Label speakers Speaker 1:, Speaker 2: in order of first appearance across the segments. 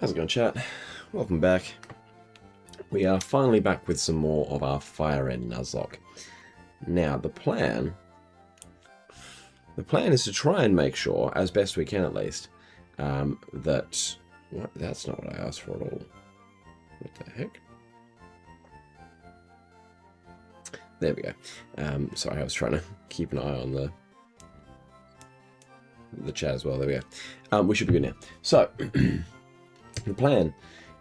Speaker 1: How's it going, chat? Welcome back. We are finally back with some more of our FireRed Nuzlocke. Now, the plan is to try and make sure, as best we can at least, that... What? That's not what I asked for at all. What the heck? There we go. Sorry, I was trying to keep an eye on the chat as well. There we go. We should be good now. So... The plan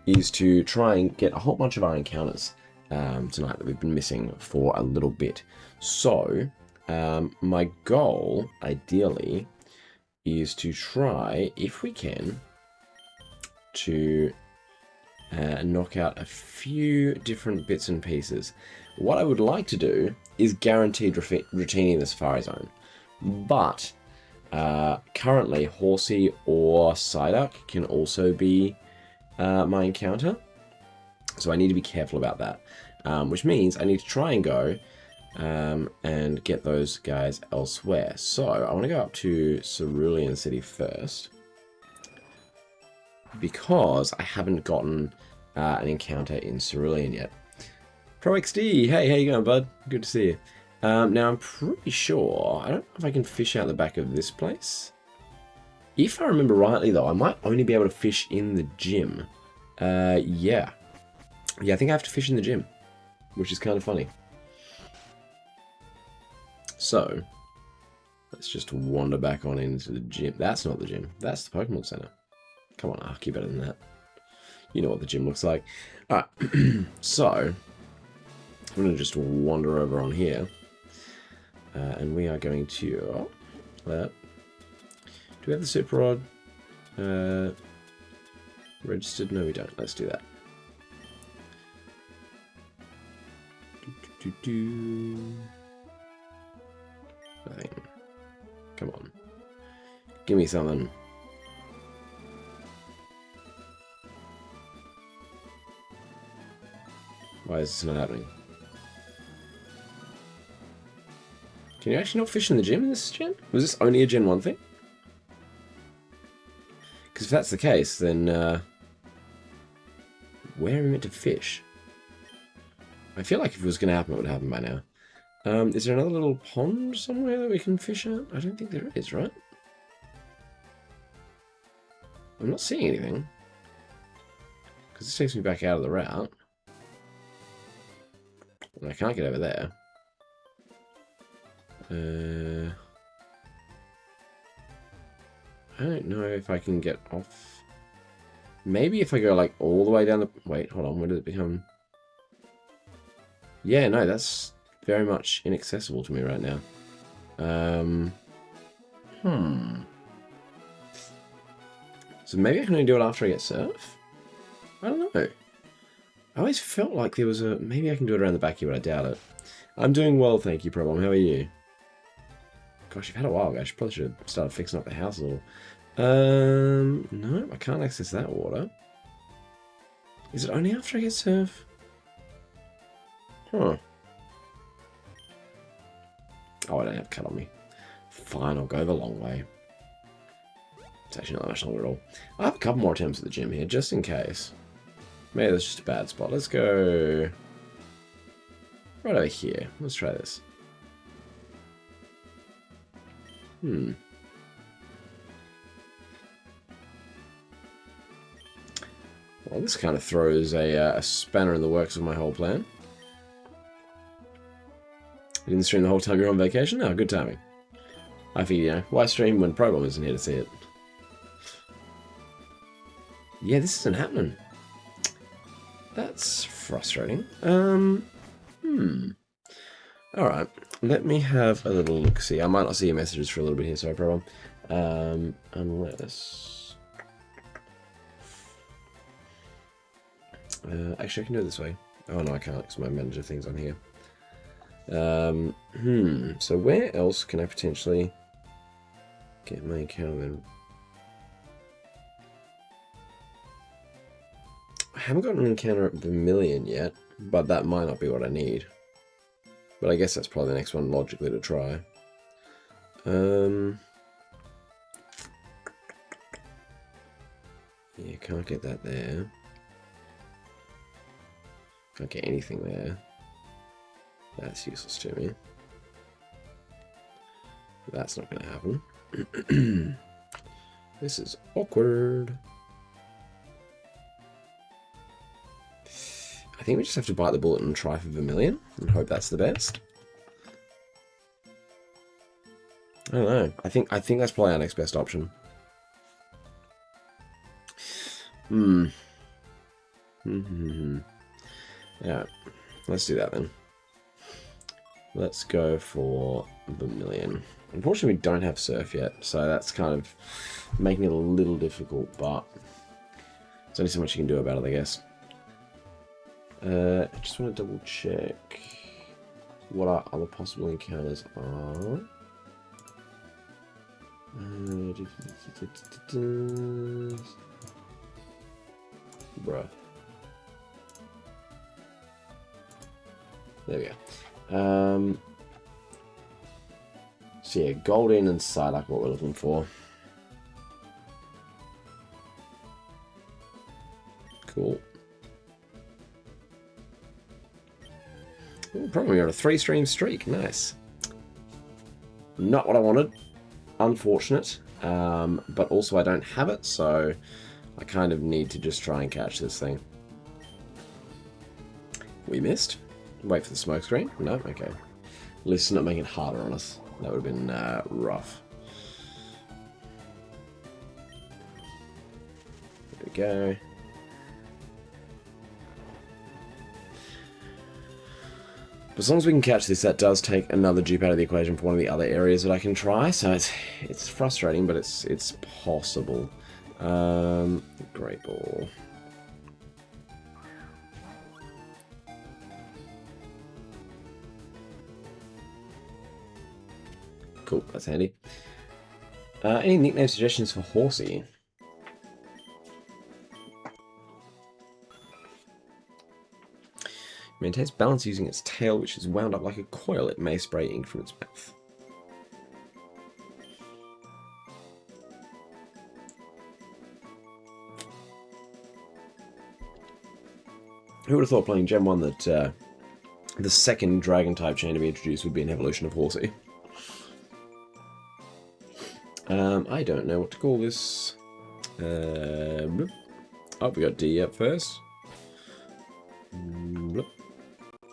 Speaker 1: is to try and get a whole bunch of our encounters tonight that we've been missing for a little bit. So, my goal, ideally, is to try, if we can, to knock out a few different bits and pieces. What I would like to do is guaranteed Dratini in the Safari Zone. But, currently, Horsey or Psyduck can also be my encounter, so I need to be careful about that, which means I need to try and go and get those guys elsewhere. So I want to go up to Cerulean City first because I haven't gotten an encounter in Cerulean yet. ProXD, hey, how you going, bud? Good to see you. Now I'm pretty sure, I don't know if I can fish out the back of this place. If I remember rightly, though, I might only be able to fish in the gym. Yeah. Yeah, I think I have to fish in the gym, which is kind of funny. So, let's just wander back on into the gym. That's not the gym. That's the Pokemon Center. Come on, Ark, you're better than that. You know what the gym looks like. Alright, so, I'm going to just wander over on here. And we are going to... Do we have the Super Rod registered? No, we don't. Let's do that. Nothing. Come on. Give me something. Why is this not happening? Can you actually not fish in the gym in this gen? Was this only a Gen 1 thing? Because if that's the case, then where are we meant to fish? I feel like if it was going to happen, it would happen by now. Is there another little pond somewhere that we can fish at? I don't think there is, right? I'm not seeing anything. Because this takes me back out of the route. And I can't get over there. I don't know if I can get off. Maybe if I go like all the way down the... Wait, hold on. Where did it become? Yeah, no, that's very much inaccessible to me right now. So maybe I can only do it after I get surf? I don't know. I always felt like there was a... Maybe I can do it around the back here, but I doubt it. I'm doing well, thank you, Problem. How are you? Gosh, you've had a while, guys. You probably should have started fixing up the house a little. No, I can't access that water. Is it only after I get surf? Huh. Oh, I don't have cut on me. Fine, I'll go the long way. It's actually not much longer at all. I have a couple more attempts at the gym here, just in case. Maybe that's just a bad spot. Let's go right over here. Let's try this. Well, this kind of throws a spanner in the works of my whole plan. You didn't stream the whole time you're on vacation? Oh, good timing. I figure, you know, why stream when Program isn't here to see it? Yeah, this isn't happening. That's frustrating. Alright, let me have a little look-see. I might not see your messages for a little bit here, sorry, Problem. Unless... actually, I can do it this way. Oh, no, I can't, because my manager thing's on here. So where else can I potentially get my encounter then? I haven't got an encounter at Vermilion yet, but that might not be what I need. But I guess that's probably the next one logically to try. Yeah, can't get that there. Can't get anything there. That's useless to me. That's not going to happen. This is awkward. I think we just have to bite the bullet and try for Vermilion and hope that's the best. I don't know. I think that's probably our next best option. Yeah, let's do that then. Let's go for Vermilion. Unfortunately, we don't have Surf yet, so that's kind of making it a little difficult, but there's only so much you can do about it, I guess. I just want to double check what our other possible encounters are. Bruh. There we go. So yeah, Golden and Psyduck, what we're looking for. Cool. Ooh, probably on a 3-stream streak. Nice. Not what I wanted. Unfortunate. But also I don't have it, so I kind of need to just try and catch this thing. We missed. Wait for the smoke screen. No? Okay. At least it's not making it harder on us. That would have been rough. There we go. But as long as we can catch this, that does take another dupe out of the equation for one of the other areas that I can try. So it's frustrating, but it's possible. Great ball. Cool, that's handy. Any nickname suggestions for Horsey? Maintains balance using its tail, which is wound up like a coil. It may spray ink from its mouth. Who would have thought playing Gen 1 that the second Dragon-type chain to be introduced would be an evolution of Horsey? I don't know what to call this. Oh, we got D up first.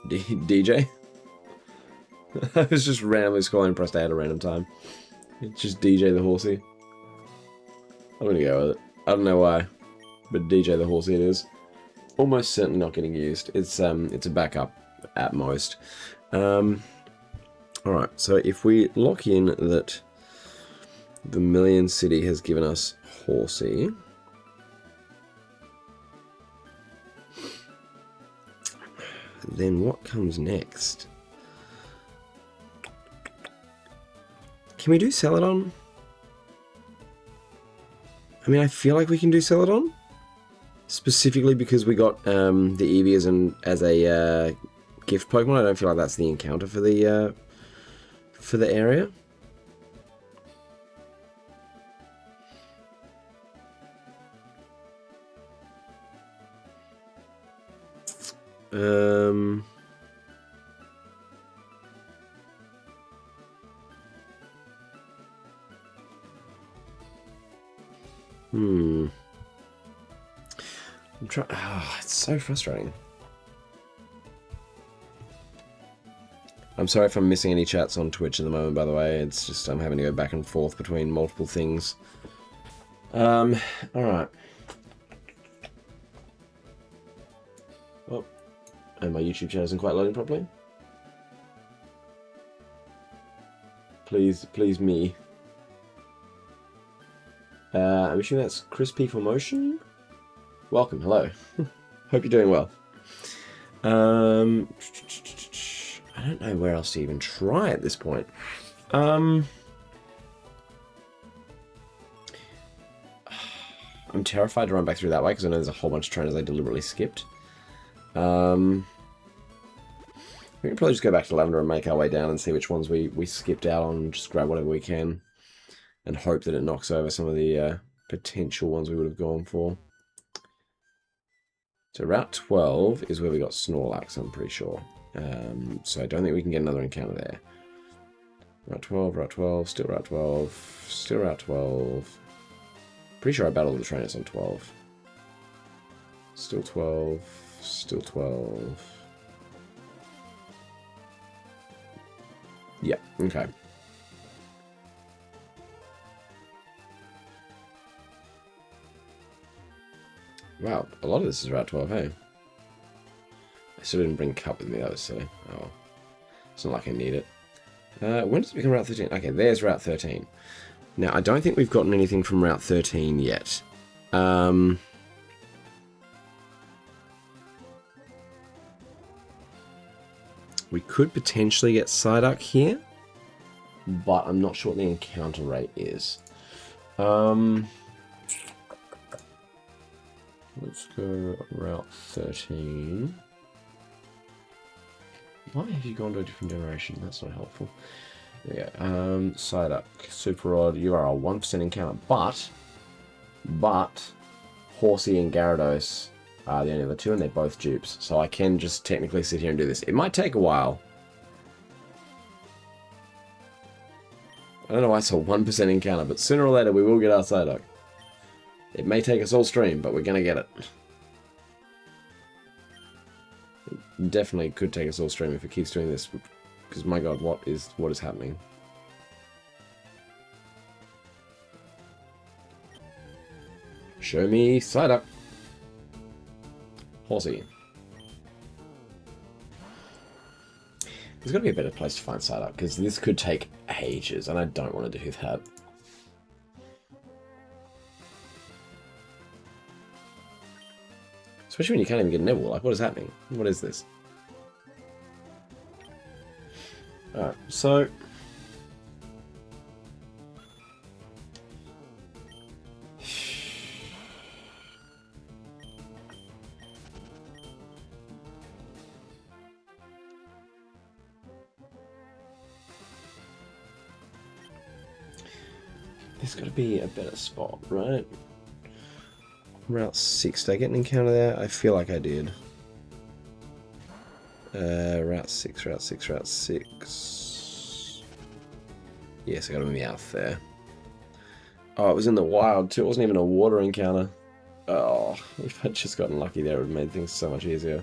Speaker 1: DJ. I was just randomly scrolling, pressed A at a random time. It's just DJ the Horsey. I'm gonna go with it. I don't know why, but DJ the Horsey it is. Almost certainly not getting used. It's a backup at most. Alright, so if we lock in that Vermilion City has given us Horsey. Then what comes next? Can we do Celadon? I mean, I feel like we can do Celadon. Specifically because we got the Eevee as a gift Pokemon. I don't feel like that's the encounter for the area. I'm trying. Oh, it's so frustrating. I'm sorry if I'm missing any chats on Twitch at the moment, by the way. It's just I'm having to go back and forth between multiple things. Alright. Oh, and my YouTube channel isn't quite loading properly. Please me. I'm assuming that's Crispy for Motion. Welcome, hello. Hope you're doing well. I don't know where else to even try at this point. I'm terrified to run back through that way because I know there's a whole bunch of trainers I deliberately skipped. We can probably just go back to Lavender and make our way down and see which ones we skipped out on and just grab whatever we can and hope that it knocks over some of the potential ones we would have gone for. So Route 12 is where we got Snorlax, I'm pretty sure. So I don't think we can get another encounter there. Route 12, Route 12, still Route 12, still Route 12. Pretty sure I battled the trainers on 12. Still 12, still 12. Yeah, okay. Wow, a lot of this is Route 12, hey? I still didn't bring Cup with me, that was silly. Oh, it's not like I need it. When does it become Route 13? Okay, there's Route 13. Now, I don't think we've gotten anything from Route 13 yet. We could potentially get Psyduck here, but I'm not sure what the encounter rate is. Let's go Route 13. Why have you gone to a different generation? That's not helpful. There we go. Psyduck, Super Rod, you are a 1% encounter, but Horsey and Gyarados are the only other two, and they're both dupes. So I can just technically sit here and do this. It might take a while. I don't know why it's a 1% encounter, but sooner or later we will get our Psyduck. It may take us all stream, but we're going to get it. It definitely could take us all stream if it keeps doing this. Because my god, what is happening? Show me Psyduck. Horsey. There's got to be a better place to find Psyduck, because this could take ages, and I don't want to do that. Especially when you can't even get Neville. Like, what is happening? What is this? Alright, so... there's got to be a better spot, right? Route 6, did I get an encounter there? I feel like I did. Route 6, Route 6, Route 6. Yes, I got him in the Meowth there. Oh, it was in the wild too. It wasn't even a water encounter. Oh, if I'd just gotten lucky there, it would have made things so much easier.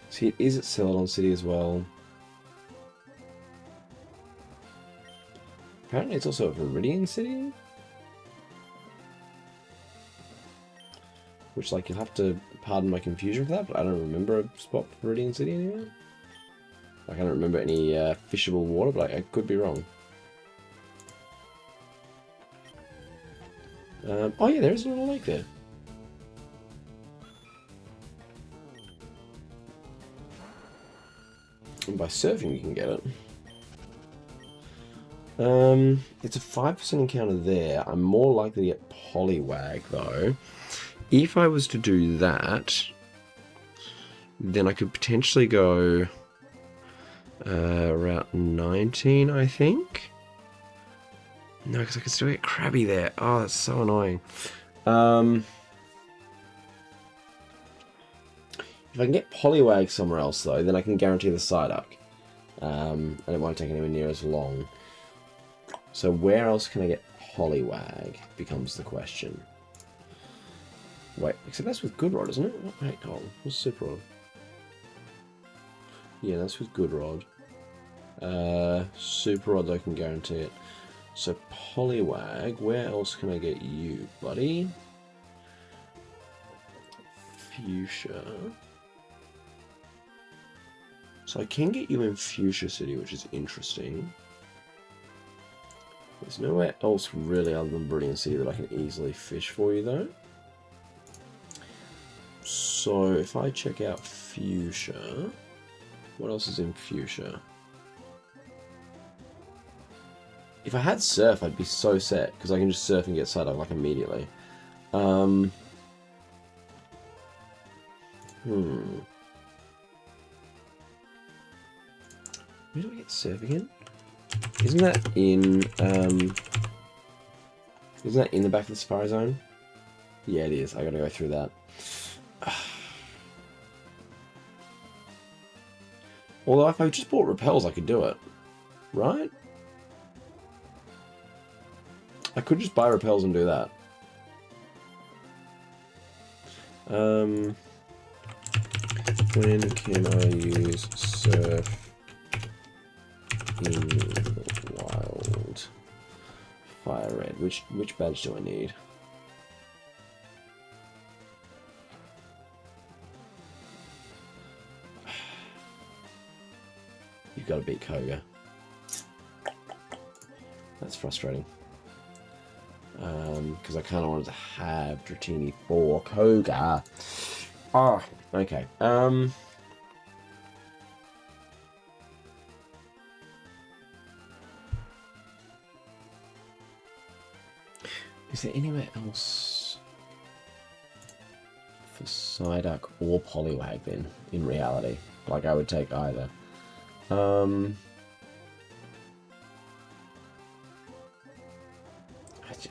Speaker 1: See, it is at Celadon City as well. Apparently it's also a Viridian City. Which, like, you'll have to pardon my confusion for that, but I don't remember a spot for Viridian City anywhere. Like, I don't remember any fishable water, but I could be wrong. Oh yeah, there is a little lake there. And by surfing you can get it. It's a 5% encounter there. I'm more likely to get Poliwag though. If I was to do that, then I could potentially go Route 19, I think. No, because I could still get Krabby there. Oh, that's so annoying. If I can get Poliwag somewhere else, though, then I can guarantee the Psyduck. And it won't take anywhere near as long. So where else can I get Poliwag becomes the question. Wait, except that's with Good Rod, isn't it? Wait, hold on. What's Super Rod? Yeah, that's with Good Rod. Super Rod, I can guarantee it. So Poliwag, where else can I get you, buddy? Fuchsia. So I can get you in Fuchsia City, which is interesting. There's nowhere else really other than Viridian City that I can easily fish for you, though. So if I check out Fuchsia, what else is in Fuchsia? If I had surf, I'd be so set, because I can just surf and get Psyduck like immediately. Where do I get surf again? Isn't that in the back of the Safari Zone? Yeah, it is. I gotta go through that. Although if I just bought repels, I could do it. Right? I could just buy repels and do that. When can I use surf in the wild? FireRed. Which badge do I need? You've got to beat Koga. That's frustrating. Because I kind of wanted to have Dratini for Koga. Ah, okay. Is there anywhere else for Psyduck or Poliwag then, in reality? Like, I would take either.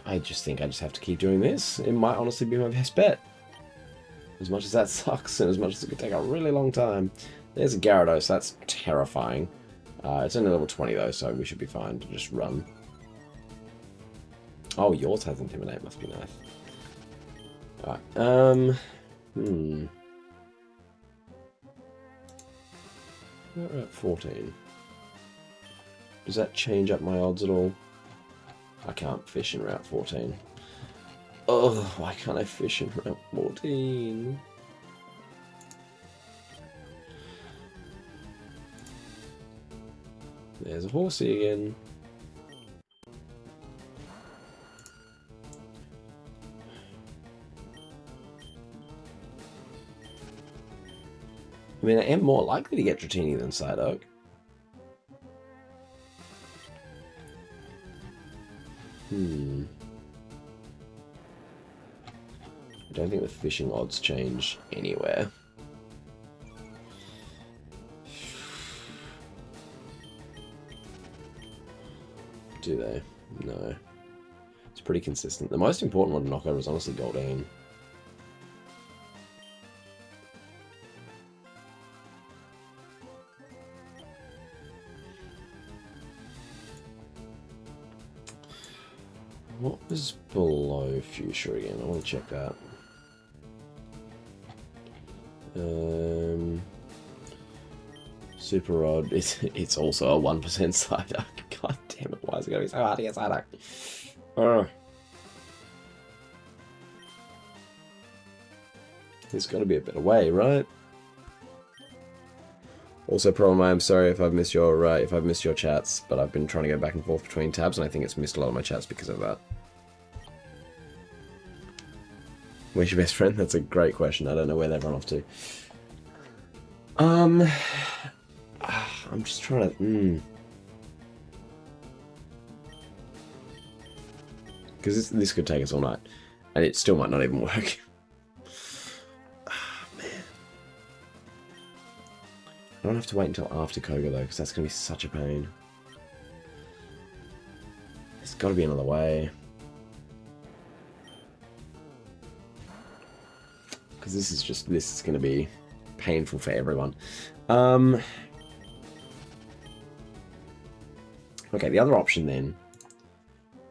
Speaker 1: I just think I just have to keep doing this. It might honestly be my best bet. As much as that sucks, and as much as it could take a really long time. There's a Gyarados, that's terrifying. It's only level 20 though, so we should be fine to just run. Oh, yours has Intimidate, must be nice. Alright, We're at 14. Does that change up my odds at all? I can't fish in Route 14. Oh, why can't I fish in Route 14? There's a horsey again. I mean, I am more likely to get Dratini than Psyduck. I don't think the fishing odds change anywhere. Do they? No. It's pretty consistent. The most important one to knock over is honestly Goldeen. What was below Fuchsia again? I want to check that. Super Rod, it's also a 1% Psyduck. God damn it, why is it going to be so hard to get Psyduck? There's got to be a better way, right? Also, problem, I'm sorry if I've missed your chats, but I've been trying to go back and forth between tabs, and I think it's missed a lot of my chats because of that. Where's your best friend? That's a great question. I don't know where they've run off to. I'm just trying to... Because this could take us all night, and it still might not even work. Man. I don't have to wait until after Koga, though, because that's going to be such a pain. There's got to be another way. Because this is going to be painful for everyone. Okay, the other option then,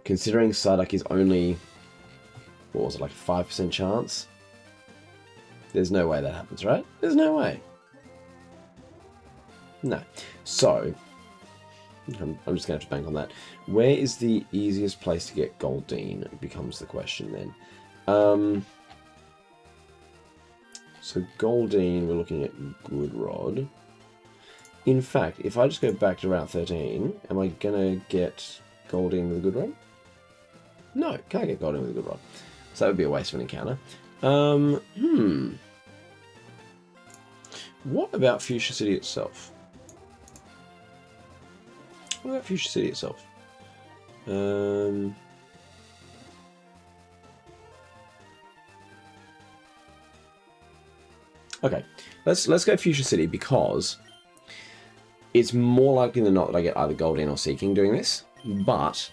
Speaker 1: considering Psyduck is only, what was it, like a 5% chance? There's no way that happens, right? There's no way. No. So, I'm just going to have to bank on that. Where is the easiest place to get Goldeen becomes the question then. So Goldeen, we're looking at Good Rod. In fact, if I just go back to Route 13, am I going to get Goldeen with a Good Rod? No, can't get Goldeen with a Good Rod. So that would be a waste of an encounter. What about Fuchsia City itself? What about Fuchsia City itself? Okay, let's go Fuchsia City because it's more likely than not that I get either Goldeen or Seeking doing this, but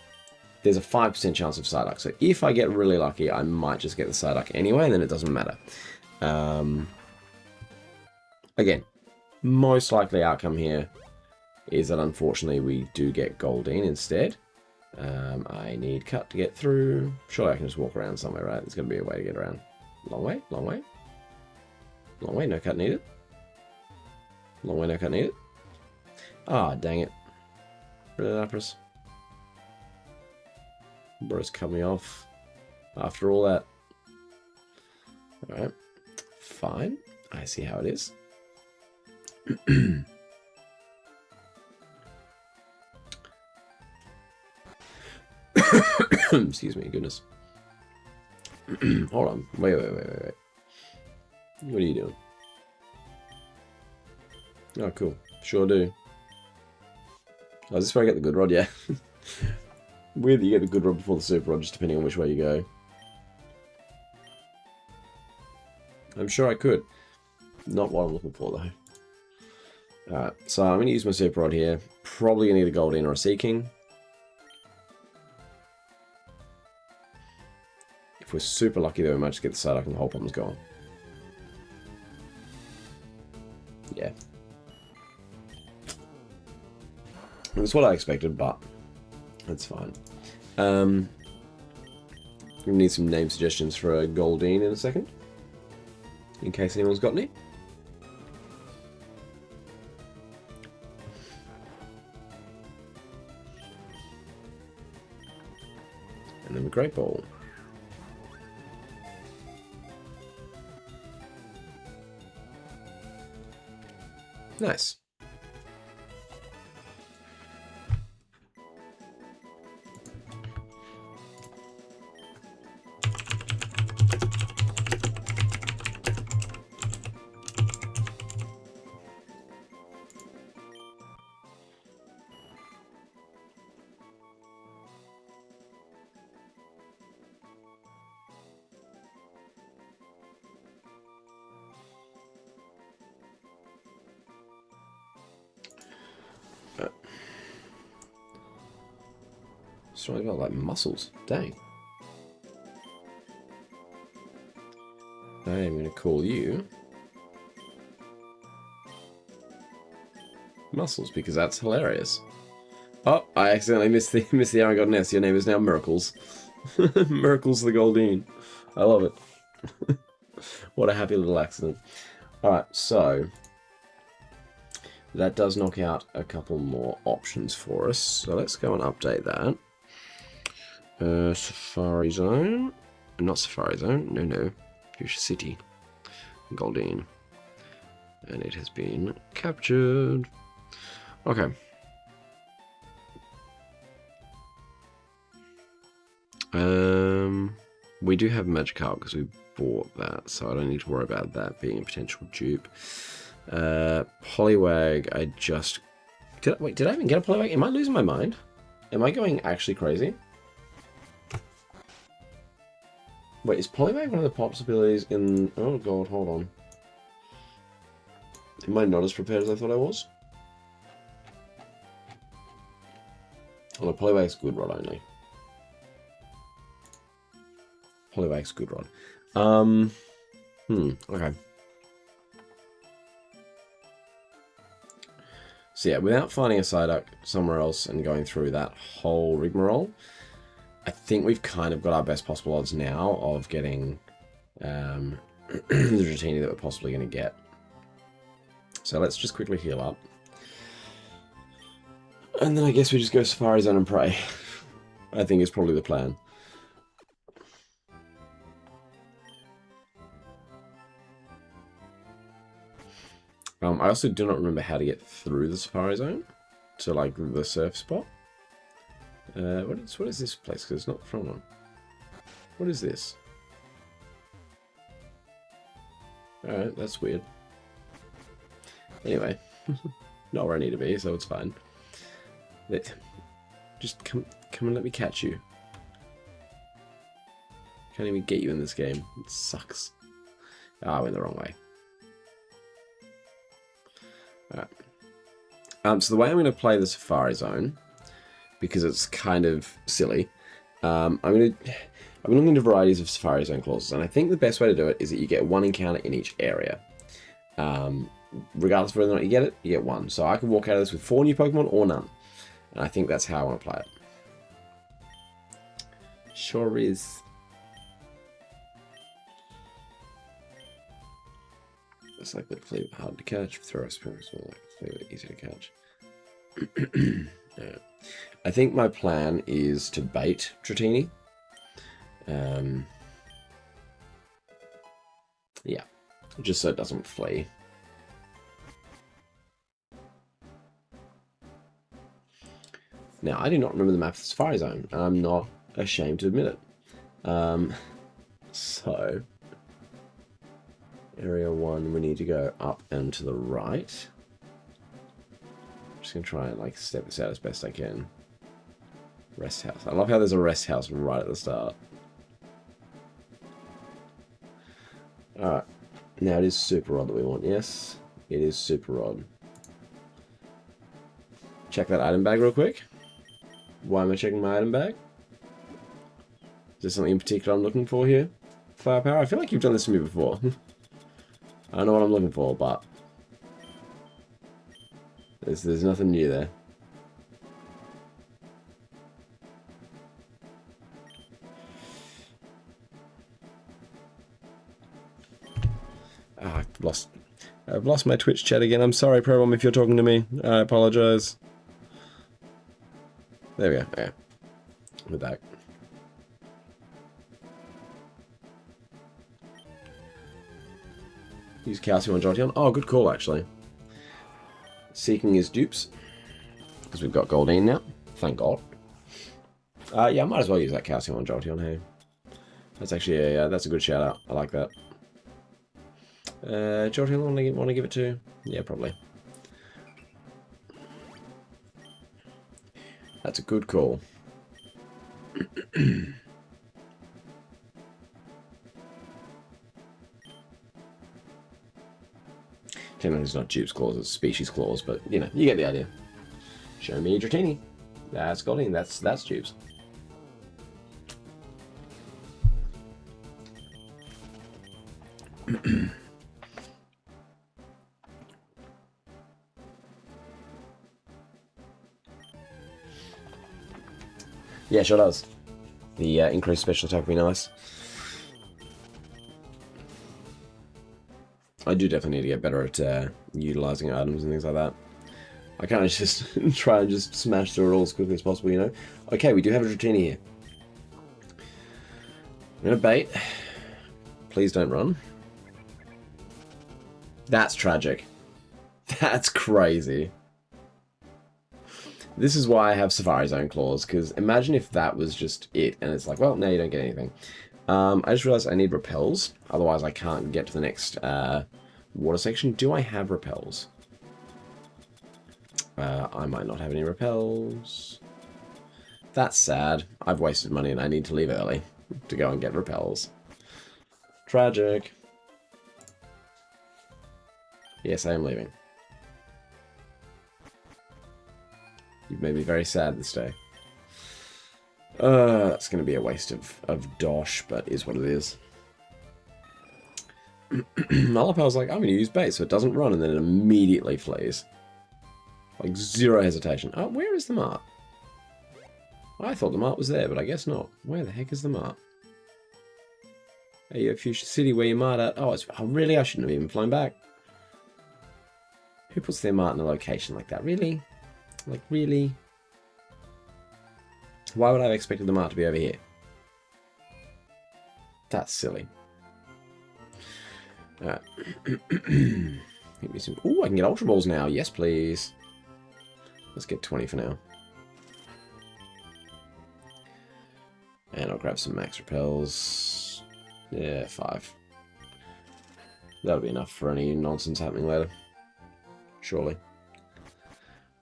Speaker 1: there's a 5% chance of Psyduck. So if I get really lucky, I might just get the Psyduck anyway, and then it doesn't matter. Again, most likely outcome here is that unfortunately we do get Goldeen instead. I need Cut to get through. Surely I can just walk around somewhere, right? There's going to be a way to get around. Long way, long way. Long way, no cut needed. Long way, no cut needed. Ah, dang it. Lapras. Bro's cut me off after all that. Alright. Fine. I see how it is. Excuse me, goodness. Hold on. Wait. What are you doing? Oh, cool. Sure do. Oh, is this where I get the good rod? Yeah. Weird that you get the good rod before the super rod, just depending on which way you go. I'm sure I could. Not what I'm looking for, though. Alright, so I'm going to use my super rod here. Probably going to need a Goldeen or a Seeking. If we're super lucky, though, we might just get the Psyduck and the whole problem's gone. Yeah. That's what I expected, but that's fine. We need some name suggestions for a Goldeen in a second, in case anyone's got any. And then the Great Ball. Nice. It's really got like muscles. Dang. I am going to call you Muscles because that's hilarious. Oh, I accidentally missed the R and got an S. Your name is now Miracles. Miracles the Goldeen. I love it. What a happy little accident. Alright, so that does knock out a couple more options for us. So let's go and update that. Safari Zone. Not Safari Zone. No. Fuchsia City. Goldeen. And it has been captured. Okay. We do have Magikarp because we bought that, so I don't need to worry about that being a potential dupe. Poliwag, I just... Did I even get a Poliwag? Am I losing my mind? Am I going actually crazy? Wait, is Poliwag one of the possibilities in... Oh god, hold on. Am I not as prepared as I thought I was? Well, Poliwag's good rod only. Poliwag's good rod. Okay. So yeah, without finding a Psyduck somewhere else and going through that whole rigmarole, I think we've kind of got our best possible odds now of getting the Dratini that we're possibly going to get. So let's just quickly heal up. And then I guess we just go Safari Zone and pray. I think is probably the plan. I also do not remember how to get through the Safari Zone to like the surf spot. What is this place? Because it's not from one. What is this? Alright, that's weird. Anyway, not where I need to be, so it's fine. Just come Come on, let me catch you. Can't even get you in this game. It sucks. Ah, I went the wrong way. Alright. So the way I'm going to play the Safari Zone, because it's kind of silly, I've been looking into varieties of Safari Zone clauses, and I think the best way to do it is that you get one encounter in each area. Regardless of whether or not you get it, you get one. So I can walk out of this with 4 new Pokemon or none. And I think that's how I want to play it. Sure is. It's like literally hard to catch. Throw a spoon, so like easy to catch. Yeah. I think my plan is to bait Dratini. Yeah, just so it doesn't flee. Now, I do not remember the map of the Safari Zone, and I'm not ashamed to admit it. So, Area 1, we need to go up and to the right. I'm just going to try and like step this out as best I can. Rest house. I love how there's a rest house right at the start. Alright. Now it is Super Rod that we want, yes? It is Super Rod. Check that item bag real quick. Why am I checking my item bag? Is there something in particular I'm looking for here? Flower power? I feel like you've done this to me before. I don't know what I'm looking for, but there's nothing new there. Ah, I've lost my Twitch chat again. I'm sorry, Pro-Mom, if you're talking to me. I apologize. There we go. Okay. We're back. Use Calcium on Jolteon. Oh, good call, actually. Seeking his dupes. Because we've got Goldeen now. Thank God. Yeah, I might as well use that Calcium on Jolteon, hey. That's actually that's a good shout out. I like that. Jolteon, want to give it to? Yeah, probably. That's a good call. Technically, it's not Dupe's clause, it's Species clause, but you know, you get the idea. Show me Dratini. That's Goldeen. That's Dupe's. Yeah, sure does. The increased special attack would be nice. I do definitely need to get better at utilizing items and things like that. I can't just try and just smash through it all as quickly as possible, you know? Okay, we do have a Dratini here. I'm gonna bait. Please don't run. That's tragic. That's crazy. This is why I have Safari Zone clause, because imagine if that was just it, and it's like, well, now you don't get anything. I just realized I need repels, otherwise I can't get to the next water section. Do I have repels? I might not have any repels. That's sad. I've wasted money and I need to leave early to go and get repels. Tragic. Yes, I am leaving. You've made me very sad this day. That's going to be a waste of dosh, but is what it is. Malapel's like, I'm going to use bait so it doesn't run, and then it immediately flees. Like, zero hesitation. Oh, where is the mart? I thought the mart was there, but I guess not. Where the heck is the mart? Hey, you have Fuchsia City, where your mart at? Oh, really? I shouldn't have even flown back. Who puts their mart in a location like that? Really? Like, really? Why would I have expected the mart to be over here? That's silly. Alright. Give me some... Ooh, I can get Ultra Balls now. Yes, please. Let's get 20 for now. And I'll grab some max repels. Yeah, 5. That'll be enough for any nonsense happening later. Surely.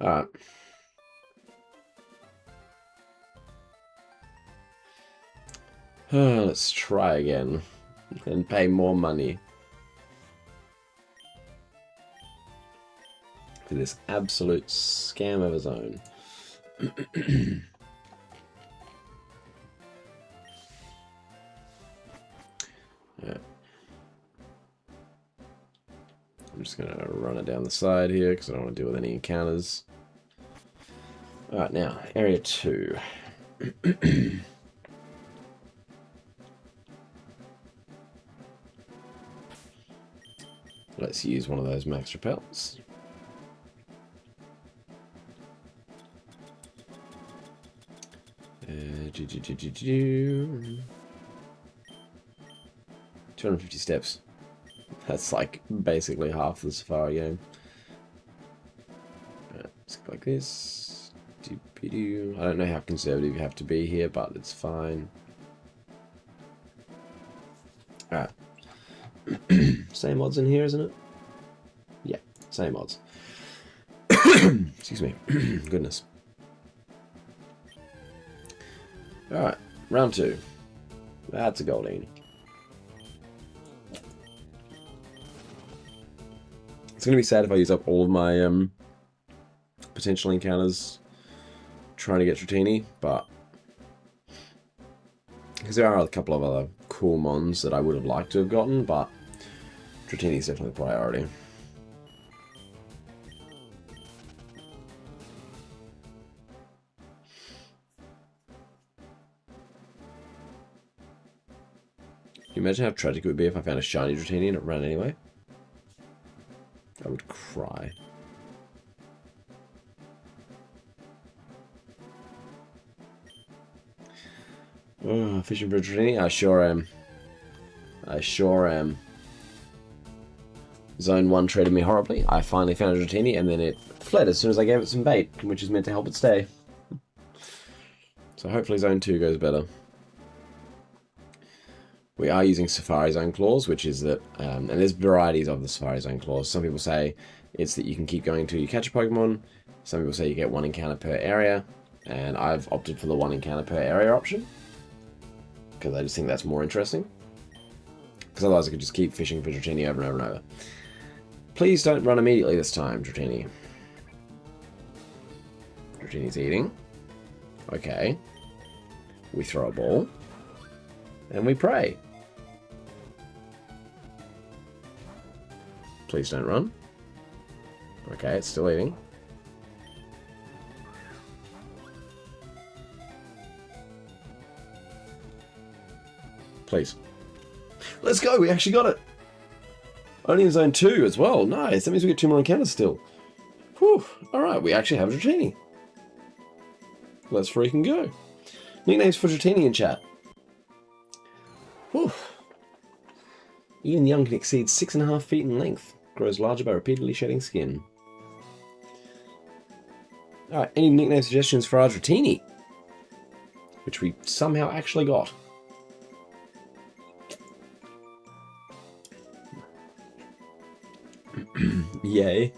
Speaker 1: Alright. Let's try again and pay more money for this absolute scam of a zone. Yeah. I'm just going to run it down the side here because I don't want to deal with any encounters. Alright, now, area 2. Let's use one of those max repels. $250 steps. That's like basically half the Safari game. Right, let's go like this. I don't know how conservative you have to be here, but it's fine. Alright. Same odds in here, isn't it? Yeah, same odds. Excuse me. Goodness. Alright, round 2. That's a Goldine. It's going to be sad if I use up all of my potential encounters trying to get Dratini, but because there are a couple of other cool mons that I would have liked to have gotten, but Dratini is definitely the priority. Can you imagine how tragic it would be if I found a shiny Dratini and it ran anyway? I would cry. Oh, fishing for Dratini? I sure am. I sure am. Zone 1 treated me horribly. I finally found a Dratini and then it fled as soon as I gave it some bait, which is meant to help it stay. So hopefully Zone 2 goes better. We are using Safari Zone claws, which is that, and there's varieties of the Safari Zone claws. Some people say it's that you can keep going until you catch a Pokemon. Some people say you get 1 encounter per area, and I've opted for the 1 encounter per area option because I just think that's more interesting. Because otherwise I could just keep fishing for Dratini over and over and over. Please don't run immediately this time, Dratini. Dratini's eating. Okay. We throw a ball. And we pray. Please don't run. Okay, it's still eating. Please. Let's go, we actually got it. Only in Zone 2 as well. Nice, that means we get 2 more encounters still. Whew, alright, we actually have a Dratini. Let's freaking go. Nicknames for Dratini in chat. Whew. Even young can exceed 6.5 feet in length. Grows larger by repeatedly shedding skin. Alright, any nickname suggestions for our Dratini? Which we somehow actually got. Yay.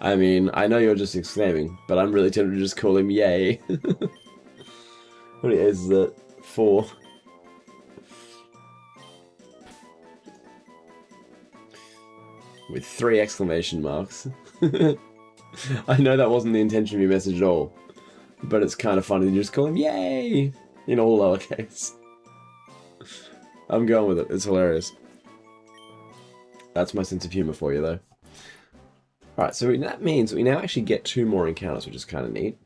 Speaker 1: I mean, I know you're just exclaiming, but I'm really tempted to just call him Yay. How many A's is that? 4. With 3 exclamation marks. I know that wasn't the intention of your message at all, but it's kind of funny to just call him Yay in all lowercase. I'm going with it. It's hilarious. That's my sense of humor for you, though. Alright, so that means that we now actually get 2 more encounters, which is kind of neat.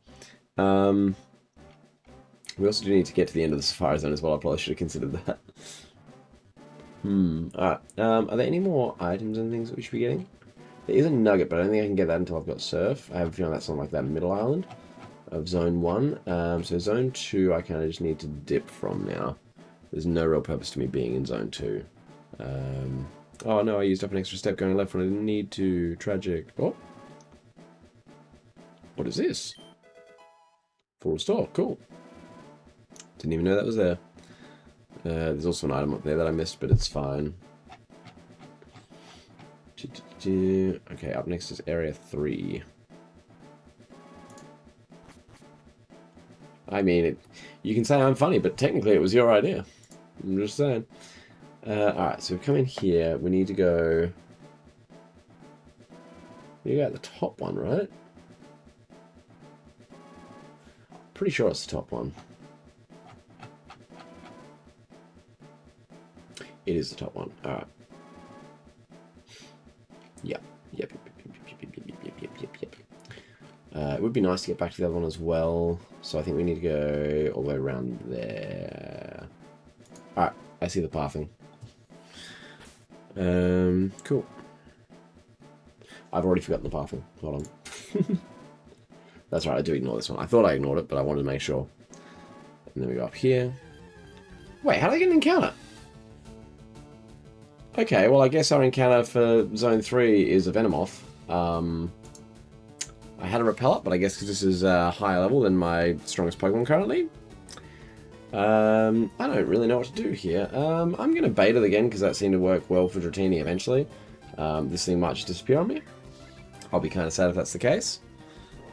Speaker 1: We also do need to get to the end of the Safari Zone as well. I probably should have considered that. Alright. Are there any more items and things that we should be getting? There is a nugget, but I don't think I can get that until I've got Surf. I have a feeling that's on like that middle island of Zone 1. So Zone 2 I kind of just need to dip from now. There's no real purpose to me being in Zone 2. Oh no, I used up an extra step going left when I didn't need to. Tragic. Oh. What is this? Full store. Cool. Didn't even know that was there. There's also an item up there that I missed, but it's fine. Okay, up next is Area 3. I mean, you can say I'm funny, but technically it was your idea. I'm just saying. Alright, so we've come in here. We need to go... You got the top one, right? Pretty sure it's the top one. It is the top one. Alright. Yep. Yep. It would be nice to get back to the other one as well. So I think we need to go all the way around there. Alright, I see the pathing. Cool. I've already forgotten the pathing. Hold on. That's right, I do ignore this one. I thought I ignored it, but I wanted to make sure. And then we go up here. Wait, how did I get an encounter? Okay, well I guess our encounter for Zone 3 is a Venomoth. I had a Repeller, but I guess because this is higher level than my strongest Pokemon currently. I don't really know what to do here. I'm going to bait it again because that seemed to work well for Dratini eventually. This thing might just disappear on me. I'll be kind of sad if that's the case.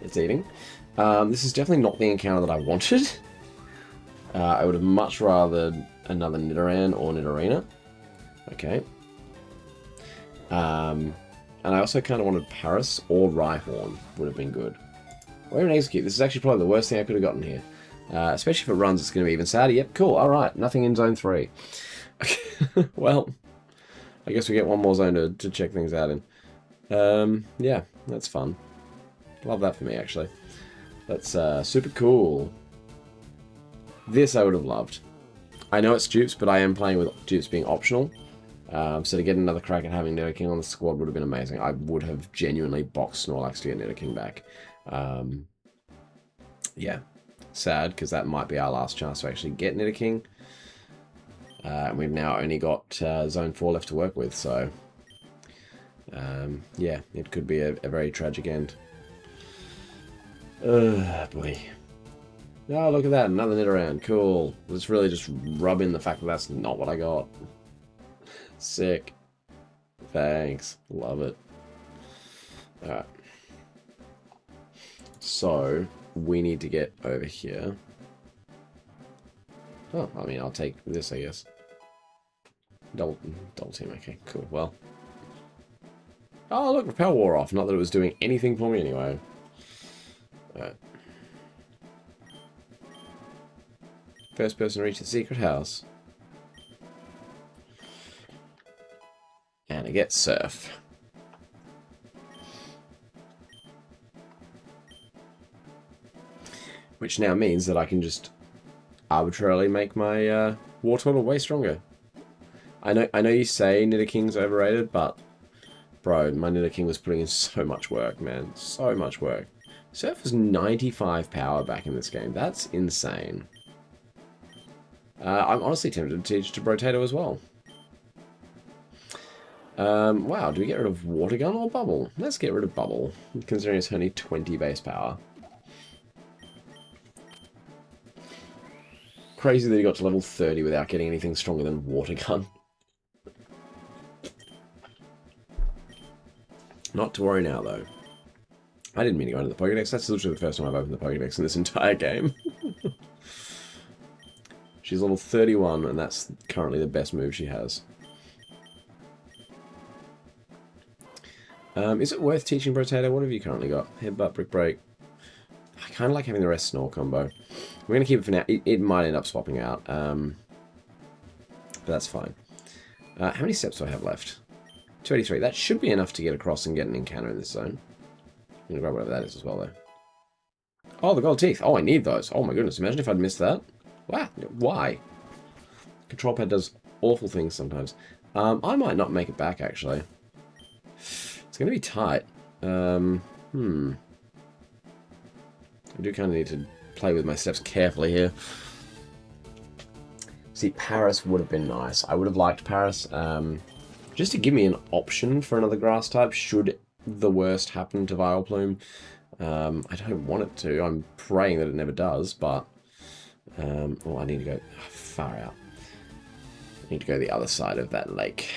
Speaker 1: It's eating. This is definitely not the encounter that I wanted. I would have much rather another Nidoran or Nidorina. Okay. And I also kind of wanted Paris or Rhyhorn would have been good. Or even Execute. This is actually probably the worst thing I could have gotten here. Especially if it runs, it's going to be even sadder. Yep, cool. Alright, nothing in Zone 3. Well, I guess we get one more zone to check things out in. Yeah, that's fun. Love that for me, actually. That's super cool. This I would have loved. I know it's dupes, but I am playing with dupes being optional. So to get another crack at having Nidoking on the squad would have been amazing. I would have genuinely boxed Snorlax to get Nidoking back. Yeah, sad, because that might be our last chance to actually get Nidoking. And we've now only got Zone 4 left to work with, so... yeah, it could be a very tragic end. Boy. Oh, look at that, another Nidoran, cool. Let's really just rub in the fact that that's not what I got. Sick. Thanks. Love it. Alright. So, we need to get over here. Oh, I mean, I'll take this, I guess. Double team, okay, cool. Well. Oh, look, Repel wore off. Not that it was doing anything for me anyway. Alright. First person to reach the secret house. And I get Surf. Which now means that I can just arbitrarily make my Wartortle way stronger. I know you say Nidoking's overrated, but bro, my Nidoking was putting in so much work, man. So much work. Surf was 95 power back in this game. That's insane. I'm honestly tempted to teach to Brotato as well. Wow, do we get rid of Water Gun or Bubble? Let's get rid of Bubble, considering it's only 20 base power. Crazy that he got to level 30 without getting anything stronger than Water Gun. Not to worry now, though. I didn't mean to go into the Pokédex. That's literally the first time I've opened the Pokédex in this entire game. She's level 31, and that's currently the best move she has. Is it worth teaching Brotato? What have you currently got? Headbutt, Brick Break. I kind of like having the rest Snore combo. We're going to keep it for now. It might end up swapping out. But that's fine. How many steps do I have left? 283. That should be enough to get across and get an encounter in this zone. I'm going to grab whatever that is as well, though. Oh, the gold teeth. Oh, I need those. Oh, my goodness. Imagine if I'd missed that. Wow. Why? Control pad does awful things sometimes. I might not make it back, actually. It's going to be tight. I do kind of need to play with my steps carefully here. See, Paris would have been nice. I would have liked Paris. Just to give me an option for another grass type should the worst happen to Vileplume. I don't want it to. I'm praying that it never does, but... oh, I need to go far out. I need to go the other side of that lake.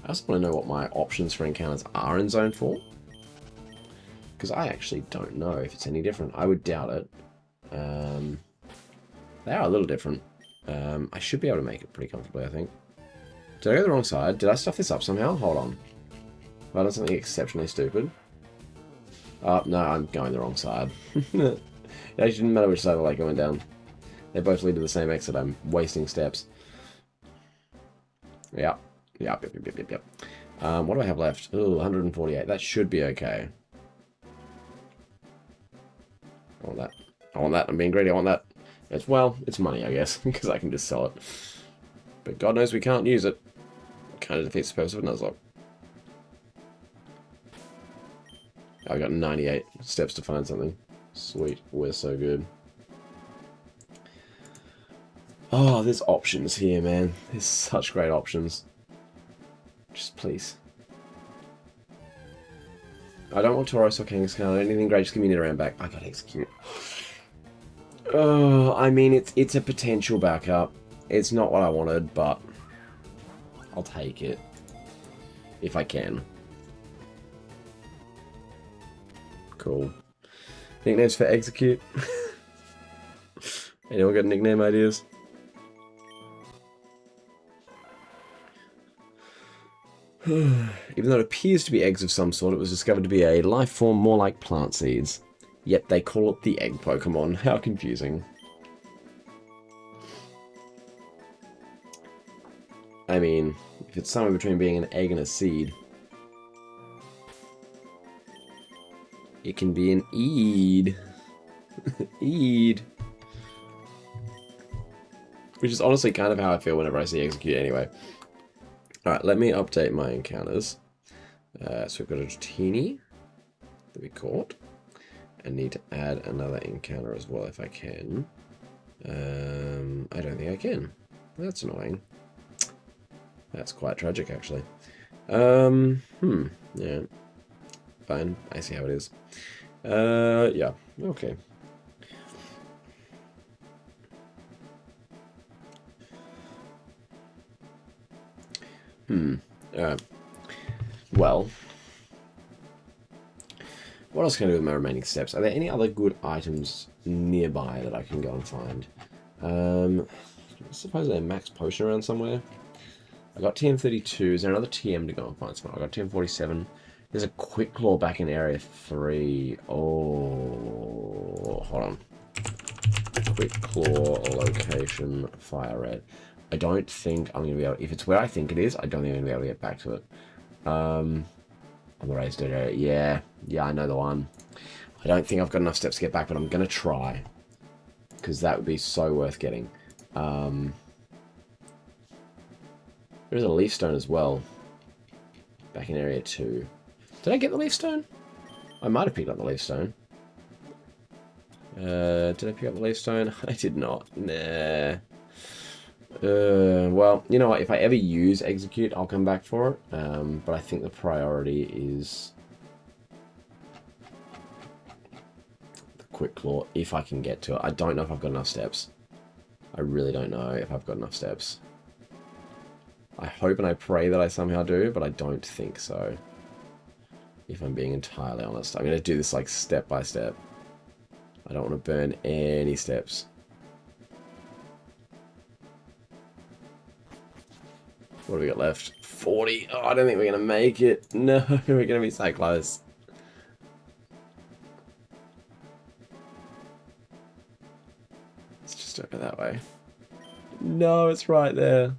Speaker 1: I also want to know what my options for encounters are in Zone 4. Because I actually don't know if it's any different. I would doubt it. They are a little different. I should be able to make it pretty comfortably, I think. Did I go the wrong side? Did I stuff this up somehow? Hold on. Have I done something exceptionally stupid? No, I'm going the wrong side. It actually didn't matter which side of the lake I went down. They both lead to the same exit. I'm wasting steps. Yep. Yep. What do I have left? Ooh, 148. That should be okay. I want that. I want that. I'm being greedy. I want that. It's money, I guess, because I can just sell it. But God knows we can't use it. Kind of defeats the purpose of a Nuzlocke. I got 98 steps to find something. Sweet. We're so good. Oh, there's options here, man. There's such great options. Just please. I don't want Tauros or Kangaskhan or anything great. Just give me Nidoran back. I gotta execute. Oh, I mean, it's a potential backup. It's not what I wanted, but I'll take it. If I can. Cool. Nicknames for execute. Anyone got nickname ideas? Even though it appears to be eggs of some sort, it was discovered to be a life form more like plant seeds. Yet they call it the egg Pokemon. How confusing. I mean, if it's somewhere between being an egg and a seed, it can be an Eed. Eed. Which is honestly kind of how I feel whenever I see execute anyway. Alright, let me update my encounters. So we've got a Dratini that we caught. I need to add another encounter as well if I can. I don't think I can. That's annoying. That's quite tragic, actually. Yeah. Fine. I see how it is. Yeah. Okay. Alright. Well. What else can I do with my remaining steps? Are there any other good items nearby that I can go and find? I suppose there's a max potion around somewhere. I got TM32. Is there another TM to go and find somewhere? I got TM47. There's a quick claw back in area 3. Oh, hold on. Quick claw location FireRed. I don't think I'm going to be able... If it's where I think it is, I don't think I'm going to be able to get back to it. On the raised area. Yeah, I know the one. I don't think I've got enough steps to get back, but I'm going to try. Because that would be so worth getting. There's a leaf stone as well. Back in area 2. Did I get the leaf stone? I might have picked up the leaf stone. Did I pick up the leaf stone? I did not. Nah. Well, you know what? If I ever use execute, I'll come back for it. But I think the priority is the quick claw, if I can get to it. I don't know if I've got enough steps. I really don't know if I've got enough steps. I hope and I pray that I somehow do, but I don't think so. If I'm being entirely honest. I'm going to do this like step by step. I don't want to burn any steps. What do we got left? 40. Oh, I don't think we're going to make it. No, we're going to be so close. Let's just over that way. No, it's right there.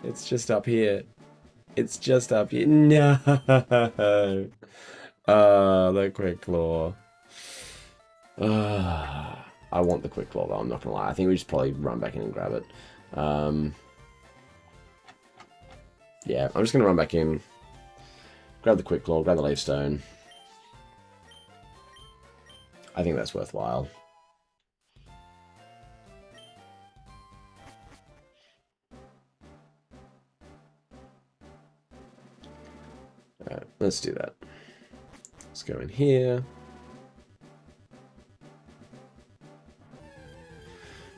Speaker 1: It's just up here. It's just up here. No. The quick claw. I want the quick claw though, I'm not going to lie. I think we just probably run back in and grab it. Yeah, I'm just going to run back in, grab the quick claw, grab the leaf stone. I think that's worthwhile. Alright, let's do that. Let's go in here.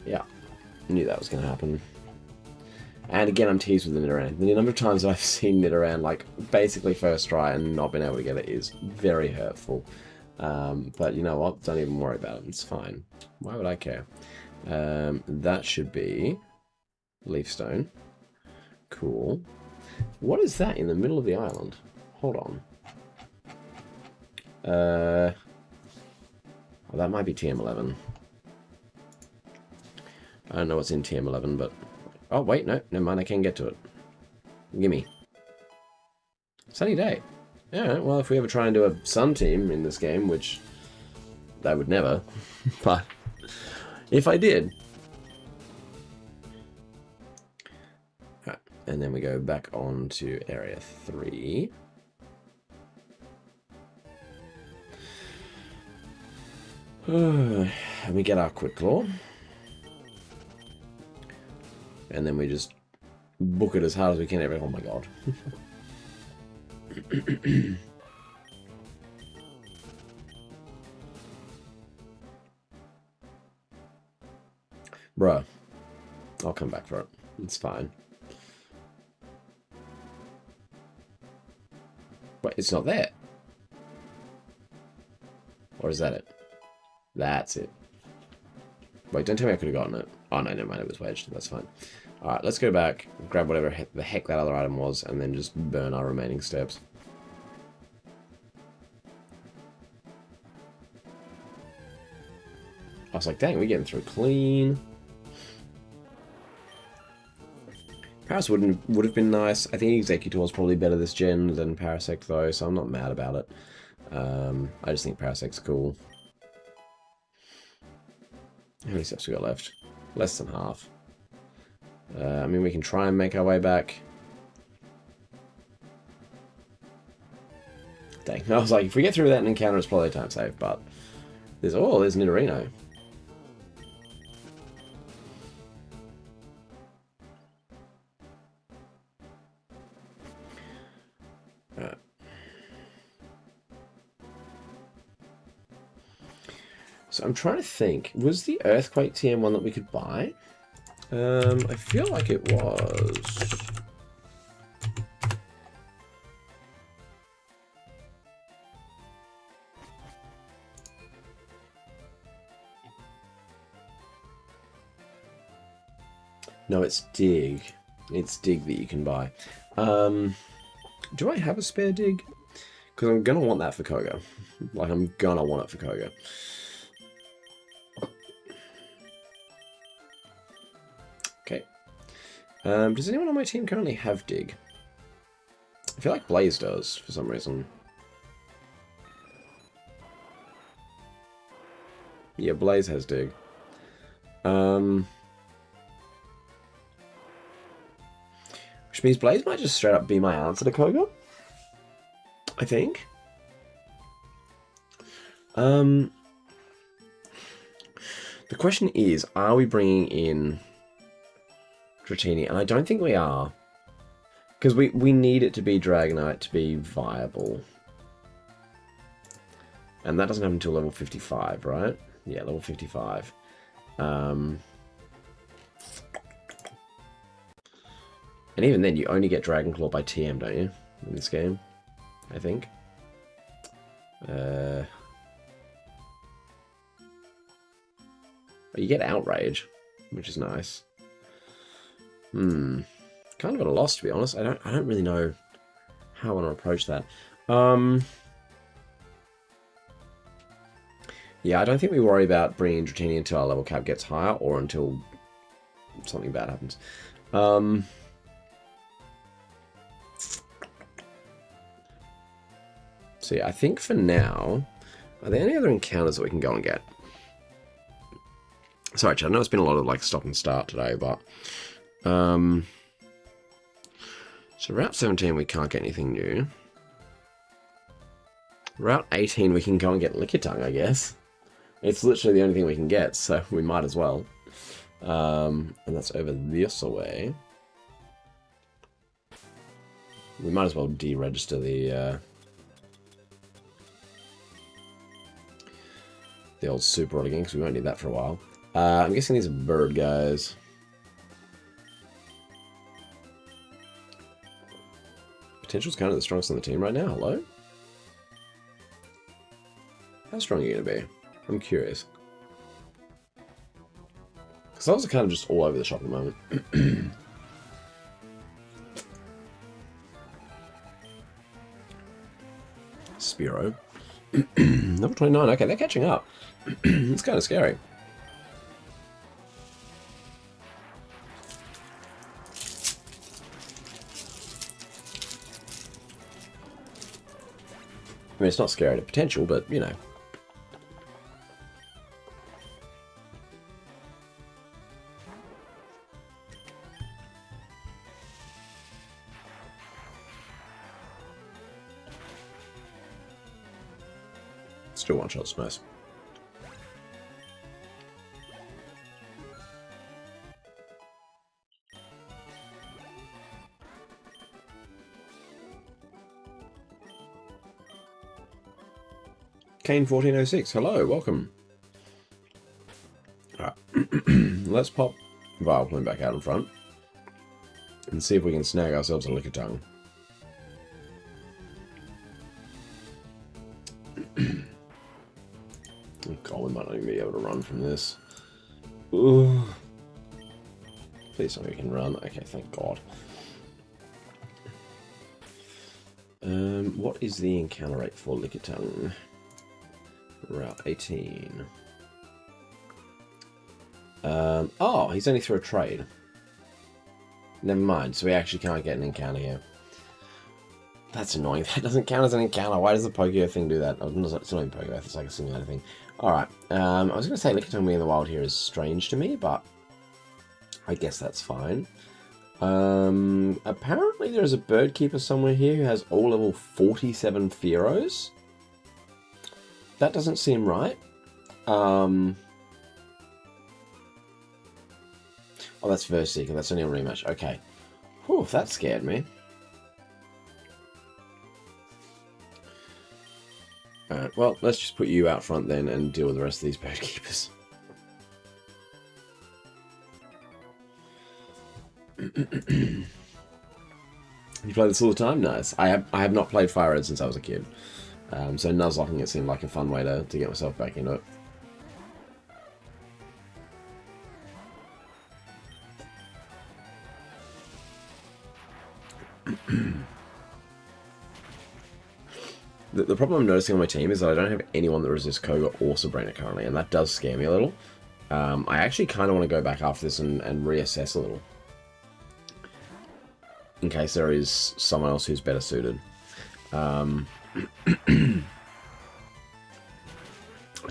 Speaker 1: Yeah, I knew that was going to happen. And again, I'm teased with the Nidoran. The number of times I've seen Nidoran, like, basically first try and not been able to get it is very hurtful. But you know what? Don't even worry about it. It's fine. Why would I care? That should be Leafstone. Cool. What is that in the middle of the island? Hold on. Well, that might be TM11. I don't know what's in TM11, but... Oh, wait, no. Never mind, I can get to it. Gimme. Sunny day. Alright, well, if we ever try and do a sun team in this game, which I would never, but if I did... Alright, and then we go back on to Area 3. And we get our Quick Claw. And then we just book it as hard as we can. Oh my god. Bruh. I'll come back for it. It's fine. But it's not there. Or is that it? That's it. Wait, don't tell me I could have gotten it. Oh, no, never mind. It was wedged. That's fine. Alright, let's go back, grab whatever the heck that other item was, and then just burn our remaining steps. I was like, dang, we're getting through clean. Paris would have been nice. I think Executor is probably better this gen than Parasect, though, so I'm not mad about it. I just think Parasect's cool. How many steps we got left? Less than half. I mean, we can try and make our way back. Dang, I was like, if we get through that encounter, it's probably a time save, but... There's Nidorino. So I'm trying to think, was the Earthquake TM one that we could buy? I feel like it was. No, it's Dig. It's Dig that you can buy. Do I have a spare Dig? Because I'm going to want that for Koga. Like, I'm going to want it for Koga. Okay. Does anyone on my team currently have Dig? I feel like Blaze does, for some reason. Yeah, Blaze has Dig. Which means Blaze might just straight up be my answer to Koga. I think. The question is, are we bringing in Dratini? And I don't think we are. Because we need it to be Dragonite to be viable. And that doesn't happen until level 55, right? Yeah, level 55. And even then, you only get Dragon Claw by TM, don't you? In this game, I think. You get Outrage, which is nice. Kind of at a loss, to be honest. I don't really know how I want to approach that. Yeah, I don't think we worry about bringing Dratini until our level cap gets higher or until something bad happens. So yeah, I think for now, are there any other encounters that we can go and get? Sorry, Chad, I know it's been a lot of like stop and start today, but so Route 17 we can't get anything new. Route 18 we can go and get Lickitung, I guess. It's literally the only thing we can get, so we might as well. And that's over this way. We might as well deregister the old super rod again, because we won't need that for a while. I'm guessing these are bird guys. Potential's kind of the strongest on the team right now. Hello? How strong are you going to be? I'm curious. Because those are kind of just all over the shop at the moment. Spearow. Level 29. Okay, they're catching up. It's kind of scary. I mean, it's not scary to potential, but, you know. Still one shot Smurfs. Kane1406, hello, welcome. Alright, let's pop Vileplume back out in front and see if we can snag ourselves a Lickitung. Oh god, we might not even be able to run from this. Ooh. Please tell me we can run. Okay, thank god. What is the encounter rate for Lickitung? Route 18. Oh, he's only through a trade. Never mind, so we actually can't get an encounter here. That's annoying. That doesn't count as an encounter. Why does the Pokeo thing do that? Oh, it's not even Pokeo, it's like a simulator thing. Alright, I was going to say Lickitung being in the wild here is strange to me, but I guess that's fine. Apparently there's a bird keeper somewhere here who has all level 47 Fearows. That doesn't seem right. Oh, that's Versieker. That's only a rematch. Okay. Whew, that scared me. Alright, well, let's just put you out front then and deal with the rest of these bird keepers. You play this all the time? Nice. I have not played FireRed since I was a kid. So Nuzlocking it seemed like a fun way to get myself back into it. The problem I'm noticing on my team is that I don't have anyone that resists Koga or Sabrina currently, and that does scare me a little. I actually kind of want to go back after this and reassess a little. In case there is someone else who's better suited. I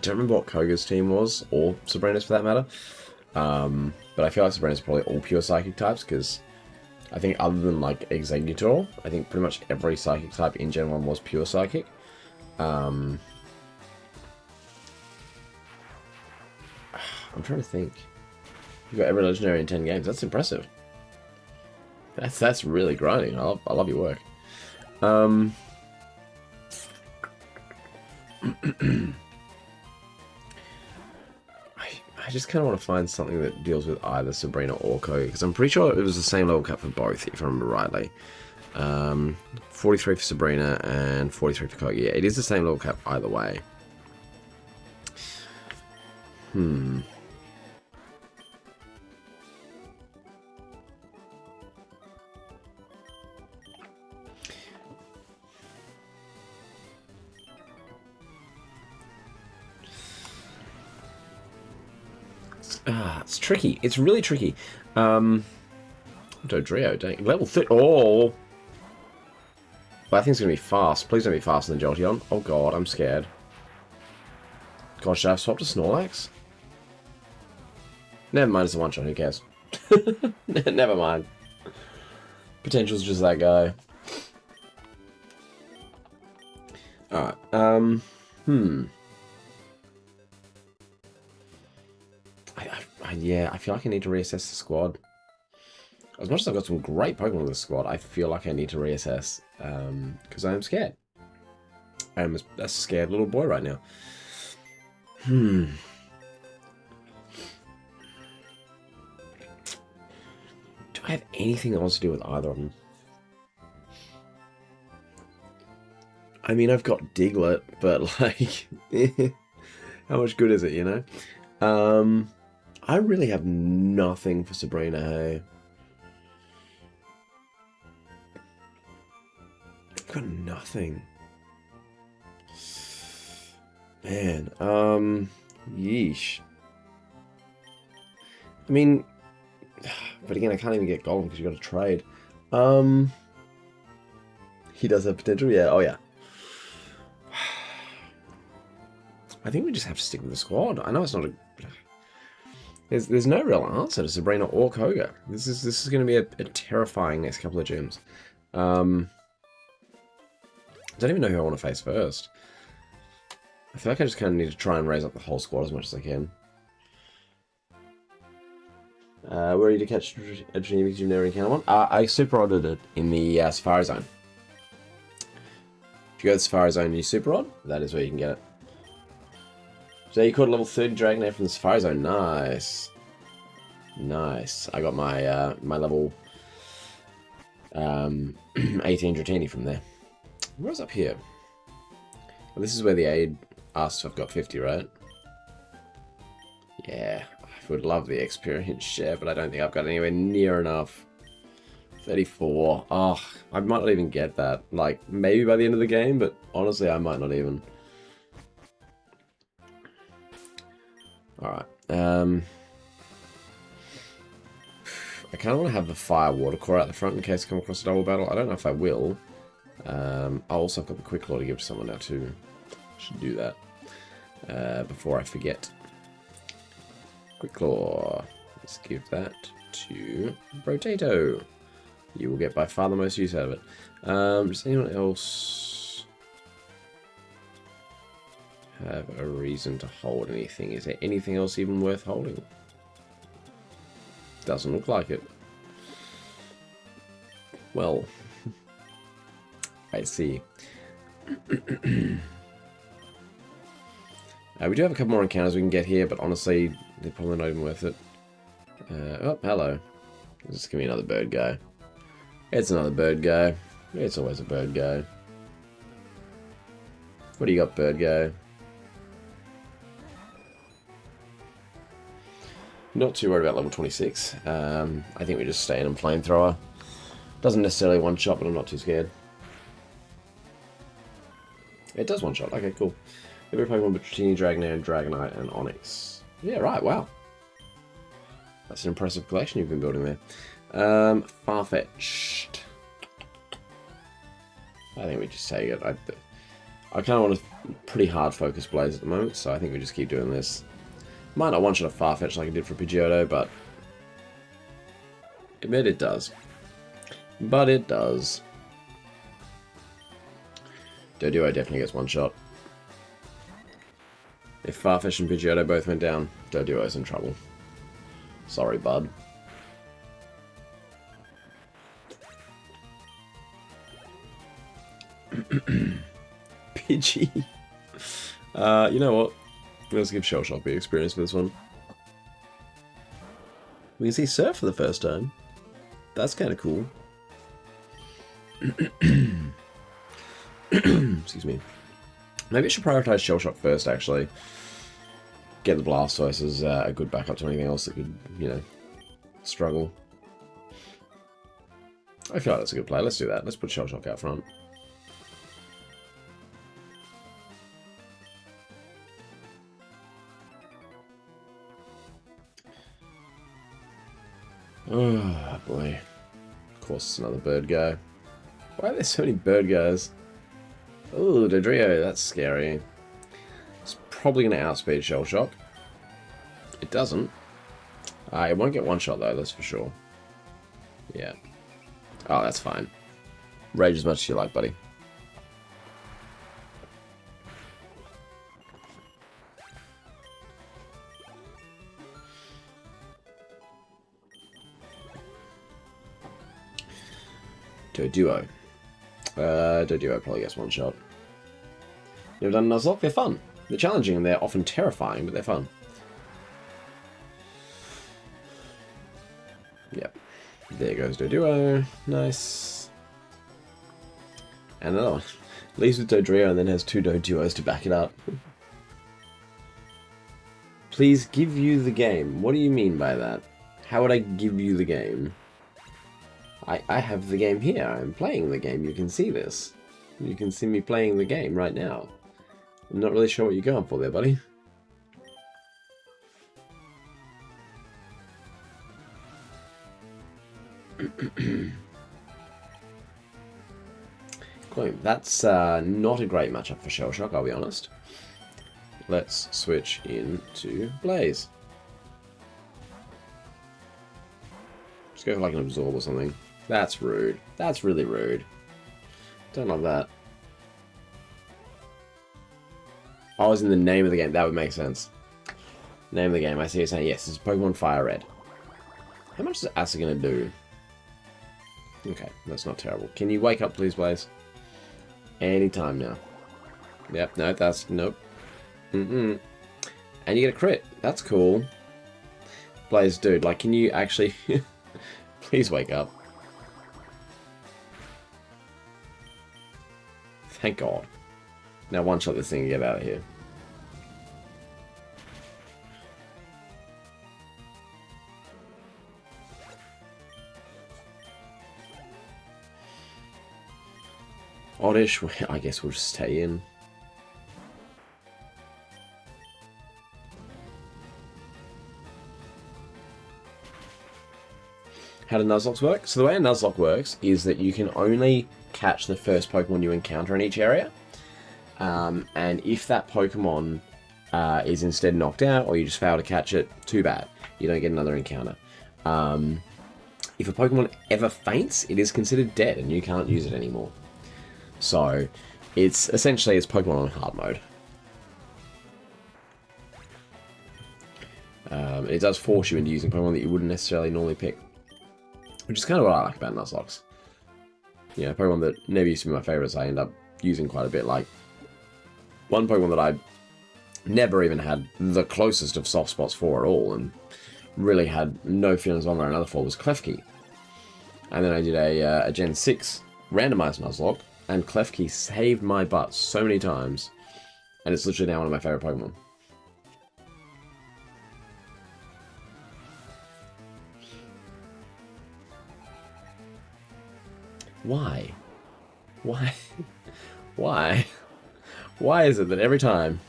Speaker 1: don't remember what Koga's team was, or Sabrina's for that matter. But I feel like Sabrina's probably all pure Psychic types, because I think other than like Exeggutor, I think pretty much every Psychic type in Gen 1 was pure Psychic. I'm trying to think. You've got every Legendary in 10 games. That's impressive. That's really grinding. I love your work. I just kind of want to find something that deals with either Sabrina or Koga, because I'm pretty sure it was the same level cap for both, if I remember rightly. 43 for Sabrina and 43 for Koga. Yeah, it is the same level cap either way. It's tricky. It's really tricky. Dodrio, dang. Level 30. Oh! That thing's going to be fast. Please don't be faster than Jolteon. Oh god, I'm scared. God, should I have swapped to Snorlax? Never mind, it's a one-shot. Who cares? Never mind. Potential's just that guy. Alright, yeah, I feel like I need to reassess the squad. As much as I've got some great Pokemon in the squad, I feel like I need to reassess, because I am scared. I am a scared little boy right now. Do I have anything else to do with either of them? I mean, I've got Diglett, but like, how much good is it, you know? I really have nothing for Sabrina, hey? I've got nothing. Man, yeesh. I mean, but again, I can't even get Golem because you got to trade. He does have potential, yeah. Oh yeah. I think we just have to stick with the squad. I know it's not a. There's no real answer to Sabrina or Koga. This is going to be a terrifying next couple of gyms. I don't even know who I want to face first. I feel like I just kind of need to try and raise up the whole squad as much as I can. Where are you to catch a Dratini because you've never encountered one? I super ordered it in the Safari Zone. If you go to the Safari Zone and you super rod, that is where you can get it. So you caught a level 30 Dragonair from the Safari Zone. Nice. Nice. I got my my level 18 Dratini from there. Where's up here? Well, this is where the aid asks if I've got 50, right? Yeah. I would love the experience share, but I don't think I've got anywhere near enough. 34. Oh, I might not even get that. Like, maybe by the end of the game, but honestly, I might not even. Alright. I kind of want to have the fire water core out the front in case I come across a double battle. I don't know if I will. I also got the quick claw to give to someone now too. Should do that before I forget. Quick claw. Let's give that to Potato. You will get by far the most use out of it. Does anyone else have a reason to hold anything? Is there anything else even worth holding? Doesn't look like it. Well, I see. We do have a couple more encounters we can get here, but honestly, they're probably not even worth it. Oh, hello. Just give me another bird guy. It's another bird guy. It's always a bird guy. What do you got, bird guy? Not too worried about level 26. I think we just stay in and flamethrower. Doesn't necessarily one-shot, but I'm not too scared. It does one-shot. Okay, cool. Every Pokemon but Dratini, Dragonair, Dragonite, and Onix. Yeah, right, wow. That's an impressive collection you've been building there. Farfetch'd. I think we just take it. I kind of want a pretty hard focus Blaze at the moment, so I think we just keep doing this. Might not one-shot a Farfetch'd like I did for Pidgeotto, but I bet it does. But it does. Doduo definitely gets one shot. If Farfetch'd and Pidgeotto both went down, Doduo's in trouble. Sorry, bud. Pidgey. You know what? Let's give Shell Shock the experience for this one. We can see Surf for the first time. That's kind of cool. Excuse me. Maybe I should prioritize Shell Shock first, actually. Get the Blastoise as a good backup to anything else that could, you know, struggle. I feel like that's a good play. Let's do that. Let's put Shell Shock out front. Oh, boy. Of course, it's another bird guy. Why are there so many bird guys? Oh, Dodrio, that's scary. It's probably going to outspeed Shell Shock. It doesn't. It won't get one shot, though, that's for sure. Yeah. Oh, that's fine. Rage as much as you like, buddy. Doduo. Doduo probably gets one shot. Never done Nuzlocke? They're fun. They're challenging and they're often terrifying, but they're fun. Yep. There goes Doduo. Nice. And another one. Leaves with Dodrio and then has two Doduos to back it up. Please give you the game. What do you mean by that? How would I give you the game? I have the game here. I'm playing the game. You can see this. You can see me playing the game right now. I'm not really sure what you're going for there, buddy. Cool. That's not a great matchup for Shell Shock, I'll be honest. Let's switch into Blaze. Just go for like an absorb or something. That's rude. That's really rude. Don't love that. I was in the name of the game. That would make sense. Name of the game. I see you saying, yes, it's Pokemon FireRed. How much is Acid going to do? Okay, that's not terrible. Can you wake up, please, Blaze? Anytime now. Yep, no, that's... Nope. And you get a crit. That's cool. Blaze, dude, like, can you actually... Please wake up. Thank God. Now one-shot this thing and get out of here. Oddish, I guess we'll just stay in. How do Nuzlocke work? So the way a Nuzlocke works is that you can only catch the first Pokemon you encounter in each area. And if that Pokemon is instead knocked out, or you just fail to catch it, too bad. You don't get another encounter. If a Pokemon ever faints, it is considered dead, and you can't use it anymore. So, it's essentially Pokemon on hard mode. It does force you into using Pokemon that you wouldn't necessarily normally pick. Which is kind of what I like about Nuzlocke. Yeah, Pokemon that never used to be my favourites, I end up using quite a bit. Like, one Pokemon that I never even had the closest of soft spots for at all, and really had no feelings one way or another for, was Klefki. And then I did a Gen 6 randomized Nuzlocke, and Klefki saved my butt so many times, and it's literally now one of my favourite Pokemon. Why? Why? Why? Why is it that every time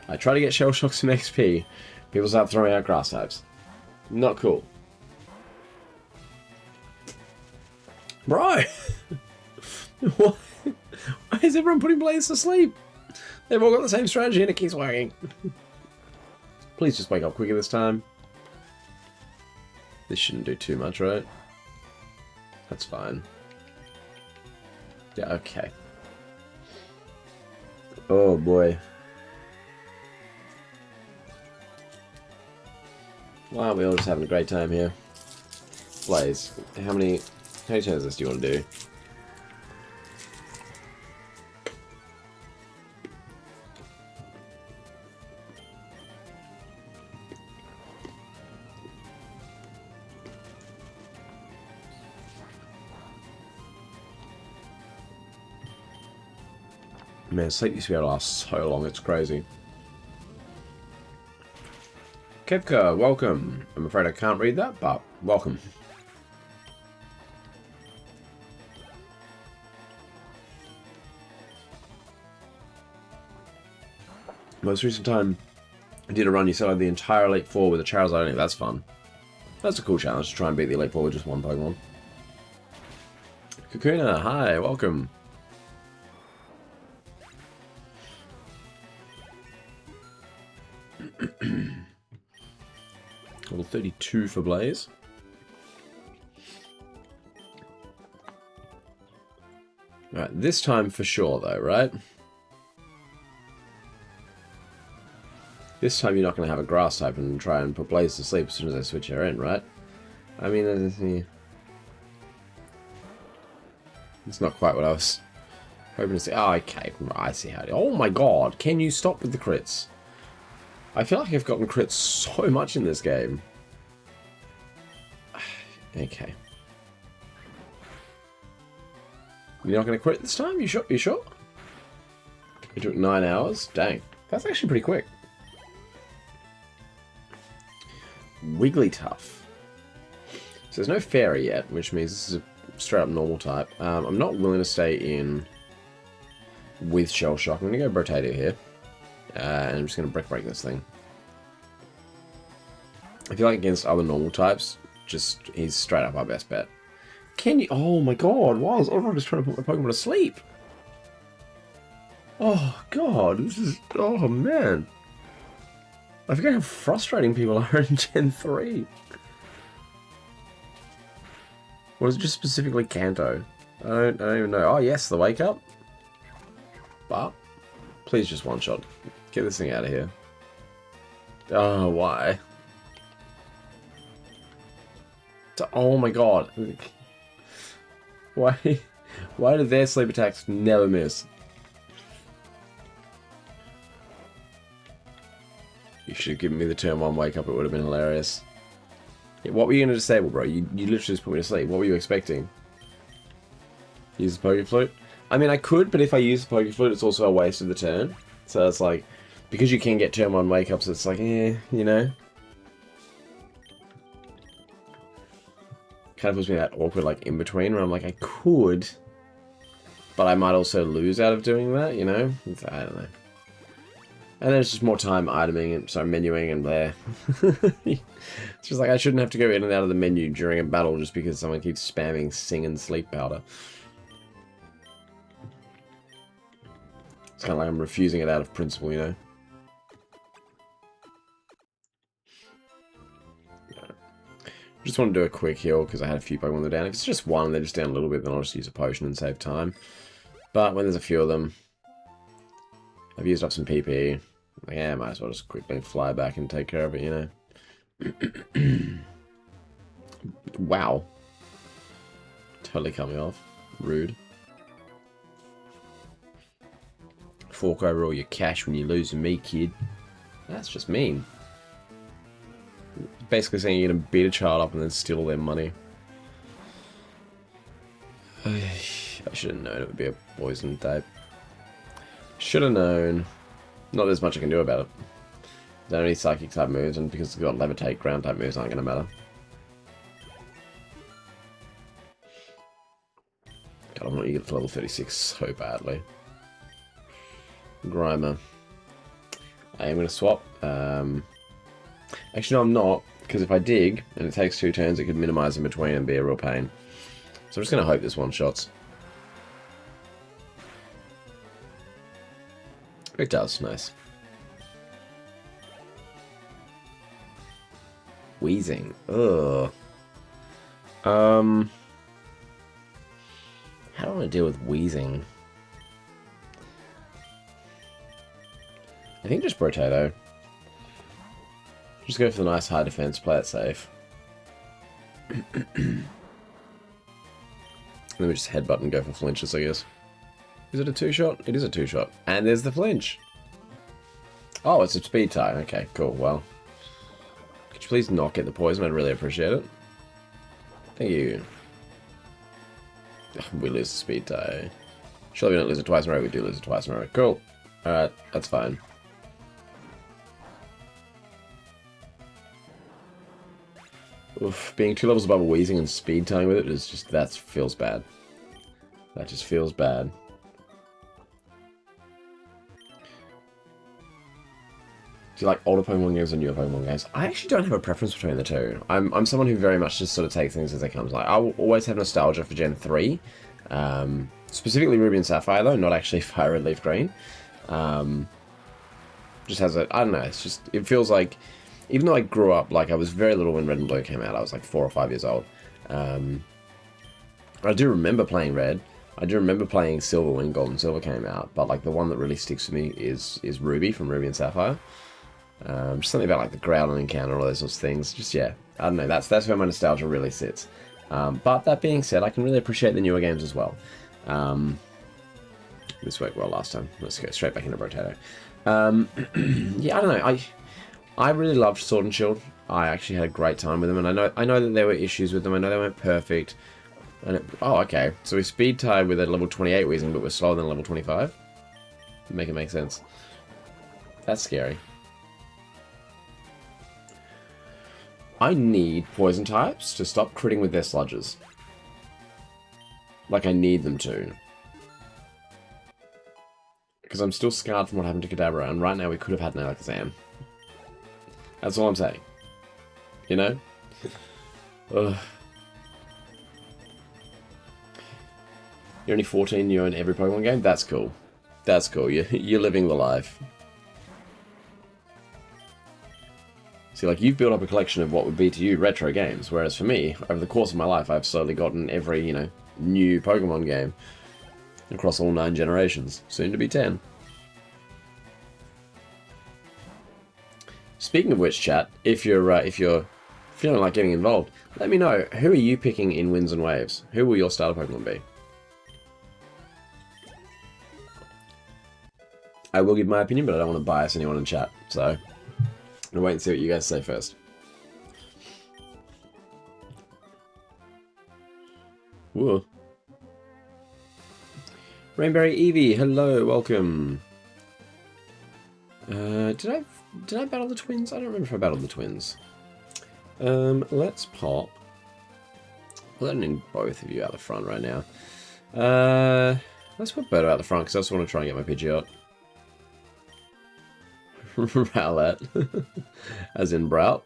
Speaker 1: I try to get Shell Shock some XP, people start throwing out grass types? Not cool. Bro! Why is everyone putting Blaze to sleep? They've all got the same strategy and it keeps working. Please just wake up quicker this time. This shouldn't do too much, right? That's fine. Yeah, okay. Oh boy. Wow, we're all just having a great time here. Blaze, how many turns of this do you want to do? Man, sleep used to be able to last so long, it's crazy. Kepka, welcome. I'm afraid I can't read that, but welcome. Most recent time I did a run, you said I had the entire Elite Four with a Charizard only. That's fun. That's a cool challenge to try and beat the Elite Four with just one Pokemon. Kakuna, hi, welcome. Level 32 for Blaze. Right, this time for sure though, right? This time you're not going to have a grass type and try and put Blaze to sleep as soon as I switch her in, right? I mean, it's not quite what I was hoping to see. Oh, okay, I see how it is. Oh my god, can you stop with the crits? I feel like I've gotten crits so much in this game. Okay. You're not going to crit this time? You sure? You sure? It took 9 hours? Dang. That's actually pretty quick. Wigglytuff. So there's no fairy yet, which means this is a straight up normal type. I'm not willing to stay in with Shell Shock. I'm going to go Brotato here. And I'm just going to Brick Break this thing. I feel like against other normal types, he's straight up our best bet. Can you... Oh my god, why is everyone just trying to put my Pokemon to sleep? Oh god, this is... Oh man. I forget how frustrating people are in Gen 3. Or is it just specifically Kanto? I don't even know. Oh yes, the Wake Up. But, please just one shot. Get this thing out of here. Oh, why? Oh my god. Why do their sleep attacks never miss? You should have given me the turn 1 Wake Up, it would have been hilarious. Yeah, what were you going to disable, bro? You literally just put me to sleep. What were you expecting? Use the Pokeflute? I mean, I could, but if I use the Pokeflute, it's also a waste of the turn. So it's like, because you can get turn 1 Wake Ups, it's like, you know. Kind of puts me in that awkward, like, in-between, where I'm like, I could, but I might also lose out of doing that, you know? I don't know. And then it's just more time iteming and menuing and there. It's just like I shouldn't have to go in and out of the menu during a battle just because someone keeps spamming Sing and Sleep Powder. It's kind of like I'm refusing it out of principle, you know? Just want to do a quick heal because I had a few Pokemon that were down. If it's just one, they're just down a little bit, then I'll just use a potion and save time. But when there's a few of them, I've used up some PP. Yeah, might as well just quickly fly back and take care of it, you know. Wow. Totally cut me off. Rude. Fork over all your cash when you lose to me, kid. That's just mean. Basically saying you're gonna beat a child up and then steal their money. I should have known it would be a poison type. Should have known. Not there's much I can do about it. There's only psychic type moves, and because it's got levitate, ground type moves aren't going to matter. God, I want you to get to level 36 so badly. Grimer. I am going to swap. Actually, no, I'm not, because if I dig, and it takes 2 turns, it could minimize in between and be a real pain. So I'm just going to hope this one-shots. It does, nice. Wheezing. Ugh. How do I want to deal with wheezing? I think just Brotato. Just go for the nice high defense, play it safe. Then we just headbutt and go for flinches, I guess. Is it a 2-shot? It is a 2-shot. And there's the flinch. Oh, it's a speed tie. Okay, cool. Well, could you please not get the poison? I'd really appreciate it. Thank you. We lose the speed tie. Surely we don't lose it twice in a row. We do lose it twice in a row. Cool. Alright, that's fine. Oof, being 2 levels above a wheezing and speed tying with it is just, that feels bad. That just feels bad. Do you like older Pokemon games or newer Pokemon games? I actually don't have a preference between the two. I'm someone who very much just sort of takes things as they come. Like, I will always have nostalgia for Gen 3. Specifically Ruby and Sapphire, though, not actually FireRed Leaf Green. Just has a... I don't know, it's just... It feels like... Even though I grew up, like, I was very little when Red and Blue came out. I was, like, 4 or 5 years old. I do remember playing Red. I do remember playing Silver when Gold and Silver came out. But, like, the one that really sticks with me is Ruby from Ruby and Sapphire. Just something about like the Growlithe encounter, all those sorts of things. Just, yeah, I don't know. That's where my nostalgia really sits. But that being said, I can really appreciate the newer games as well. This worked well last time. Let's go straight back into Brotato. Yeah, I don't know. I really loved Sword and Shield. I actually had a great time with them, and I know that there were issues with them. I know they weren't perfect. And oh, okay. So we speed tied with a level 28 Weezing, but we're slower than level 25. Make it make sense. That's scary. I need poison types to stop critting with their sludges. Like, I need them to. Because I'm still scarred from what happened to Kadabra, and right now we could have had an Alakazam. That's all I'm saying. You know? Ugh. You're only 14, you're in every Pokemon game? That's cool. That's cool. You're living the life. See, like, you've built up a collection of what would be to you retro games, whereas for me, over the course of my life, I've slowly gotten every, you know, new Pokemon game across all 9 generations. Soon to be 10. Speaking of which, chat, if you're feeling like getting involved, let me know, who are you picking in Winds and Waves? Who will your starter Pokemon be? I will give my opinion, but I don't want to bias anyone in chat, so I'm gonna wait and see what you guys say first. Whoa. Rainberry Eevee, hello, welcome. Did I battle the twins? I don't remember if I battled the twins. Let's pop. Well, I don't need both of you out the front right now. Let's put Birdo out the front because I also want to try and get my Pidgeot. Rowlet. As in Brout.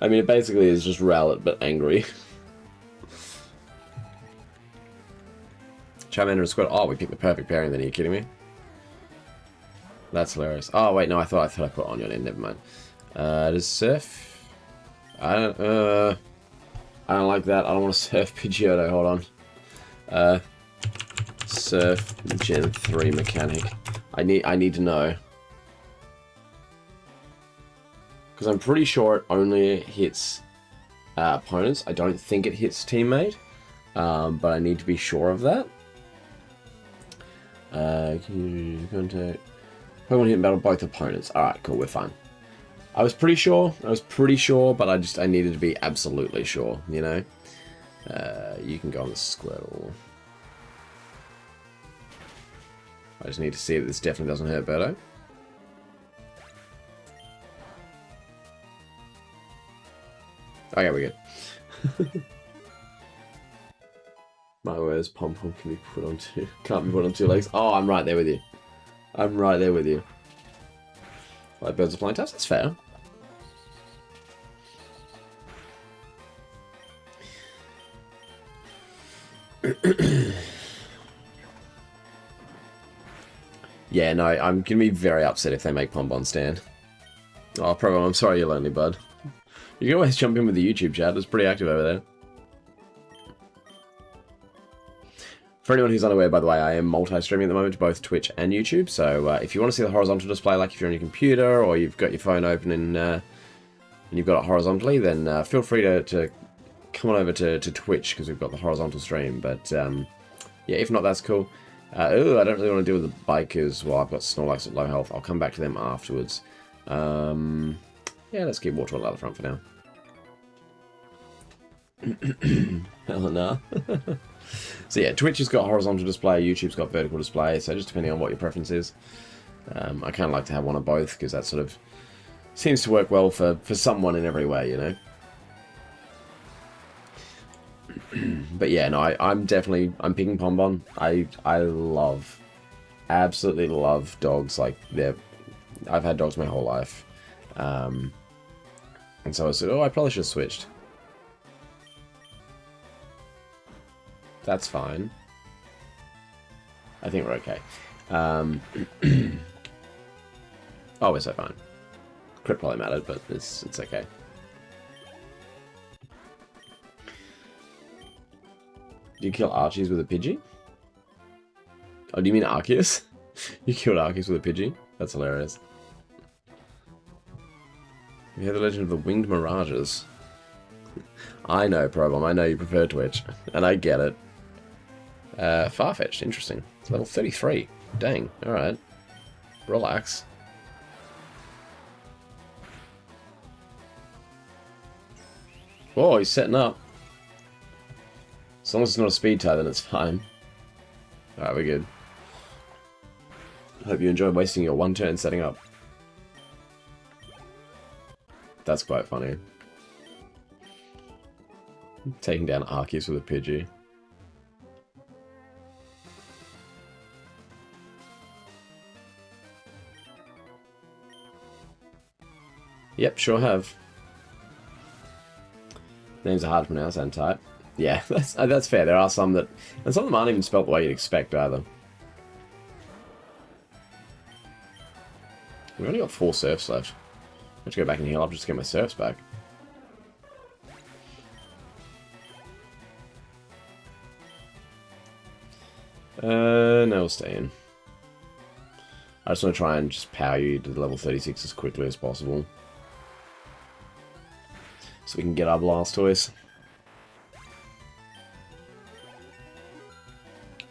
Speaker 1: I mean, it basically is just Rowlet, but angry. Charmander and Squirtle. Oh, we picked the perfect pairing then, are you kidding me? That's hilarious. Oh, wait, no, I thought I put Onion in, never mind. Does Surf... I don't like that. I don't want to Surf Pidgeotto, hold on. Surf Gen 3 mechanic. I need to know. Because I'm pretty sure it only hits opponents. I don't think it hits teammate. But I need to be sure of that. Can you contact... Pokemon hit and battle both opponents. Alright, cool, we're fine. I was pretty sure, but I needed to be absolutely sure, you know? You can go on the Squirtle. I just need to see that this definitely doesn't hurt Birdo. Okay, we're good. My words, Pom-Pom can be put on two... Can't be put on 2 legs. Oh, I'm right there with you. I'm right there with you. Like birds of flying types, that's fair. Yeah, no, I'm gonna be very upset if they make Pombon stand. Oh, Provo, I'm sorry you're lonely, bud. You can always jump in with the YouTube chat, it's pretty active over there. For anyone who's unaware, by the way, I am multi-streaming at the moment to both Twitch and YouTube, so if you want to see the horizontal display, like if you're on your computer or you've got your phone open and you've got it horizontally, then feel free to come on over to Twitch because we've got the horizontal stream. But yeah, if not, that's cool. Oh, I don't really want to deal with the bikers while I've got Snorlax at low health. I'll come back to them afterwards. Yeah, let's keep Waterwell out the front for now. Hell no. So yeah, Twitch has got horizontal display, YouTube's got vertical display, so just depending on what your preference is. I kind of like to have one of both, because that sort of seems to work well for someone in every way, you know? But yeah, no, I'm picking Pombon. I absolutely love dogs. Like, I've had dogs my whole life. And so I said, oh, I probably should have switched. That's fine. I think we're okay. Oh, we're so fine. Crit probably mattered, but it's okay. Do you kill Archies with a Pidgey? Oh, do you mean Arceus? You killed Arceus with a Pidgey? That's hilarious. We have the legend of the Winged Mirages. I know, Probom. I know you prefer Twitch. And I get it. Farfetch'd, interesting. Level 33. Dang, alright. Relax. Whoa, he's setting up. As long as it's not a speed tie, then it's fine. Alright, we're good. Hope you enjoyed wasting your one turn setting up. That's quite funny. Taking down Arceus with a Pidgey. Yep, sure have. Names are hard to pronounce and type. Yeah, that's fair. There are some that... And some of them aren't even spelled the way you'd expect either. We've only got 4 surfs left. I have to go back and heal up just to get my surfs back. No, we'll stay in. I just want to try and just power you to level 36 as quickly as possible. So we can get our Blastoise.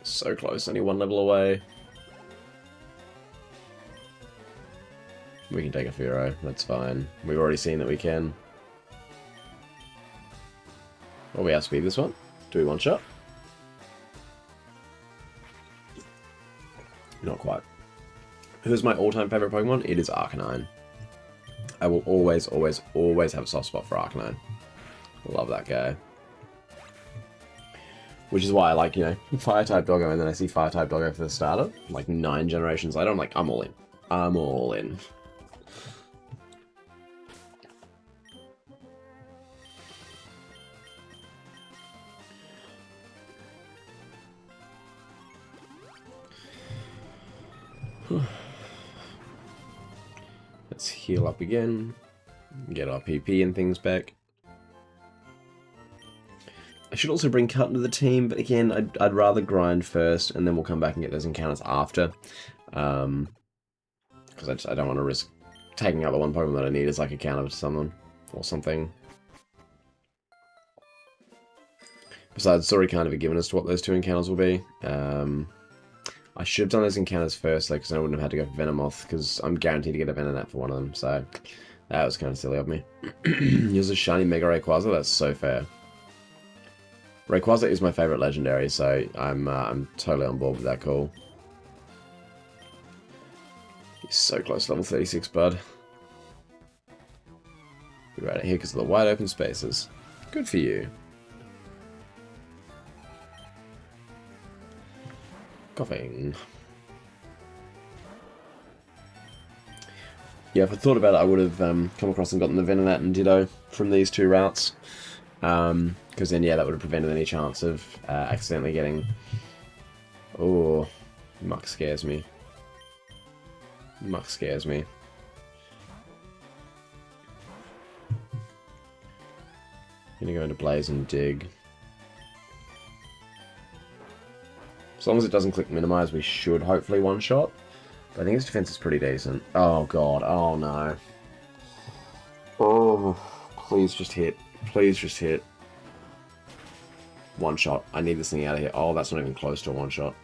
Speaker 1: So close, only 1 level away. We can take a Fearow, that's fine. We've already seen that we can. Will we outspeed this one? Do we one-shot? Not quite. Who's my all-time favourite Pokemon? It is Arcanine. I will always, always, always have a soft spot for Arcanine. Love that guy. Which is why I like, you know, Fire-type Doggo, and then I see Fire-type Doggo for the starter. Like 9 generations later, I'm like, I'm all in. I'm all in. Let's heal up again. Get our PP and things back. I should also bring Cut into the team, but again, I'd rather grind first, and then we'll come back and get those encounters after. Because I don't want to risk taking out the one Pokemon that I need as like a counter to someone or something. Besides, it's already kind of a given as to what those 2 encounters will be. I should have done those encounters first, though, because I wouldn't have had to go for Venomoth, because I'm guaranteed to get a Venonat for one of them, so that was kind of silly of me. Use a shiny Mega Rayquaza, that's so fair. Rayquaza is my favourite legendary, so I'm totally on board with that call. He's so close to level 36, bud. Be right out here because of the wide open spaces. Good for you. Coughing. Yeah, if I thought about it, I would have come across and gotten the Venonat and Ditto from these 2 routes. Because then, yeah, that would have prevented any chance of accidentally getting... Oh, Muck scares me. Muck scares me. Gonna go into Blaze and Dig. As long as it doesn't click minimize, we should hopefully one-shot. But I think his defense is pretty decent. Oh, God. Oh, no. Oh, please just hit. Please just hit. One-shot. I need this thing out of here. Oh, that's not even close to a one-shot.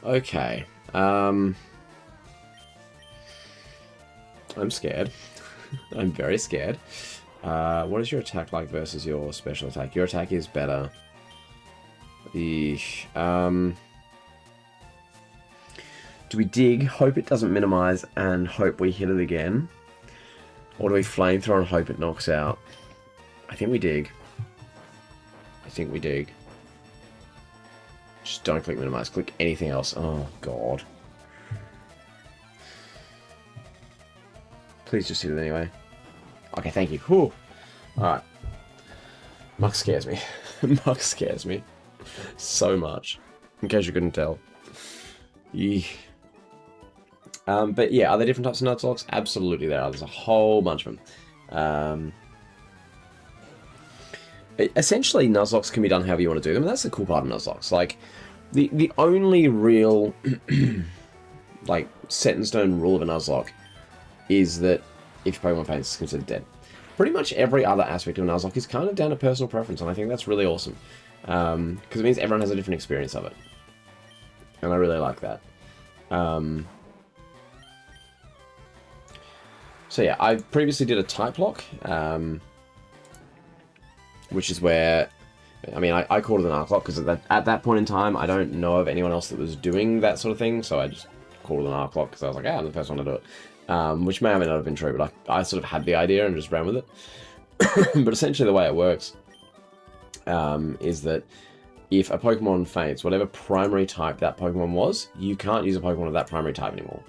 Speaker 1: Okay. I'm scared. I'm very scared. What is your attack like versus your special attack? Your attack is better. Eesh. Do we dig, hope it doesn't minimize, and hope we hit it again? Or do we flamethrower and hope it knocks out? I think we dig. I think we dig. Just don't click minimize. Click anything else. Oh, God. Please just hit it anyway. Okay, thank you. Whew. Alright. Muck scares me. Muck scares me. So much. In case you couldn't tell. Yee. But yeah, are there different types of Nuzlocke? Absolutely there are. There's a whole bunch of them. Essentially, Nuzlocke can be done however you want to do them, and that's the cool part of Nuzlocke. Like, the only real, like, set-in-stone rule of a Nuzlocke is that if your Pokemon faints, it's considered dead. Pretty much every other aspect of a Nuzlocke is kind of down to personal preference, and I think that's really awesome. Because it means everyone has a different experience of it. And I really like that. So yeah, I previously did a type lock, which is where, I mean, I called it an arc lock because at that point in time, I don't know of anyone else that was doing that sort of thing, so I just called it an arc lock because I was like, I'm the first one to do it. which may or may not have been true, but I sort of had the idea and just ran with it. But essentially the way it works is that if a Pokemon faints, whatever primary type that Pokemon was, you can't use a Pokemon of that primary type anymore.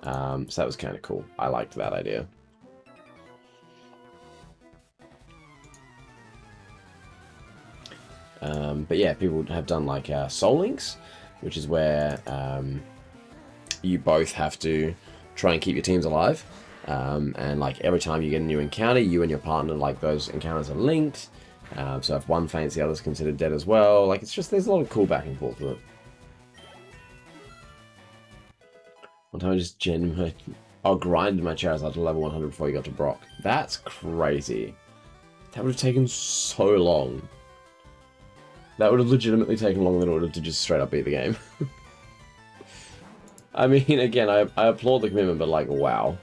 Speaker 1: So that was kind of cool. I liked that idea. But yeah, people have done like Soul Links, which is where you both have to try and keep your teams alive. And like every time you get a new encounter, you and your partner, like those encounters are linked. So if one faints, the other's considered dead as well. Like it's just, there's a lot of cool back and forth with it. One time I just grinded my Charizard to level 100 before you got to Brock. That's crazy. That would have taken so long. That would have legitimately taken longer than it would have to just straight up beat the game. I mean, again, I applaud the commitment, but like, wow.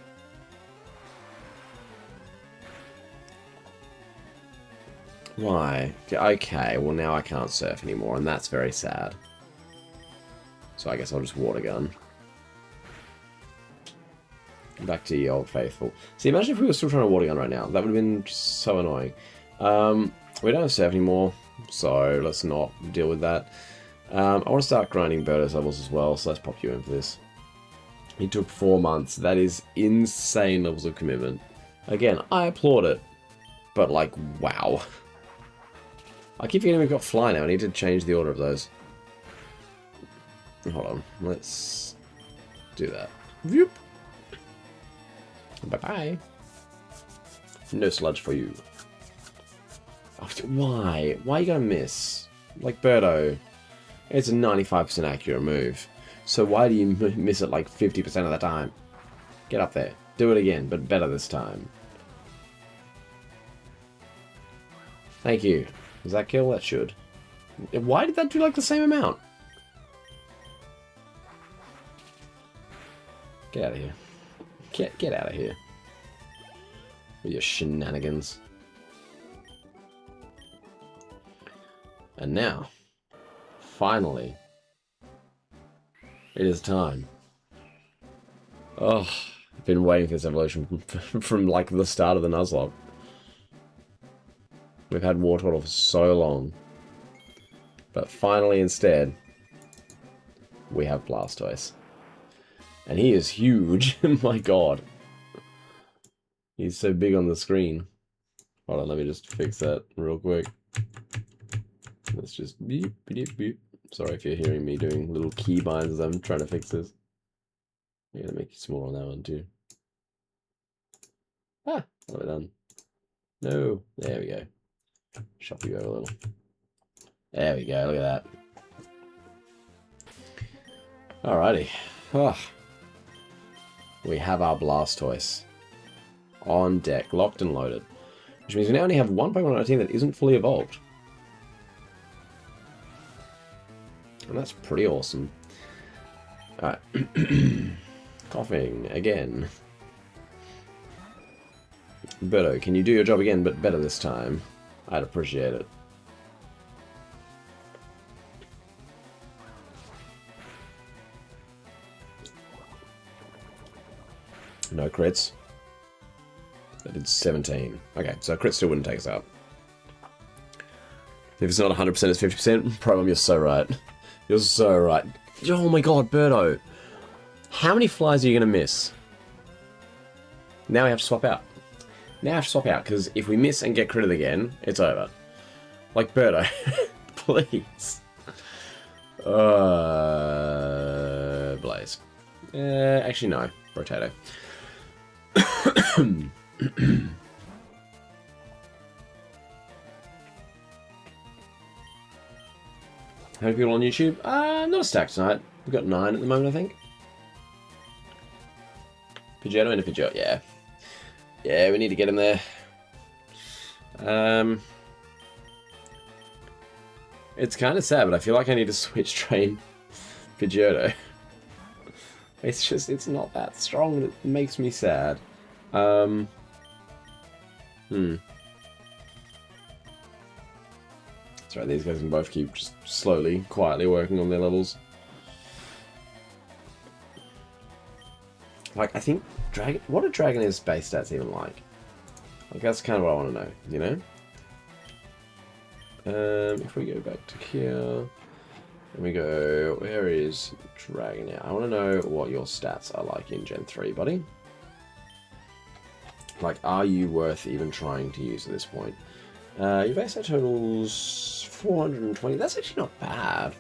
Speaker 1: Why? Okay, well now I can't surf anymore, and that's very sad. So I guess I'll just water gun. Back to the old faithful. See, imagine if we were still trying to water gun right now. That would have been just so annoying. We don't have surf anymore, so let's not deal with that. I want to start grinding Birdo's levels as well, so let's pop you in for this. It took 4 months. That is insane levels of commitment. Again, I applaud it, but like, wow. I keep forgetting we've got Fly now. I need to change the order of those. Hold on. Let's do that. Whoop. Bye-bye. No sludge for you. Oh, why? Why are you going to miss? Like Birdo. It's a 95% accurate move. So why do you miss it like 50% of the time? Get up there. Do it again, but better this time. Thank you. Does that kill? That should. Why did that do like the same amount? Get out of here. Get out of here. With your shenanigans. And now, finally, it is time. Oh, I've been waiting for this evolution from like the start of the Nuzlocke. We've had Wartortle for so long. But finally, instead, we have Blastoise. And he is huge. My god. He's so big on the screen. Hold on, let me just fix that real quick. Let's just beep, beep, beep. Sorry if you're hearing me doing little key binds as I'm trying to fix this. I'm going to make you smaller on that one too. Ah, what have I done? No, there we go. Shuffle you over a little. There we go, look at that. Alrighty. Oh. We have our Blastoise on deck, locked and loaded. Which means we now only have one Pokemon on our team that isn't fully evolved. And that's pretty awesome. Alright. Coughing again. Birdo, can you do your job again, but better this time? I'd appreciate it. No crits. That did 17. Okay, so crit still wouldn't take us out. If it's not 100%, it's 50%. Probably, you're so right. You're so right. Oh my god, Birdo. How many flies are you going to miss? Now we have to swap out. Now I have to swap out, because if we miss and get critted again, it's over. Like Birdo. Please. Blaze. Actually, no. Potato. How many people on YouTube? Not a stack tonight. We've got 9 at the moment, I think. Pidgeotto and a Pidgeot, yeah. Yeah, we need to get him there. It's kind of sad, but I feel like I need to switch train Pidgeotto. It's just, it's not that strong, and it makes me sad. That's right, these guys can both keep just slowly, quietly working on their levels. Like, I think what are Dragonair's base stats even like? Like, that's kind of what I want to know, you know? If we go back to here, and we go, where is Dragonair? I want to know what your stats are like in Gen 3, buddy. Like, are you worth even trying to use at this point? Your base stat totals 420. That's actually not bad.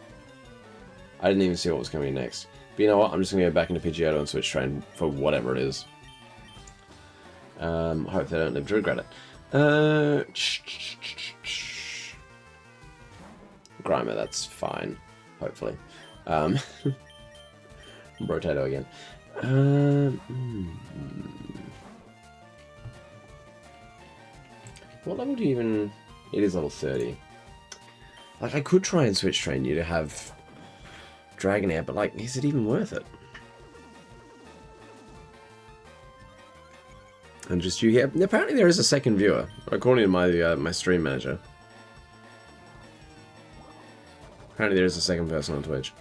Speaker 1: I didn't even see what was coming next. But you know what? I'm just going to go back into Pidgeotto and switch train for whatever it is. Hope they don't live to regret it. Grimer, that's fine. Hopefully. Brotato again. What level do you even... It is level 30. Like, I could try and switch train you to have Dragonair, but, like, is it even worth it? And just you here. Apparently there is a second viewer, according to my my stream manager. Apparently there is a second person on Twitch.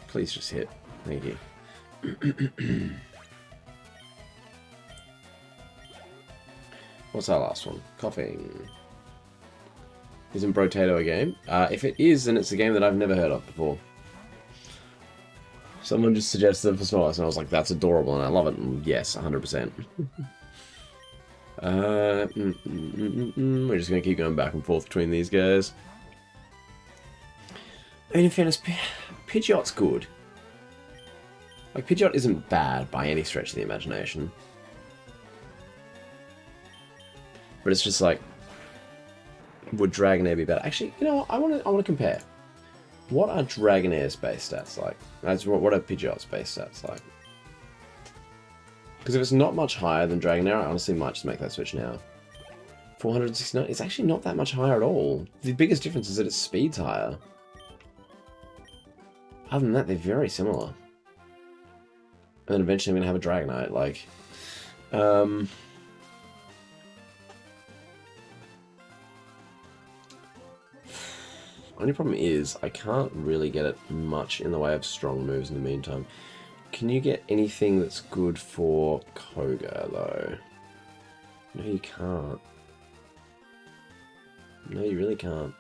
Speaker 1: Please just hit. Thank you. What's our last one? Coughing. Isn't Brotato a game? If it is, then it's a game that I've never heard of before. Someone just suggested it for Snorlax, and I was like, that's adorable, and I love it, and yes, 100%. We're just going to keep going back and forth between these guys. I mean, in fairness, Pidgeot's good. Like, Pidgeot isn't bad by any stretch of the imagination. But it's just like, would Dragonair be better? Actually, you know what? I want to compare. What are Dragonair's base stats like? What are Pidgeot's base stats like? Because if it's not much higher than Dragonair, I honestly might just make that switch now. 469? It's actually not that much higher at all. The biggest difference is that its speed's higher. Other than that, they're very similar. And then eventually I'm going to have a Dragonite, like... Only problem is, I can't really get it much in the way of strong moves in the meantime. Can you get anything that's good for Koga, though? No, you can't. No, you really can't.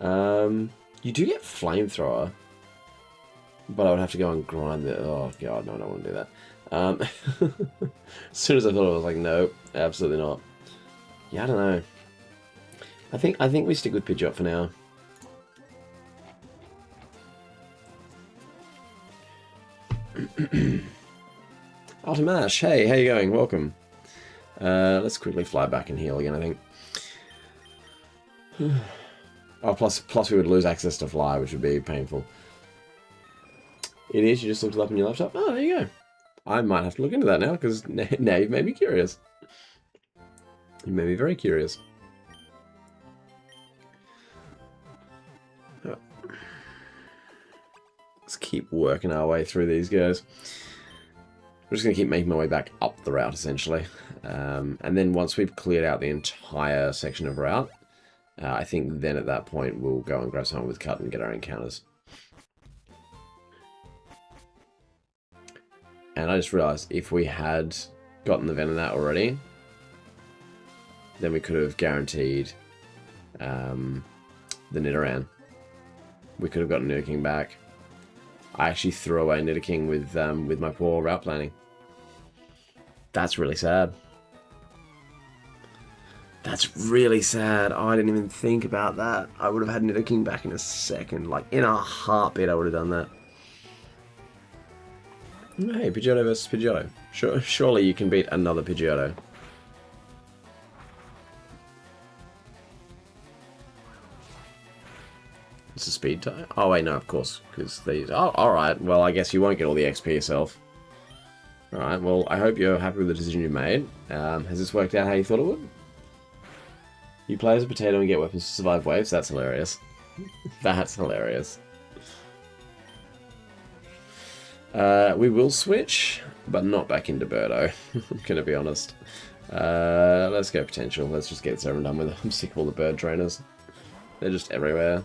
Speaker 1: You do get Flamethrower, but I would have to go and grind the... Oh, God, no, I don't want to do that. As soon as I thought, I was like, no, absolutely not. Yeah, I don't know. I think we stick with Pidgeot for now. Ultimash, hey, how you going? Welcome. Let's quickly fly back and heal again, I think. Oh, plus we would lose access to fly, which would be painful. It is, you just looked it up on your laptop? Oh, there you go. I might have to look into that now, because now you've made me curious. You made me very curious. Let's keep working our way through these guys. I'm just going to keep making my way back up the route, essentially. And then once we've cleared out the entire section of route, I think then at that point we'll go and grab someone with cut and get our encounters. And I just realised if we had gotten the Venonat already, then we could have guaranteed the Nidoran. We could have gotten Nidoking back. I actually threw away Nidoking with my poor route planning. That's really sad. That's really sad. Oh, I didn't even think about that. I would have had Nidoking back in a second. Like, in a heartbeat, I would have done that. Hey, Pidgeotto versus Pidgeotto. Surely you can beat another Pidgeotto. It's a speed tie? Oh wait, no, of course, because these... Oh, alright, well I guess you won't get all the XP yourself. Alright, well I hope you're happy with the decision you made. Has this worked out how you thought it would? You play as a potato and get weapons to survive waves? That's hilarious. That's hilarious. We will switch, but not back into Birdo. I'm gonna be honest. Let's go potential. Let's just get this over and done with. I'm sick of all the bird trainers. They're just everywhere.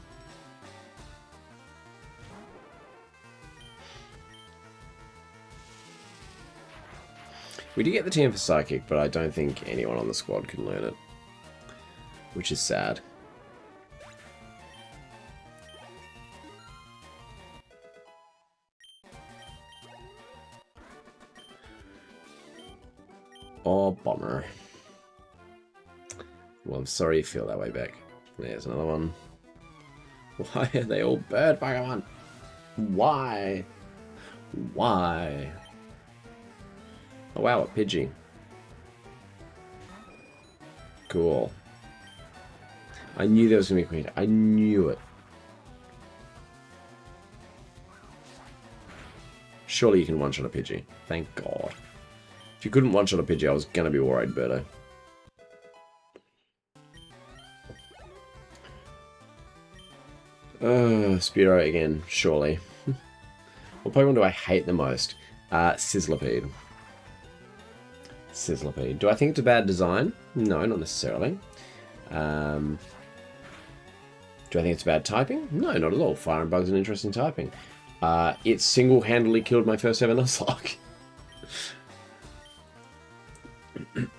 Speaker 1: We did get the TM for Psychic, but I don't think anyone on the squad can learn it. Which is sad. Oh, bummer. Well, I'm sorry you feel that way, Beck. There's another one. Why are they all bird Pokemon? Why? Why? Oh wow, a Pidgey. Cool. I knew there was going to be a Queen. I knew it. Surely you can one-shot a Pidgey. Thank God. If you couldn't one-shot a Pidgey, I was going to be worried, Birdo. Spearow again, surely. What Pokemon do I hate the most? Sizzlipede. Sizzlipede. Do I think it's a bad design? No, not necessarily. Do I think it's bad typing? No, not at all. Fire and Bug's an interesting typing. It single-handedly killed my first ever Nuzlocke.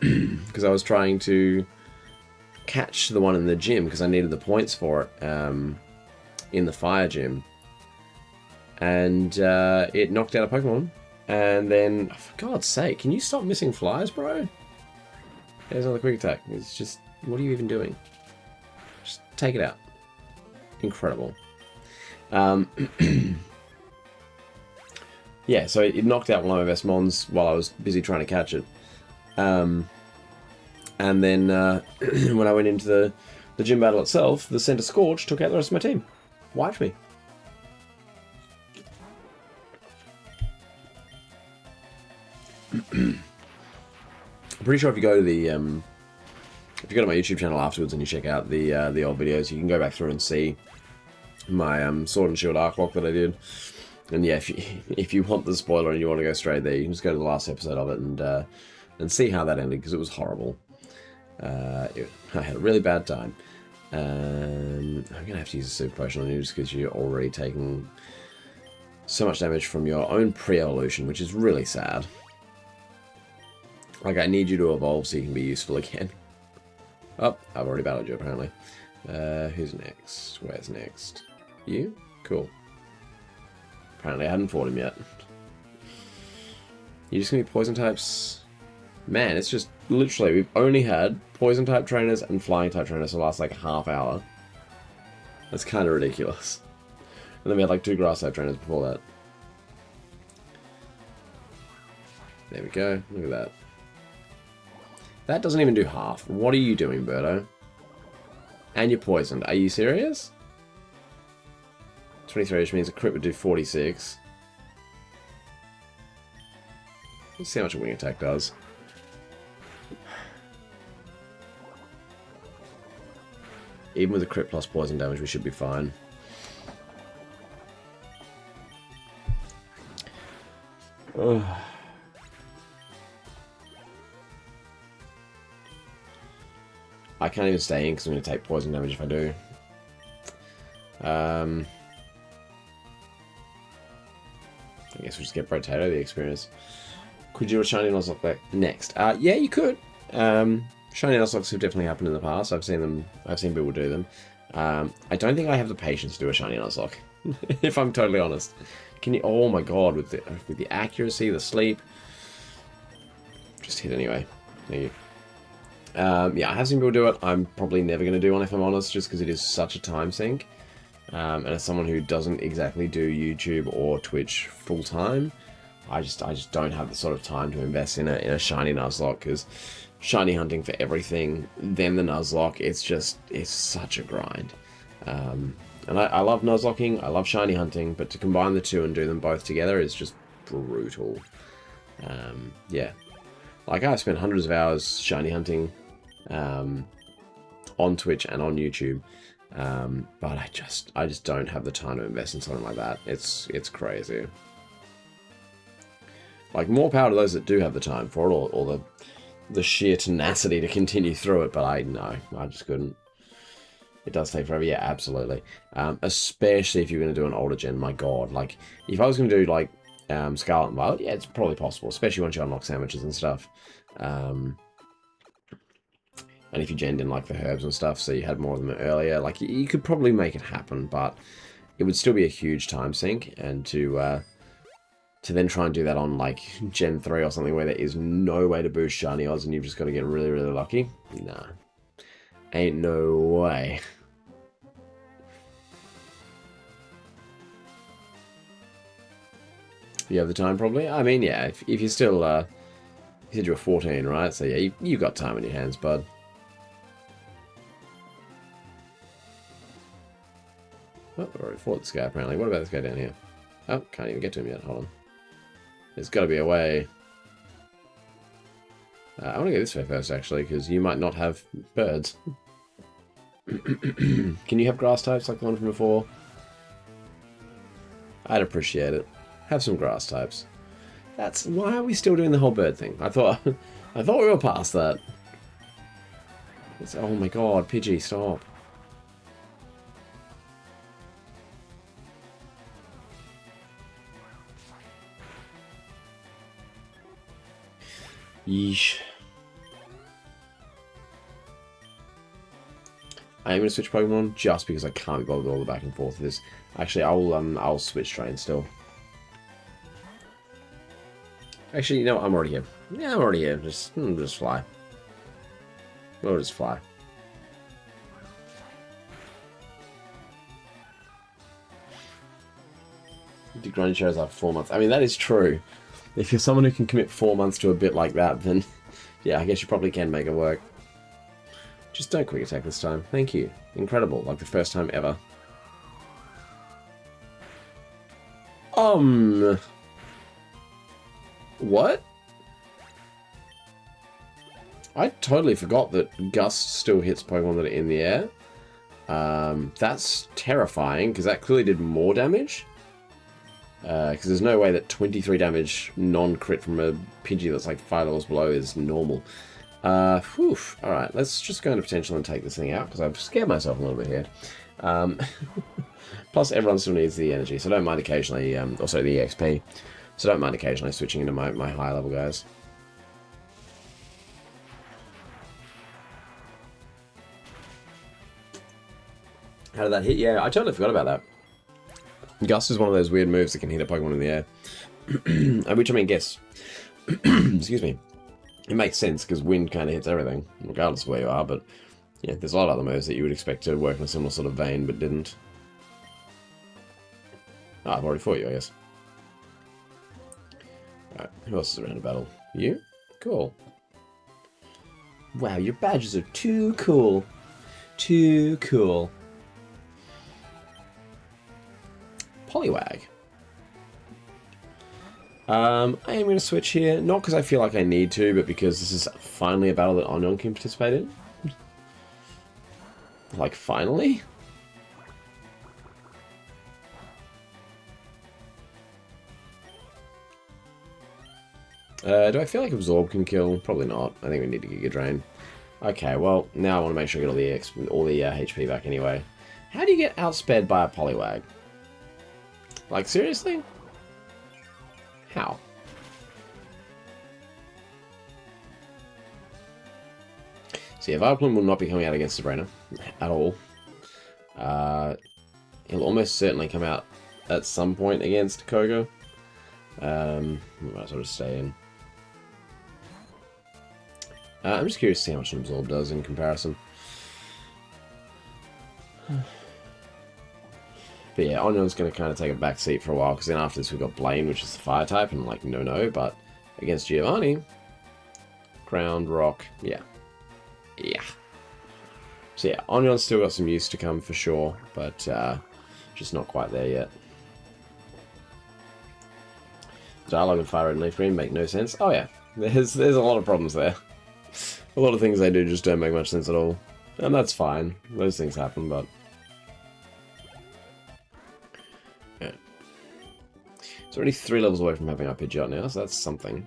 Speaker 1: Because I was trying to catch the one in the gym because I needed the points for it in the fire gym. And it knocked out a Pokemon. And then, oh, for God's sake, can you stop missing flyers, bro? There's another quick attack. It's just, what are you even doing? Just take it out. Incredible. Yeah, so it knocked out one of my best mons while I was busy trying to catch it. And then when I went into the gym battle itself, the Center Scorch took out the rest of my team. Wiped me. I'm pretty sure if you go to the if you go to my YouTube channel afterwards and you check out the old videos, you can go back through and see my Sword and Shield arc lock that I did. And yeah, if you want the spoiler and you want to go straight there, you can just go to the last episode of it and see how that ended, because it was horrible. I had a really bad time. I'm gonna have to use a super potion on you just because you're already taking so much damage from your own pre-evolution, which is really sad. Like, I need you to evolve so you can be useful again. Oh, I've already battled you, apparently. Who's next? Where's next? You? Cool. Apparently I hadn't fought him yet. You're just gonna be poison types? Man, it's just literally, we've only had poison type trainers and flying type trainers for the last like half hour. That's kind of ridiculous. And then we had like 2 grass type trainers before that. There we go. Look at that. That doesn't even do half. What are you doing, Birdo? And you're poisoned. Are you serious? 23, which means a crit would do 46. Let's see how much a wing attack does. Even with a crit plus poison damage, we should be fine. Ugh. I can't even stay in because I'm going to take poison damage if I do. I guess we'll just get Potato the experience. Could you do a Shiny Nuzlocke back next? Yeah, you could. Shiny Nuzlockes have definitely happened in the past. I've seen them. I've seen people do them. I don't think I have the patience to do a Shiny Nuzlocke, if I'm totally honest. Can you? Oh my God, with the accuracy, the sleep. Just hit anyway. Thank you. Yeah, I have seen people do it. I'm probably never going to do one if I'm honest, just because it is such a time sink. And as someone who doesn't exactly do YouTube or Twitch full time, I just don't have the sort of time to invest in a shiny Nuzlocke, because shiny hunting for everything, then the Nuzlocke, it's such a grind. And I love Nuzlocking, I love shiny hunting, but to combine the two and do them both together is just brutal. Yeah. Like, I've spent hundreds of hours shiny hunting on Twitch and on YouTube, but I just don't have the time to invest in something like that. It's crazy. Like, more power to those that do have the time for it, or the sheer tenacity to continue through it, but I just couldn't. It does take forever, yeah, absolutely. Especially if you're going to do an older gen, my God. Like, if I was going to do, like, Scarlet and Violet, yeah, it's probably possible, especially once you unlock sandwiches and stuff. And if you genned in like the herbs and stuff, so you had more of them earlier, like you could probably make it happen, but it would still be a huge time sink. And to then try and do that on like Gen 3 or something where there is no way to boost shiny odds and you've just got to get really, really lucky, nah, ain't no way. You have the time probably. I mean, yeah, if you're still, you said you were 14, right? So yeah, you've got time in your hands, bud. Oh, I already fought this guy, apparently. What about this guy down here? Oh, can't even get to him yet. Hold on. There's got to be a way. I want to go this way first, actually, because you might not have birds. Can you have grass types like the one from before? I'd appreciate it. Have some grass types. That's why are we still doing the whole bird thing? I thought we were past that. Oh my god, Pidgey, stop. Yeesh. I am going to switch Pokemon just because I can't be bothered with all the back and forth of this. Actually, I'll switch train still. Actually, you know what? I'm already here. Yeah, I'm already here. Just fly. We'll just fly. The grind shows after 4 months. I mean, that is true. If you're someone who can commit 4 months to a bit like that, then yeah, I guess you probably can make it work. Just don't quick attack this time. Thank you. Incredible. Like the first time ever. What? I totally forgot that Gust still hits Pokemon that are in the air. That's terrifying, because that clearly did more damage. Because there's no way that 23 damage non-crit from a Pidgey that's like 5 levels below is normal. Alright, let's just go into potential and take this thing out, because I've scared myself a little bit here. Plus, everyone still needs the energy, so don't mind occasionally, also the EXP, so don't mind occasionally switching into my high level guys. How did that hit? Yeah, I totally forgot about that. Gust is one of those weird moves that can hit a Pokemon in the air. Which, I mean, guess. Excuse me. It makes sense, because wind kind of hits everything, regardless of where you are, but yeah, there's a lot of other moves that you would expect to work in a similar sort of vein, but didn't. Ah, I've already fought you, I guess. Alright, who else is around to battle? You? Cool. Wow, your badges are too cool. Too cool. Poliwag. I am going to switch here, not because I feel like I need to, but because this is finally a battle that Onion can participate in. Like, finally? Do I feel like Absorb can kill? Probably not. I think we need to Giga Drain. Okay, well, now I want to make sure I get all the HP back anyway. How do you get outsped by a Poliwag? Like, seriously? How? So yeah, Vileplume will not be coming out against Sabrina at all. He'll almost certainly come out at some point against Koga. We might as well just stay in. I'm just curious to see how much an Absorb does in comparison. But yeah, Onion's going to kind of take a back seat for a while, because then after this we've got Blaine, which is the fire type, and like, no, but against Giovanni, Ground, Rock, yeah. Yeah. So yeah, Onion's still got some use to come for sure, but just not quite there yet. Dialogue and FireRed and Leaf Green make no sense. Oh yeah, there's a lot of problems there. A lot of things they do just don't make much sense at all. And that's fine. Those things happen, but... yeah. So we're only 3 levels away from having our Pidgeot now, so that's something.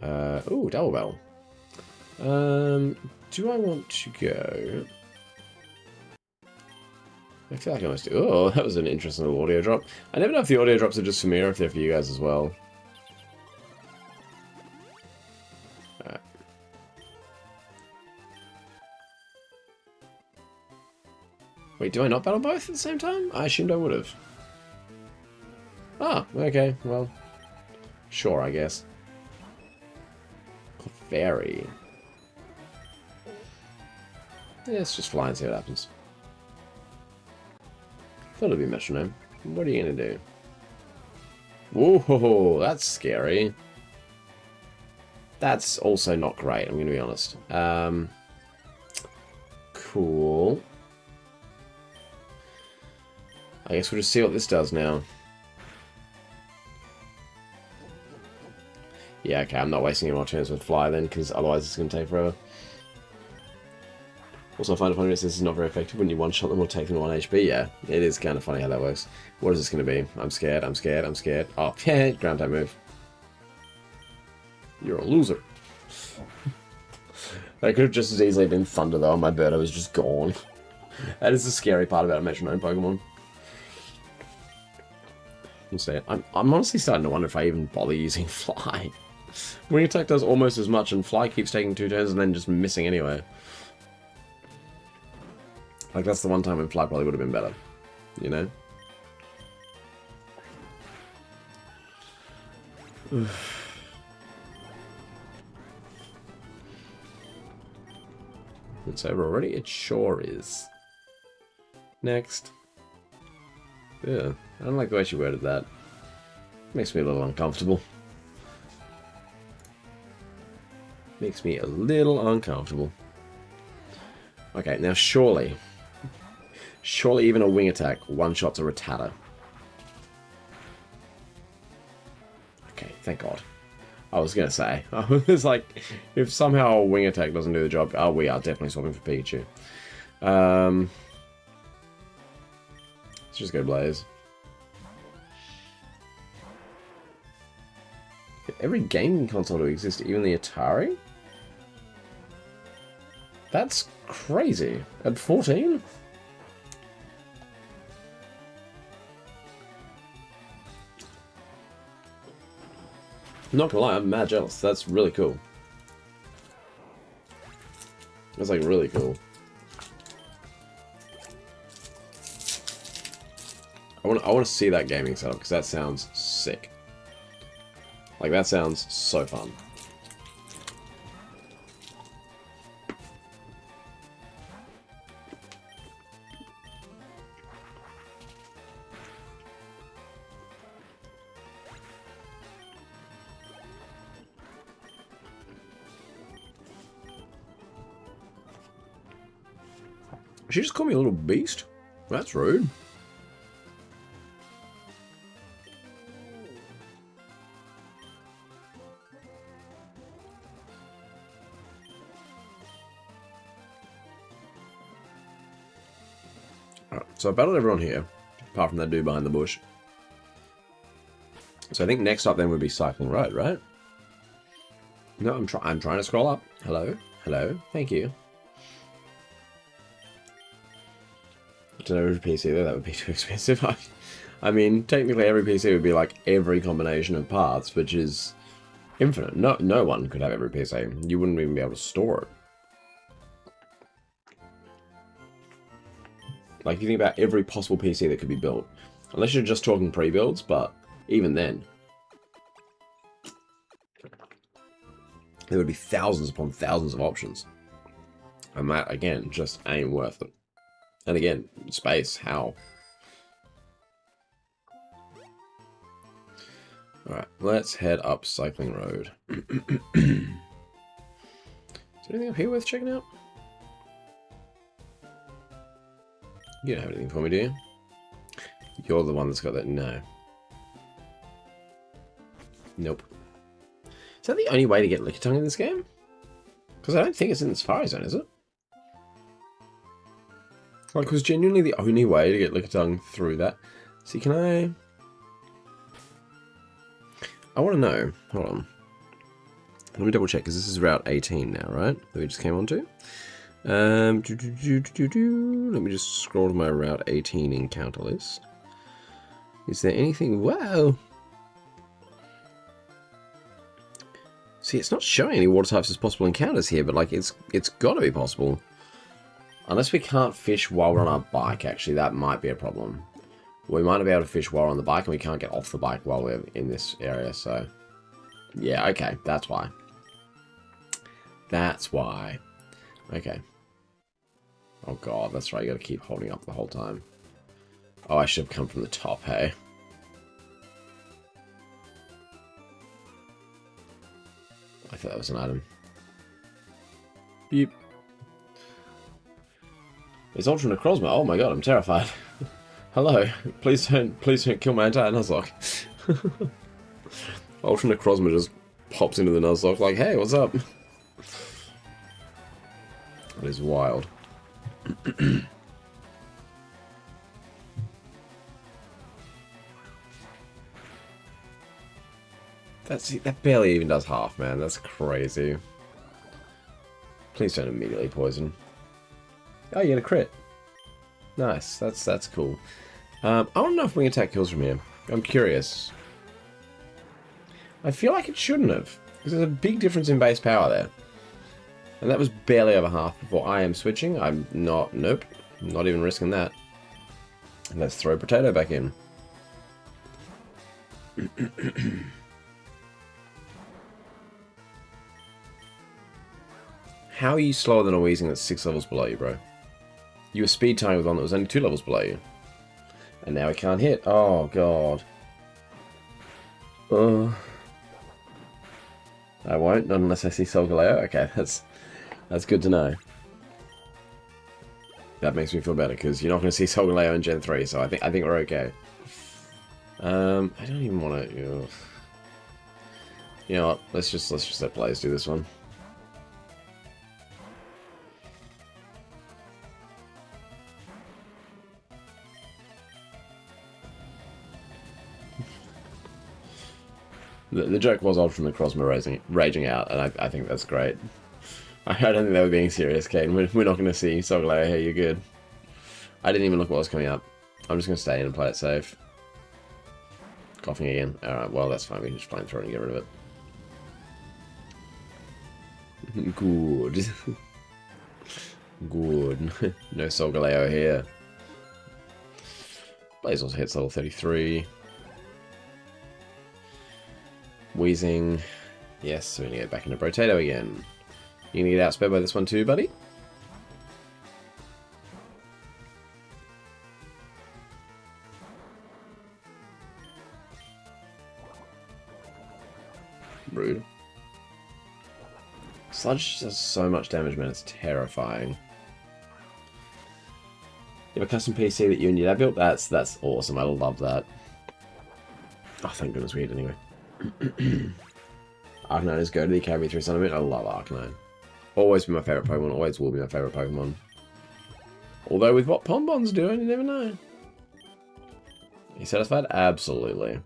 Speaker 1: Ooh, Double Battle. Do I want to go... I feel like I must do. Oh, that was an interesting little audio drop. I never know if the audio drops are just for me or if they're for you guys as well. Alright. Wait, do I not battle both at the same time? I assumed I would have. Ah, okay, well. Sure, I guess. Fairy. Yeah, let's just fly and see what happens. Thought it'd be metronome. What are you gonna do? Whoa, that's scary. That's also not great, I'm gonna be honest. Cool. I guess we'll just see what this does now. Yeah, okay, I'm not wasting any more turns with fly then, because otherwise it's going to take forever. Also, I find it funny that this is not very effective when you one-shot them or take them to 1 HP. Yeah, it is kind of funny how that works. What is this going to be? I'm scared, I'm scared, I'm scared. Oh, yeah, ground type move. You're a loser. That could have just as easily been Thunder, though, and my Birdo was just gone. That is the scary part about a metronome Pokemon. We'll see. I'm honestly starting to wonder if I even bother using Fly. Wing Attack does almost as much, and Fly keeps taking 2 turns and then just missing anyway. Like, that's the one time when Fly probably would have been better. You know? It's over already? It sure is. Next. Yeah, I don't like the way she worded that. Makes me a little uncomfortable. Makes me a little uncomfortable. Okay, now surely even a wing attack one-shots a Rattata. Okay, thank God. I was gonna say, I was like, if somehow a wing attack doesn't do the job, oh, we are definitely swapping for Pikachu. Let's just go Blaze. Every gaming console to exist, even the Atari? That's crazy. At 14? Not gonna lie, I'm mad jealous. That's really cool. That's like really cool. I want to see that gaming setup because that sounds sick. Like, that sounds so fun. She just called me a little beast? That's rude. Alright, so I battled everyone here, apart from that dude behind the bush. So I think next up then would be Cycling Road, right? No, I'm trying to scroll up. Hello? Hello? Thank you. To know every PC there, that would be too expensive. I mean, technically every PC would be like every combination of parts, which is infinite. No one could have every PC. You wouldn't even be able to store it. Like, if you think about every possible PC that could be built, unless you're just talking pre-builds, but even then, there would be thousands upon thousands of options. And that, again, just ain't worth it. And again, space, how? Alright, let's head up Cycling Road. Is there anything up here worth checking out? You don't have anything for me, do you? You're the one that's got that. No. Nope. Is that the only way to get Lickitung in this game? Because I don't think it's in the Safari Zone, is it? Like, was genuinely the only way to get Lickitung through that. See, can I want to know. Hold on. Let me double check, because this is Route 18 now, right? That we just came onto. Let me just scroll to my Route 18 encounter list. Is there anything? Wow! See, it's not showing any water types as possible encounters here, but like it's got to be possible. Unless we can't fish while we're on our bike, actually, that might be a problem. We might not be able to fish while we're on the bike, and we can't get off the bike while we're in this area, so... Yeah, okay, that's why. That's why. Okay. Oh god, that's right, you gotta keep holding up the whole time. Oh, I should have come from the top, hey? I thought that was an item. Beep. It's Ultra Necrozma. Oh my god, I'm terrified. Hello. Please don't kill my entire Nuzlocke. Ultra Necrozma just pops into the Nuzlocke like, hey, what's up? That is wild. That barely even does half, man. That's crazy. Please don't immediately poison. Oh, you get a crit. Nice. That's cool. I don't know if wing attack kills from here. I'm curious. I feel like it shouldn't have, because there's a big difference in base power there. And that was barely over half before I am switching. I'm not... Nope. Not even risking that. Let's throw Potato back in. How are you slower than a Weezing that's 6 levels below you, bro? You were speed tying with one that was only 2 levels below you. And now he can't hit. Oh, God. I won't, not unless I see Solgaleo. Okay, that's good to know. That makes me feel better, because you're not going to see Solgaleo in Gen 3, so I think we're okay. I don't even want to... You know what? Let's just let players do this one. The joke was Ultra Necrozma raging out, and I think that's great. I don't think they were being serious, Kane. We're not going to see Solgaleo here, you're good. I didn't even look what was coming up. I'm just going to stay in and play it safe. Coughing again. Alright, well that's fine, we can just flamethrower and get rid of it. Good. Good. No Solgaleo here. Blaze also hits level 33. Weezing. Yes, so we're going to get back into Potato again. You going to get outsped by this one too, buddy? Rude. Sludge does so much damage, man. It's terrifying. You have a custom PC that you and your dad built? That's awesome. I love that. Oh, thank goodness we did anyway. Arcanine is go to the Academy through Sun. I love Arcanine. Always been my favourite Pokemon. Always will be my favourite Pokemon. Although with what Bonbon's doing, you never know. Are you satisfied? Absolutely.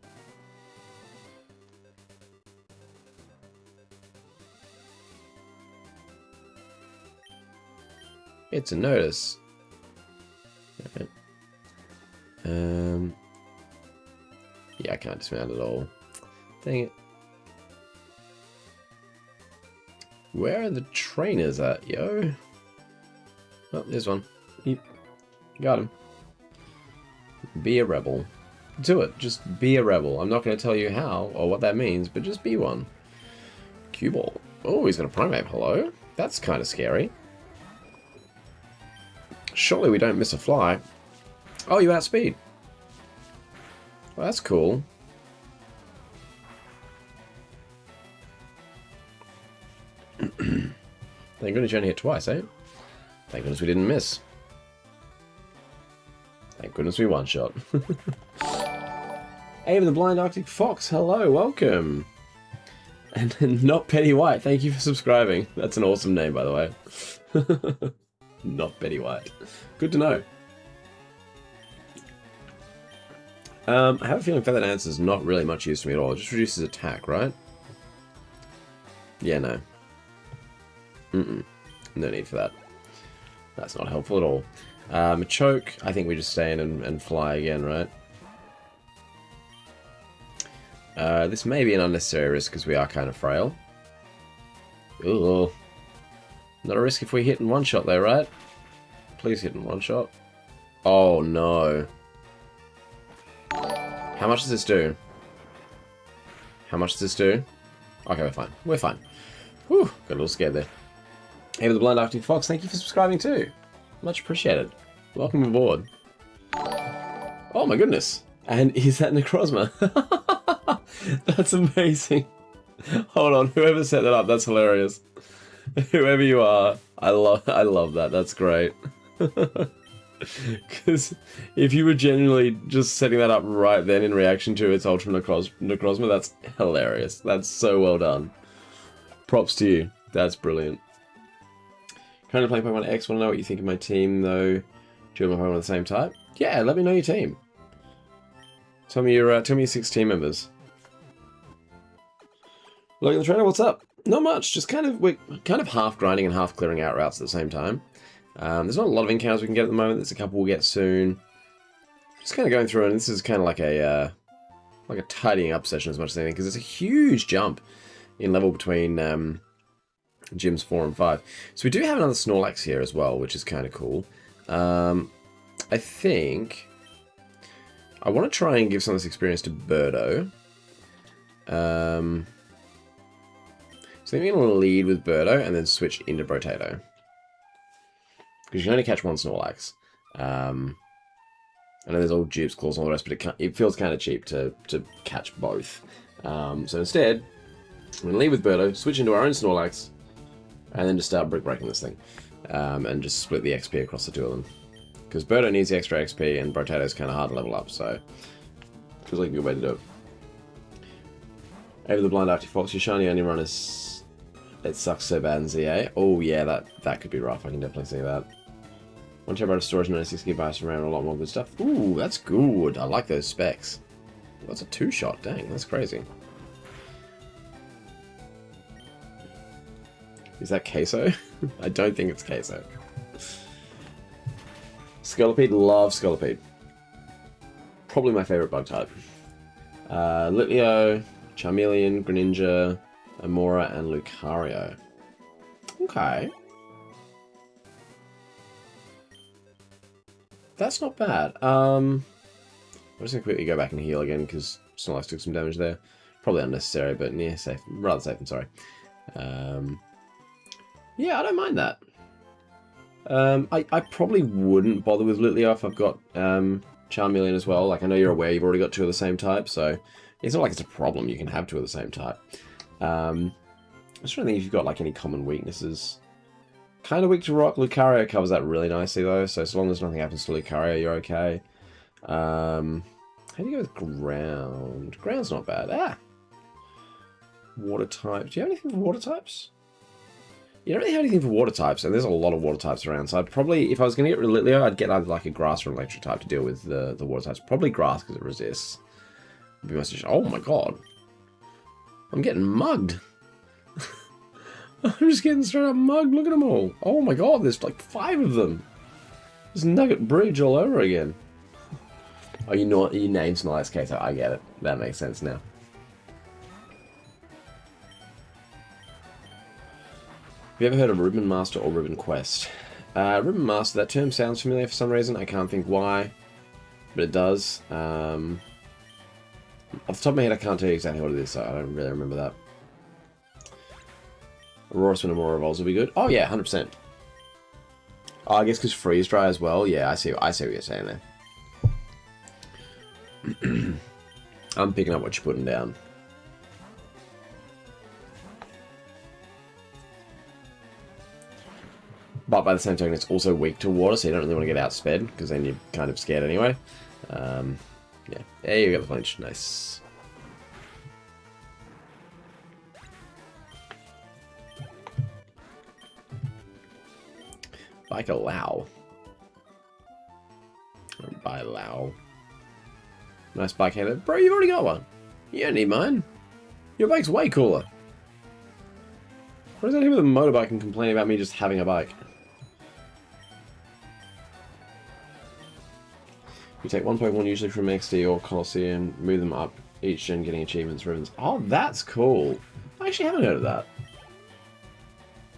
Speaker 1: It's a notice. Okay. Yeah, I can't dismount at all. Dang it. Where are the trainers at, yo? Oh, there's one. Yep. Got him. Be a rebel. Do it. Just be a rebel. I'm not going to tell you how or what that means, but just be one. Cue ball. Oh, he's got a Primeape. Hello? That's kind of scary. Surely we don't miss a fly. Oh, you outspeed. Well, that's cool. Thank goodness you only hit twice, eh? Thank goodness we didn't miss. Thank goodness we one-shot. Ava the Blind Arctic Fox, hello, welcome. And Not Petty White, thank you for subscribing. That's an awesome name, by the way. Not Betty White. Good to know. I have a feeling Feather Dance is not really much use to me at all. It just reduces attack, right? Yeah, no. No need for that. That's not helpful at all. A choke, I think we just stay in and fly again, right? This may be an unnecessary risk because we are kind of frail. Ooh. Not a risk if we hit in one shot though, right? Please hit in one shot. Oh no. How much does this do? How much does this do? Okay, we're fine. We're fine. Whew, got a little scared there. Hey, with the Blind Arctic Fox, thank you for subscribing too. Much appreciated. Welcome aboard. Oh my goodness. And is that Necrozma? That's amazing. Hold on, whoever set that up, that's hilarious. Whoever you are, I love that. That's great. Because if you were genuinely just setting that up right then in reaction to its Ultra Necrozma, that's hilarious. That's so well done. Props to you. That's brilliant. Currently playing Pokemon X. Want to know what you think of my team, though? Do you have my Pokemon of the same type? Yeah, let me know your team. Tell me your 6 team members. Look at the trainer. What's up? Not much. Just we're kind of half grinding and half clearing out routes at the same time. There's not a lot of encounters we can get at the moment. There's a couple we'll get soon. Just kind of going through, and this is kind of like a tidying up session as much as anything, because it's a huge jump in level between gyms 4 and 5. So we do have another Snorlax here as well, which is kind of cool. I think I want to try and give some of this experience to Birdo. So I'm going to lead with Birdo and then switch into Brotato. Because you can only catch one Snorlax. I know there's all Dupes, Claws, and all the rest, but it feels kind of cheap to catch both. So instead, I'm going to lead with Birdo, switch into our own Snorlax, and then just start brick breaking this thing. And just split the XP across the two of them. Because Birdo needs the extra XP, and Brotato's kind of hard to level up, so it feels like a good way to do it. Over the Blind Arctic Fox, your shiny only run is... It sucks so bad in ZA. Oh yeah, that could be rough. I can definitely see that. 1 TB of storage, 96 GB RAM, and a lot more good stuff. Ooh, that's good. I like those specs. That's a 2-shot. Dang, that's crazy. Is that Queso? I don't think it's Queso. Scolipede, love Scolipede. Probably my favorite bug type. Litleo, Charmeleon, Greninja, Amora, and Lucario. Okay. That's not bad. I'm just going to quickly go back and heal again, because Snorlax took some damage there. Probably unnecessary, but yeah, safe. Rather safe than sorry. Yeah, I don't mind that. I probably wouldn't bother with Litleo if I've got Charmeleon as well. Like, I know you're aware you've already got 2 of the same type, so it's not like it's a problem. You can have 2 of the same type. I'm just trying to think if you've got like any common weaknesses. Kind of weak to rock. Lucario covers that really nicely though, so long as nothing happens to Lucario, you're okay. How do you go with ground? Ground's not bad. Ah! Water types. Do you have anything for water types? You don't really have anything for water types, and there's a lot of water types around, so I'd probably, if I was going to get rid of Litleo, I'd get either like a grass or an electric type to deal with the water types. Probably grass because it resists. Be my suggestion. Oh my god. I'm getting mugged. I'm just getting straight up mugged. Look at them all. Oh my god, there's like 5 of them. There's Nugget Bridge all over again. Oh, you know, you named Snorlax Queso. I get it. That makes sense now. Have you ever heard of Ribbon Master or Ribbon Quest? Ribbon Master, that term sounds familiar for some reason. I can't think why, but it does. Off the top of my head, I can't tell you exactly what it is, so I don't really remember that. Aurora Spin and Aurora Evolves will be good. Oh yeah, 100%. Oh, I guess because Freeze Dry as well. Yeah, I see what you're saying there. I'm picking up what you're putting down. But by the same token, it's also weak to water, so you don't really want to get outsped, because then you're kind of scared anyway. Yeah, there you go, the flinch. Nice. Bike allow. Buy allow. Nice bike handler. Bro, you've already got one. You don't need mine. Your bike's way cooler. What is that here with a motorbike and complaining about me just having a bike? You take one Pokemon usually from XD or Colosseum, move them up each gen, getting achievements, ribbons. Oh, that's cool. I actually haven't heard of that.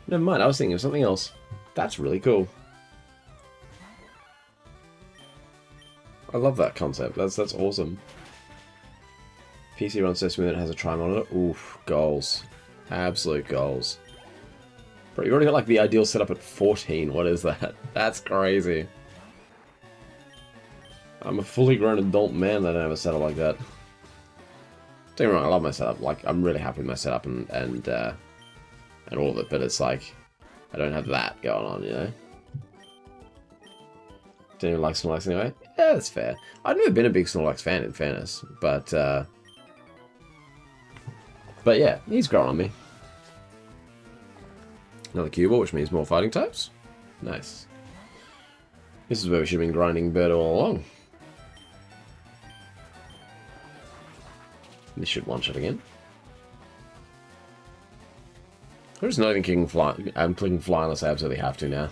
Speaker 1: Never mind, I was thinking of something else. That's really cool. I love that concept. That's awesome. PC runs so smooth it has a tri-monitor. Oof, goals. Absolute goals. Bro, you already got like the ideal setup at 14. What is that? That's crazy. I'm a fully grown adult man that I don't have a setup like that. Don't get me wrong, I love my setup. Like, I'm really happy with my setup and all of it, but it's like, I don't have that going on, you know? Don't even like Snorlax anyway? Yeah, that's fair. I've never been a big Snorlax fan, in fairness, but yeah, he's growing on me. Another Cuball, which means more fighting types. Nice. This is where we should have been grinding Bird all along. This should one-shot again. I'm just not even clicking fly. I'm clicking fly unless I absolutely have to now.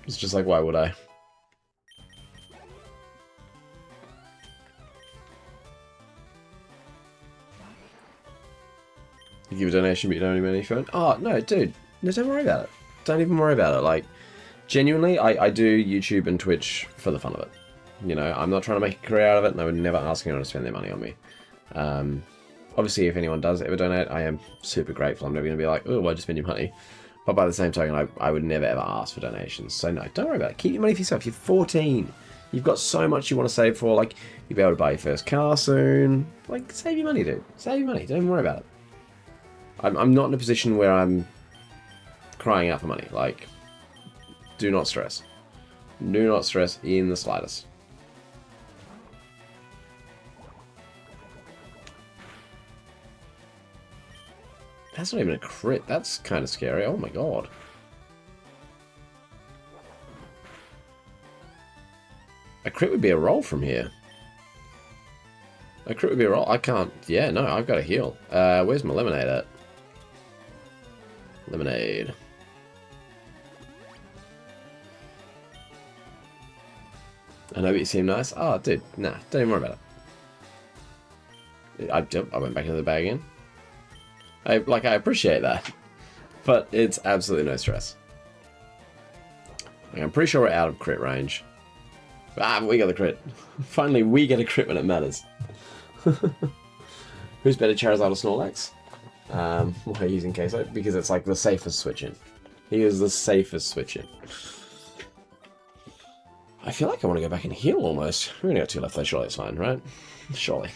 Speaker 1: It's just like, why would I? You give a donation, but you don't even any phone. Oh no, dude, no, don't worry about it. Don't even worry about it. Like, genuinely, I do YouTube and Twitch for the fun of it. You know, I'm not trying to make a career out of it, and I would never ask anyone to spend their money on me. Obviously, if anyone does ever donate, I am super grateful. I'm never going to be like, oh, why'd you spend your money? But by the same token, I would never ever ask for donations. So no, don't worry about it. Keep your money for yourself. You're 14. You've got so much you want to save for. Like, you'll be able to buy your first car soon. Like, save your money, dude. Save your money. Don't even worry about it. I'm not in a position where I'm crying out for money. Like, do not stress. Do not stress in the slightest. That's not even a crit. That's kind of scary. Oh my god. A crit would be a roll from here. A crit would be a roll. I can't... Yeah, no, I've got to heal. Where's my lemonade at? Lemonade. I know, but you seem nice. Oh, dude, nah, don't even worry about it. I went back into the bag again. I appreciate that, but it's absolutely no stress. Like, I'm pretty sure we're out of crit range. Ah, we got the crit. Finally, we get a crit when it matters. Who's better, Charizard or Snorlax? Why are you using Queso? Because it's like the safest switch in. He is the safest switch in. I feel like I want to go back and heal almost. We're gonna got 2 left though, surely it's fine, right? Surely.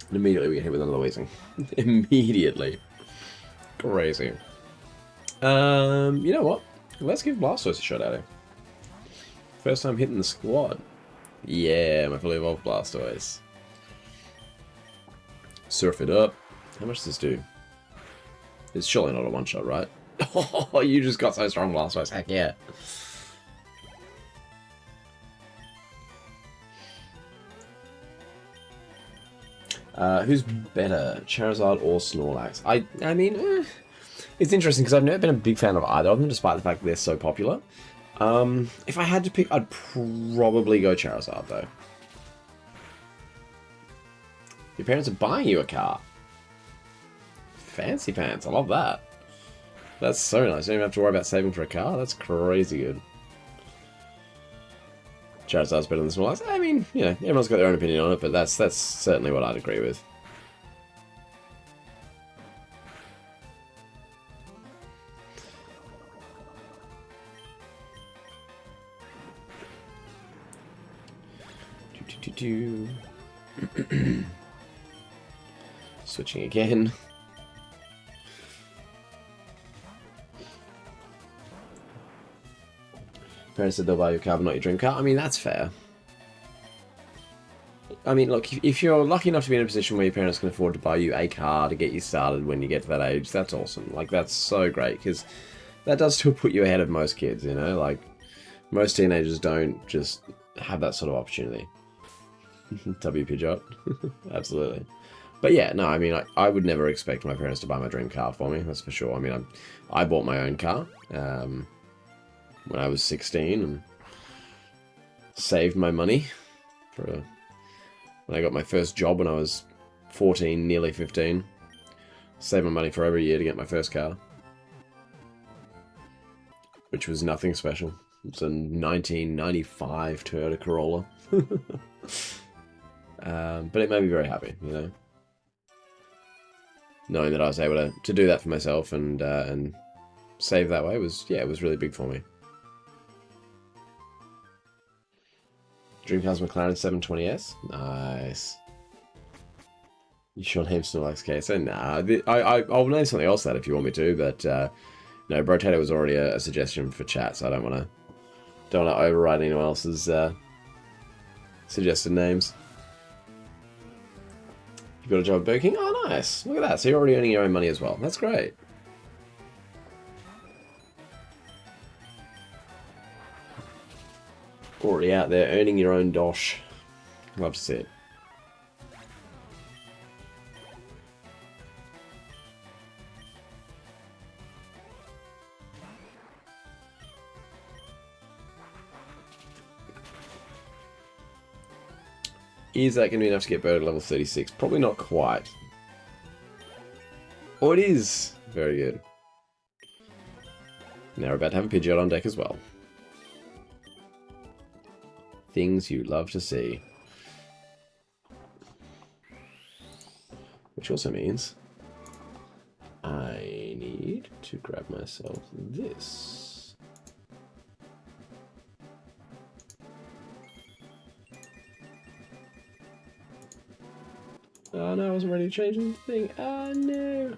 Speaker 1: And immediately we get hit with another wheezing. Immediately. Crazy. You know what? Let's give Blastoise a shot at it. First time hitting the squad. Yeah, my fully evolved Blastoise. Surf it up. How much does this do? It's surely not a one-shot, right? Oh, you just got so strong, Blastoise. Heck yeah. Who's better, Charizard or Snorlax? I mean, it's interesting because I've never been a big fan of either of them, despite the fact that they're so popular. If I had to pick, I'd probably go Charizard, though. Your parents are buying you a car. Fancy pants, I love that. That's so nice. You don't even have to worry about saving for a car. That's crazy good. Charizard's better than Snorlax. I mean, you know, everyone's got their own opinion on it, but that's certainly what I'd agree with. Switching again. Parents said they'll buy your car, but not your dream car. I mean, that's fair. I mean, look, if you're lucky enough to be in a position where your parents can afford to buy you a car to get you started when you get to that age, that's awesome. Like, that's so great, because that does still put you ahead of most kids, you know? Like, most teenagers don't just have that sort of opportunity. W Pidgeot. Absolutely. But yeah, no, I mean, I would never expect my parents to buy my dream car for me, that's for sure. I mean, I bought my own car when I was 16 and saved my money for when I got my first job when I was 14, nearly 15. Saved my money for over a year to get my first car, which was nothing special. It's a 1995 Toyota Corolla. But it made me very happy, you know. Knowing that I was able to do that for myself and save that way was, yeah, it was really big for me. Dream car's McLaren 720S. Nice. You sure name still likes queso? Nah, I'll name something else that if you want me to, but no, Brotato was already a suggestion for chat, so I don't want to override anyone else's suggested names. You got a job at Burger King? Oh, nice. Look at that. So you're already earning your own money as well. That's great. Already out there earning your own dosh. Love to see it. Is that going to be enough to get Bird at level 36? Probably not quite. Oh, it is! Very good. Now we're about to have a Pidgeot on deck as well. Things you love to see. Which also means I need to grab myself this. Oh no, I wasn't ready to change anything. Oh no.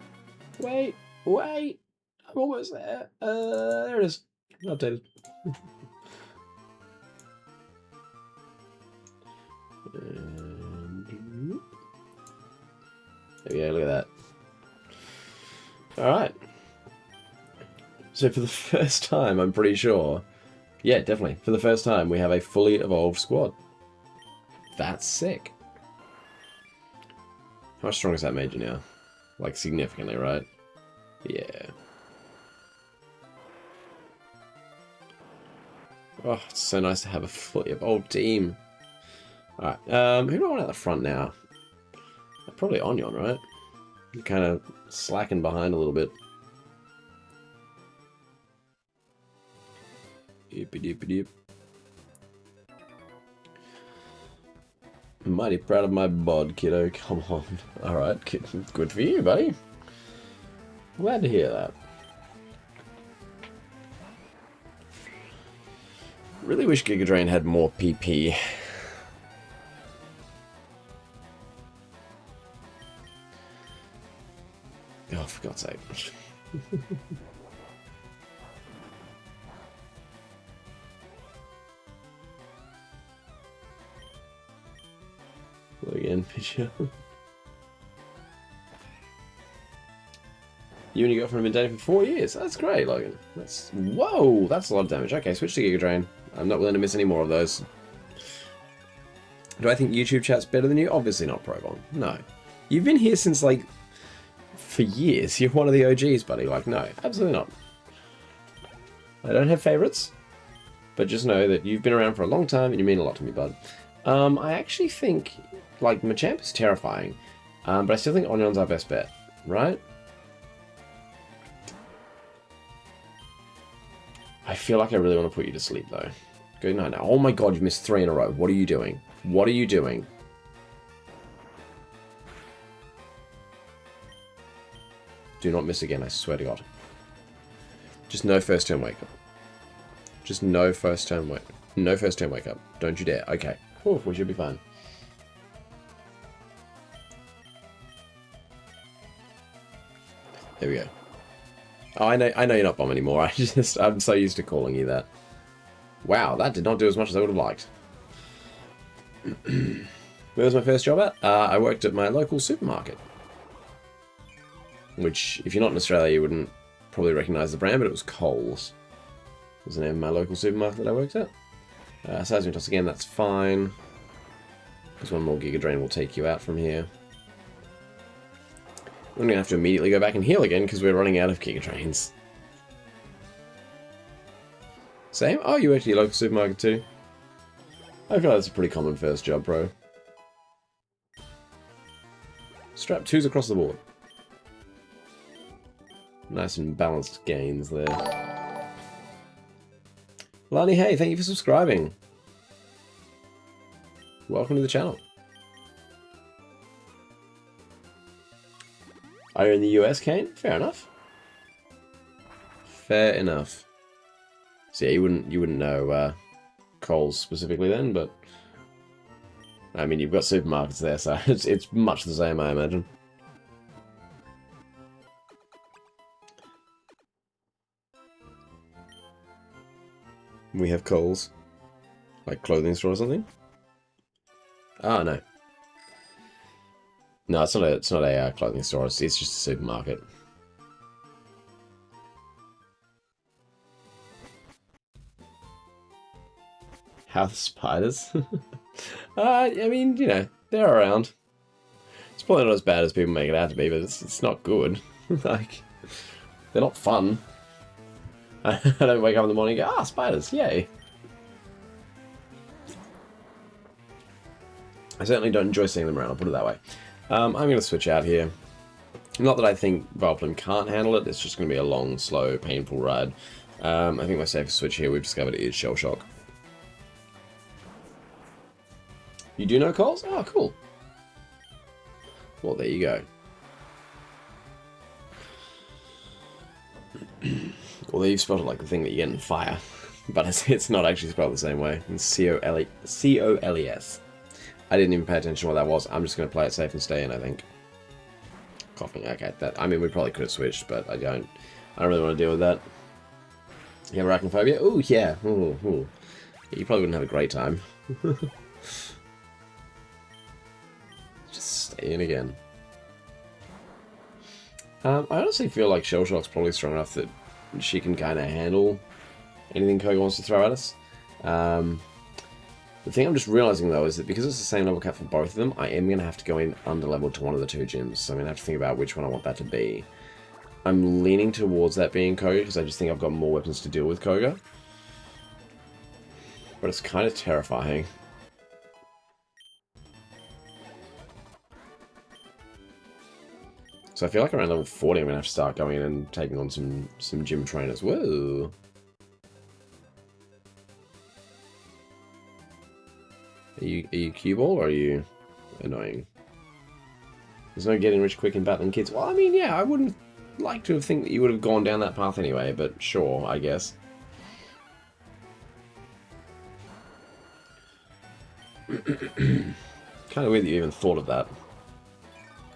Speaker 1: Wait. I'm almost there. There it is. Updated. There we go, look at that. Alright. So for the first time, I'm pretty sure... Yeah, definitely. For the first time, we have a fully evolved squad. That's sick. How strong is that made you now? Like, significantly, right? Yeah. Oh, it's so nice to have a fully evolved team. Alright, who do I want at the front now? Probably Onion, right? You're kind of slacking behind a little bit. Yip. Mighty proud of my bod, kiddo. Come on. Alright, good for you, buddy. Glad to hear that. Really wish Giga Drain had more PP. Oh, for God's sake. Well, again, Pidgeot. You and your girlfriend have been dating for 4 years. That's great, Logan. Whoa, that's a lot of damage. Okay, switch to Giga Drain. I'm not willing to miss any more of those. Do I think YouTube chat's better than you? Obviously not, Probon. No. You've been here since, like, for years. You're one of the OGs, buddy. Like, no, absolutely not. I don't have favorites, but just know that you've been around for a long time and you mean a lot to me, bud. I actually think, like, Machamp is terrifying, but I still think Onion's our best bet, right? I feel like I really want to put you to sleep, though. Good night now. Oh my god, you've missed 3 in a row. What are you doing? What are you doing? Do not miss again, I swear to God. Just no first turn wake up. Just no first turn wake. No first turn wake up. Don't you dare. Okay. Whew, we should be fine. There we go. Oh, I know you're not Bomb anymore. I'm so used to calling you that. Wow, that did not do as much as I would have liked. Where was my first job at? I worked at my local supermarket. Which, if you're not in Australia, you wouldn't probably recognise the brand, but it was Coles. Was the name of my local supermarket that I worked at. Seismic Toss again, that's fine. Because one more Giga Drain will take you out from here. We're going to have to immediately go back and heal again because we're running out of Giga Trains. Same? Oh, you actually local supermarket too? I feel like that's a pretty common first job, bro. Strap 2s across the board. Nice and balanced gains there. Lani, hey, thank you for subscribing. Welcome to the channel. Are you in the US, Kane? Fair enough. Fair enough. So yeah, you wouldn't know Coles specifically then, but I mean you've got supermarkets there, so it's much the same, I imagine. We have Coles, like clothing store or something. Oh no, no, it's not a clothing store. It's just a supermarket. House spiders. I mean, you know, they're around. It's probably not as bad as people make it out to be, but it's not good. Like, they're not fun. I don't wake up in the morning and go, ah, spiders, yay. I certainly don't enjoy seeing them around, I'll put it that way. I'm going to switch out here. Not that I think Vileplume can't handle it, it's just going to be a long, slow, painful ride. I think my safest switch here we've discovered is Shell Shock. You do know Coles? Oh, cool. Well, there you go. Well, you've spotted like the thing that you get in fire, but it's not actually spelled the same way. It's C-O-L-E-S. I didn't even pay attention to what that was. I'm just going to play it safe and stay in, I think. Coughing, okay. I mean, we probably could have switched, but I don't really want to deal with that. You have arachnophobia? Oh, yeah. Ooh, ooh. You probably wouldn't have a great time. Just stay in again. I honestly feel like Shell Shock's probably strong enough that she can kind of handle anything Koga wants to throw at us. The thing I'm just realizing though is that because it's the same level cap for both of them, I am going to have to go in under-leveled to one of the two gyms. So I'm going to have to think about which one I want that to be. I'm leaning towards that being Koga because I just think I've got more weapons to deal with Koga. But it's kind of terrifying. So I feel like around level 40 I'm going to have to start going in and taking on some gym trainers. Whoa! Are you cue ball or are you annoying? There's no getting rich quick in battling kids. Well, I mean, yeah, I wouldn't like to think that you would have gone down that path anyway, but sure, I guess. Kind of weird that you even thought of that.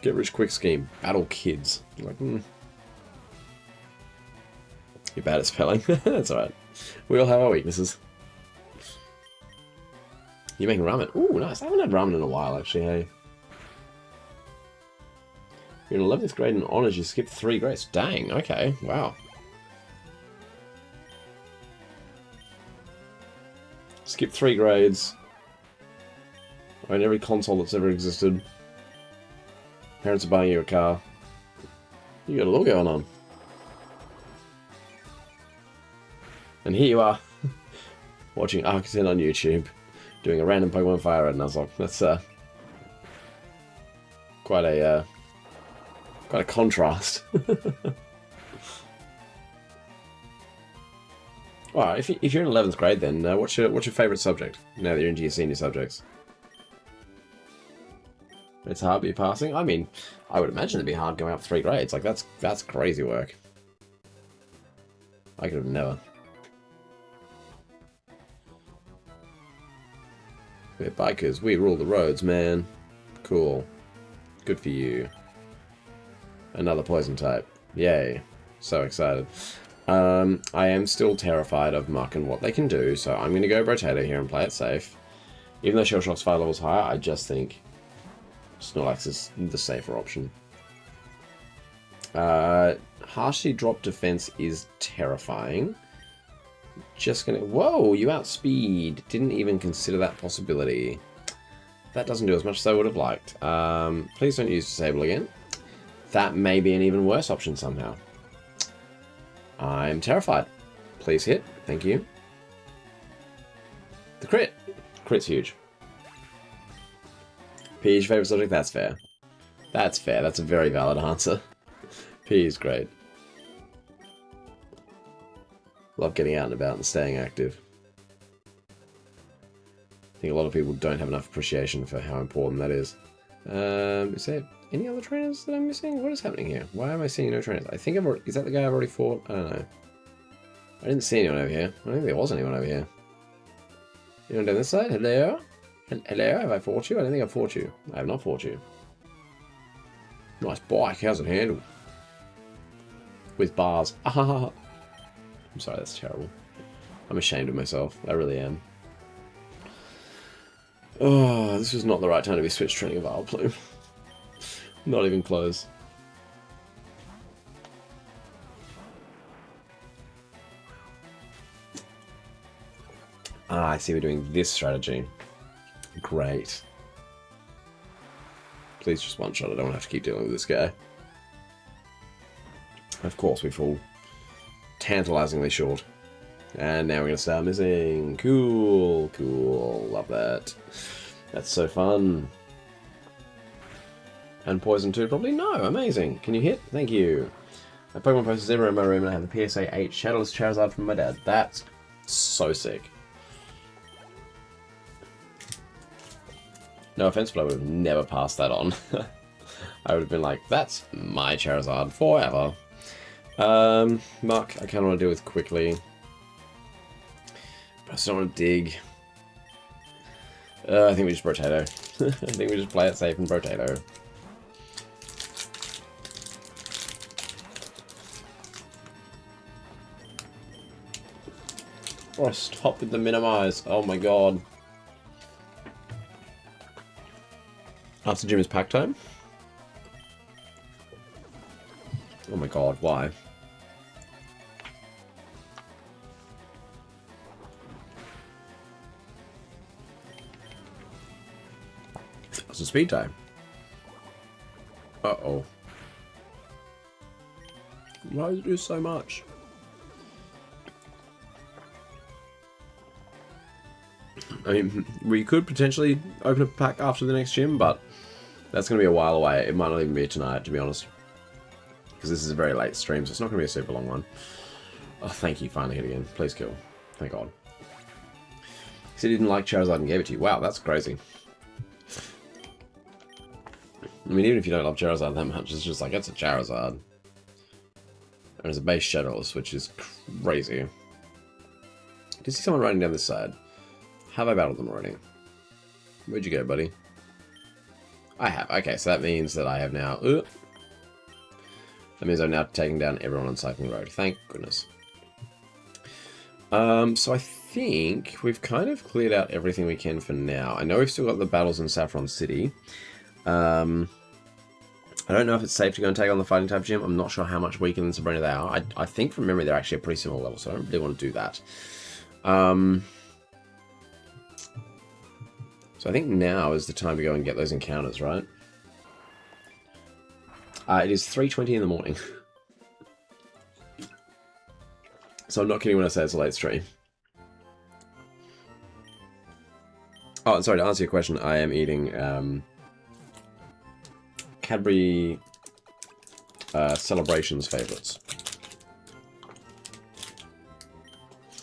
Speaker 1: Get rich quick scheme. Battle kids. Like, You're bad at spelling. That's alright. We all have our weaknesses. You're making ramen. Ooh, nice. I haven't had ramen in a while, actually, hey. You're in 11th grade in honors. You skipped 3 grades. Dang, okay. Wow. Skip 3 grades. Own every console that's ever existed. Parents are buying you a car. You got a lot going on. And here you are, watching Arcten on YouTube, doing a random Pokemon FireRed Nuzlocke. That's quite a contrast. Alright, if you're in 11th grade, then what's your favourite subject now that you're into your senior subjects? It's hard to be passing. I mean, I would imagine it'd be hard going up 3 grades. Like that's crazy work. I could have never. We're bikers. We rule the roads, man. Cool. Good for you. Another poison type. Yay. So excited. I am still terrified of Muck and what they can do, so I'm going to go Brotato here and play it safe. Even though Shell Shock's 5 levels higher, I just think Snorlax is the safer option. Harshly dropped defense is terrifying. Just gonna... Whoa, you outspeed. Didn't even consider that possibility. That doesn't do as much as I would have liked. Please don't use Disable again. that may be an even worse option somehow. I'm terrified. Please hit. Thank you. The crit. Crit's huge. P is your favourite subject? That's fair. That's fair. That's a very valid answer. P is great. Love getting out and about and staying active. I think a lot of people don't have enough appreciation for how important that is. Is there any other trainers that I'm missing? What is happening here? Why am I seeing no trainers? I think I've already... Is that the guy I've already fought? I don't know. I didn't see anyone over here. I don't think there was anyone over here. Anyone down this side? Hello? Hello? Have I fought you? I don't think I've fought you. I have not fought you. Nice bike. How's it handled? With bars. I'm sorry, that's terrible. I'm ashamed of myself. I really am. Oh, this was not the right time to be switch training a Vileplume. Not even close. Ah, I see we're doing this strategy. Great. Please just one shot. I don't want to have to keep dealing with this guy. Of course, we fall tantalizingly short. And now we're going to start missing. Cool, cool. Love that. That's so fun. And poison too, probably? No, amazing. Can you hit? Thank you. My Pokemon poster is everywhere in my room and I have a PSA 8 Shadowless Charizard from my dad. That's so sick. No offense, but I would have never passed that on. I would have been like, that's my Charizard forever. Muck, I kind of want to deal with quickly. But I still want to dig. I think we just Potato. I think we just play it safe and Potato. Oh, stop with the minimize. Oh my god. After gym is pack time? Oh my god, why? It's a speed time. Uh-oh. Why does it do so much? I mean, we could potentially open a pack after the next gym, but that's going to be a while away. It might not even be tonight, to be honest. Because this is a very late stream, so it's not going to be a super long one. Oh, thank you. Finally hit again. Please kill. Thank God. He said he didn't like Charizard and gave it to you. Wow, that's crazy. I mean, even if you don't love Charizard that much, it's just like, it's a Charizard. And it's a base Shadowless, which is crazy. Did you see someone riding down this side? Have I battled them already? Where'd you go, buddy? I have. Okay, so that means that I have now... that means I'm now taking down everyone on Cycling Road. Thank goodness. So I think we've kind of cleared out everything we can for now. I know we've still got the battles in Saffron City. I don't know if it's safe to go and take on the Fighting type gym. I'm not sure how much weaker than Sabrina they are. I think from memory they're actually a pretty similar level, so I don't really want to do that. So I think now is the time to go and get those encounters, right? It is 3:20 in the morning. So I'm not kidding when I say it's a late stream. Oh, sorry, to answer your question, I am eating Cadbury Celebrations favourites.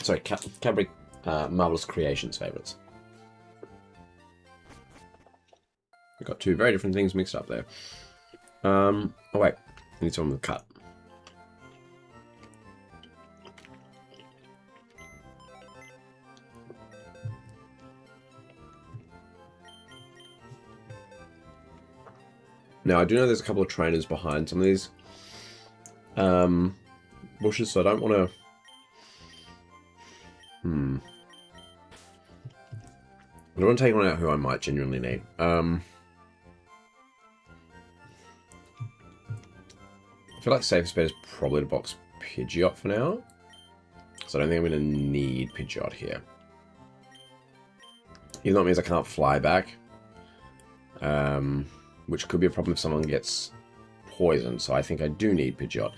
Speaker 1: Sorry, Cadbury Marvelous Creations favourites. I've got two very different things mixed up there. Oh wait, I need someone with a cut. Now, I do know there's a couple of trainers behind some of these bushes, so I don't want to... I don't want to take one out who I might genuinely need. I feel like safest bet is probably to box Pidgeot for now. So I don't think I'm going to need Pidgeot here. Even though it means I can't fly back. Which could be a problem if someone gets poison, so I think I do need Pidgeot.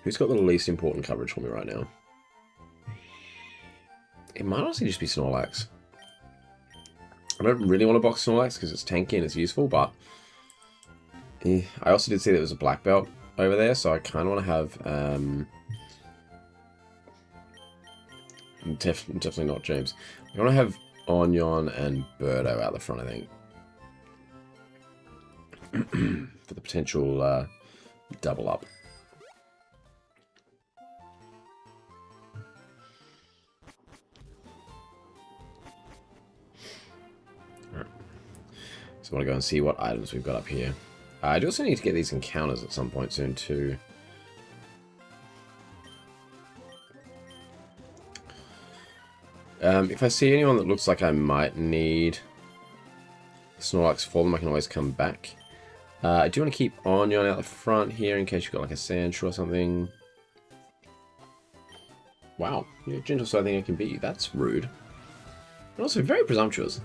Speaker 1: Who's got the least important coverage for me right now? It might honestly just be Snorlax. I don't really want to box Snorlax because it's tanky and it's useful, but I also did see there was a black belt over there, so I kind of want to have... definitely not James. I want to have Onion and Birdo out the front, I think. For the potential double up. Alright. So I want to go and see what items we've got up here. I do also need to get these encounters at some point soon too. If I see anyone that looks like I might need Snorlax for them, I can always come back. I do want to keep Onion out the front here in case you've got like a Sandshrew or something. Wow, you're gentle, so I think I can beat you. That's rude. And also very presumptuous.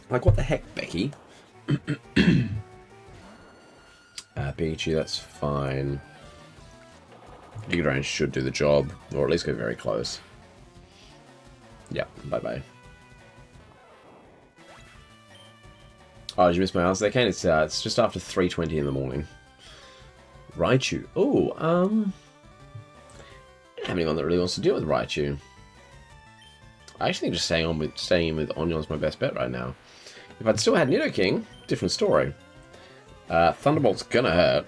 Speaker 1: Like, what the heck, Becky? Pikachu, that's fine. Giga Drain should do the job, or at least go very close. Yeah, bye-bye. Oh, did you miss my answer there, Kane? It's just after 3:20 in the morning. Raichu. Oh, I don't have anyone that really wants to deal with Raichu. I actually think just staying in with Onion's my best bet right now. If I'd still had Nidoking, different story. Thunderbolt's gonna hurt.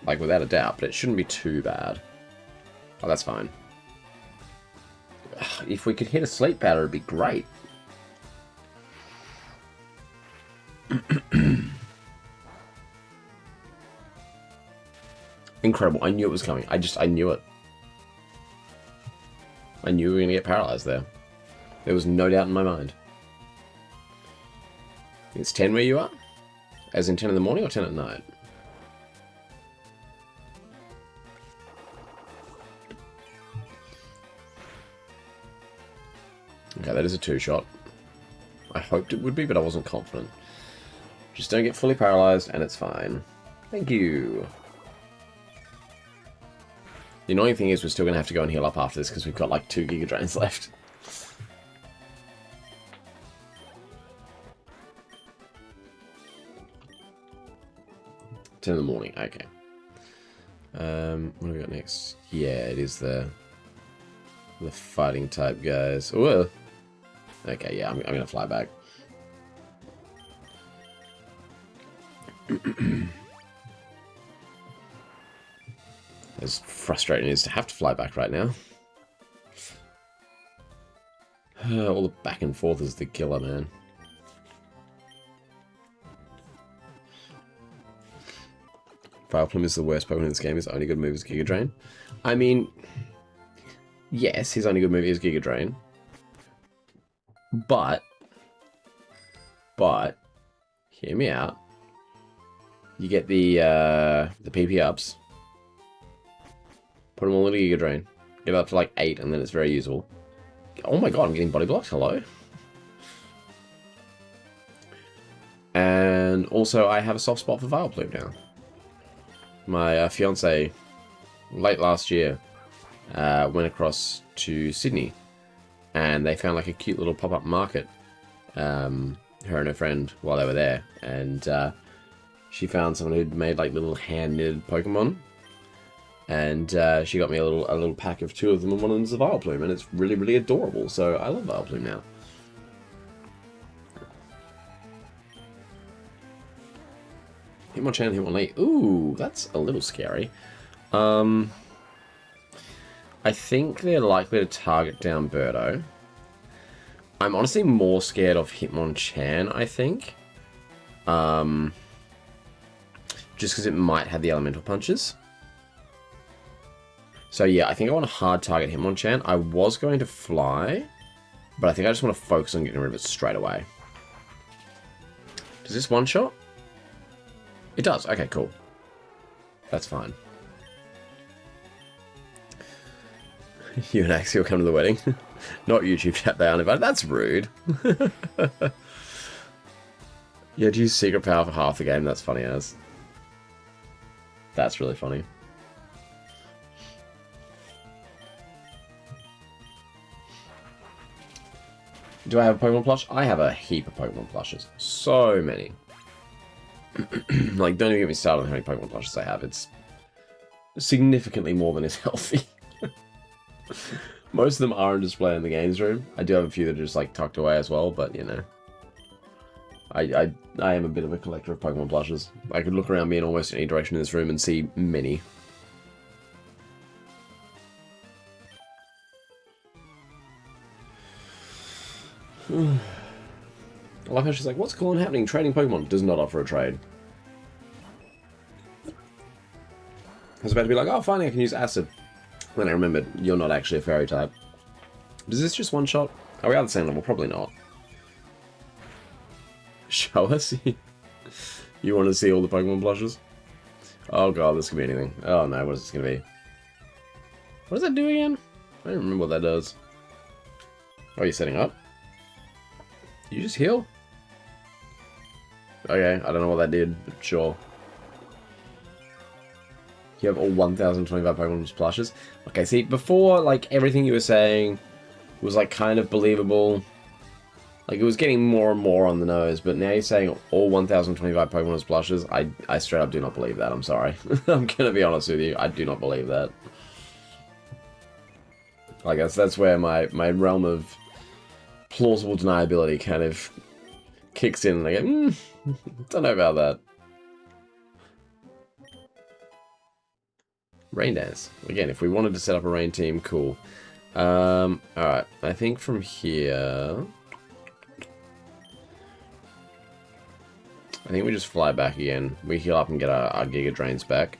Speaker 1: Like, without a doubt, but it shouldn't be too bad. Oh, that's fine. If we could hit a sleep powder, it'd be great. Incredible. I knew it was coming. I knew it. I knew we were going to get paralyzed there. There was no doubt in my mind. It's 10 where you are? As in 10 in the morning or 10 at night? Okay, that is a 2-shot. I hoped it would be, but I wasn't confident. Just don't get fully paralyzed, and it's fine. Thank you. The annoying thing is we're still going to have to go and heal up after this, because we've got like 2 Giga Drains left. Ten in the morning, okay. What do we got next? Yeah, it is the fighting type guys. Ooh. Okay, yeah, I'm gonna fly back. As frustrating it is to have to fly back right now. All the back and forth is the killer, man. Vileplume is the worst Pokemon in this game. His only good move is Giga Drain. I mean, yes, his only good move is Giga Drain. But, hear me out. You get the PP ups. Put them all into Giga Drain. Get up to like 8 and then it's very usable. Oh my god, I'm getting body blocked. Hello. And also I have a soft spot for Vileplume now. My fiance, late last year, went across to Sydney, and they found like a cute little pop-up market, her and her friend, while they were there, and she found someone who'd made like little hand-knitted Pokemon, and she got me a little pack of 2 of them, and one of them's a Vileplume, and it's really, really adorable, so I love Vileplume now. Hitmonchan, Hitmonlee. Ooh, that's a little scary. I think they're likely to target down Birdo. I'm honestly more scared of Hitmonchan, I think. Just because it might have the elemental punches. So yeah, I think I want to hard target Hitmonchan. I was going to fly, but I think I just want to focus on getting rid of it straight away. Does this one-shot? It does. Okay, cool. That's fine. You and Axie will come to the wedding. Not YouTube chat, they aren't invited. That's rude. You had to use secret power for half the game. That's funny as. That's really funny. Do I have a Pokemon plush? I have a heap of Pokemon plushes. So many. Like, don't even get me started on how many Pokemon plushes I have. It's significantly more than is healthy. Most of them are on display in the games room. I do have a few that are just, like, tucked away as well, but, you know. I am a bit of a collector of Pokemon plushes. I could look around me in almost any direction in this room and see many. I love how she's like, what's cool and happening? Trading Pokemon does not offer a trade. I was about to be like, oh, finally I can use Acid. Then I remembered, you're not actually a fairy type. Does this just one shot? Are we at the same level? Probably not. Show us? You want to see all the Pokemon plushes? Oh god, this could be anything. Oh no, what is this going to be? What does that do again? I don't remember what that does. Oh, you're setting up? You just heal? Okay, I don't know what that did, but sure. You have all 1,025 Pokemon plushes. Okay, see, before, like, everything you were saying was, like, kind of believable. Like, it was getting more and more on the nose, but now you're saying all 1,025 Pokemon plushes. I straight up do not believe that, I'm sorry. I'm gonna be honest with you, I do not believe that. I guess that's where my realm of plausible deniability kind of kicks in, and I go, don't know about that. Rain Dance. Again, if we wanted to set up a rain team, cool. Alright, I think from here... I think we just fly back again. We heal up and get our Giga Drains back.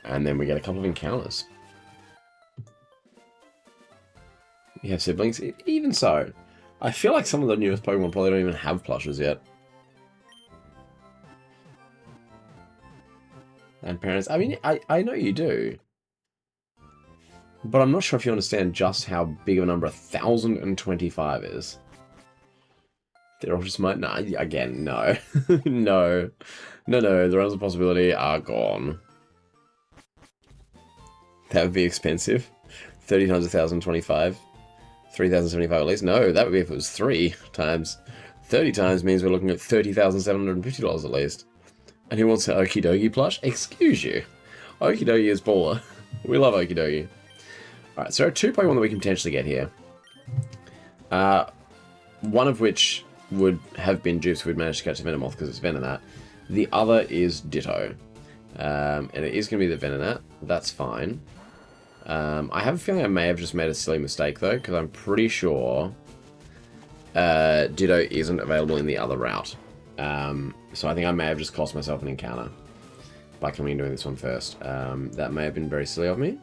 Speaker 1: And then we get a couple of encounters. We have siblings. Even so, I feel like some of the newest Pokemon probably don't even have plushes yet. And parents, I mean, I know you do. But I'm not sure if you understand just how big of a number 1,025 is. They're all just my... Nah, again, no. No. No, the realms of possibility are gone. That would be expensive. 30 times 1,025. 3,075 at least. No, that would be if it was 3 times. 30 times means we're looking at $30,750 at least. And who wants an Okie Dokie plush? Excuse you. Okie Dokie is baller. We love Okie Dokie. Alright, so there are 2 Pokemon that we can potentially get here. One of which would have been dupes if we'd managed to catch the Venomoth because it's Venonat. The other is Ditto. And it is going to be the Venonat. That's fine. I have a feeling I may have just made a silly mistake though, because I'm pretty sure Ditto isn't available in the other route. So I think I may have just cost myself an encounter by coming and doing this one first. That may have been very silly of me.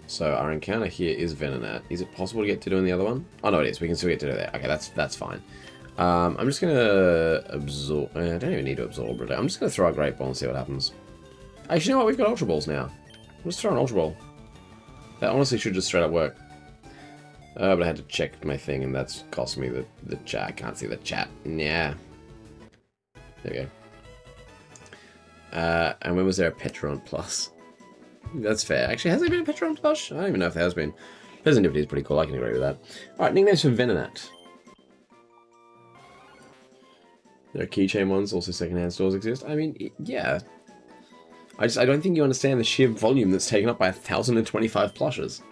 Speaker 1: So our encounter here is Venonat. Is it possible to get Ditto in the other one? Oh no, it is. We can still get Ditto there. Okay, that's fine. I'm just gonna absorb. I don't even need to absorb it. I'm just gonna throw a Great Ball and see what happens. Actually, you know what? We've got Ultra Balls now. Let's throw an Ultra Ball. That honestly should just straight up work. But I had to check my thing, and that's cost me the chat. I can't see the chat. Yeah. There we go. And when was there a Petron Plus? That's fair. Actually, has there been a Petron Plus? I don't even know if there has been. Peasant is pretty cool. I can agree with that. Alright, nicknames for Venonat. There are keychain ones. Also, secondhand stores exist. I mean, yeah. I don't think you understand the sheer volume that's taken up by 1,025 plushes.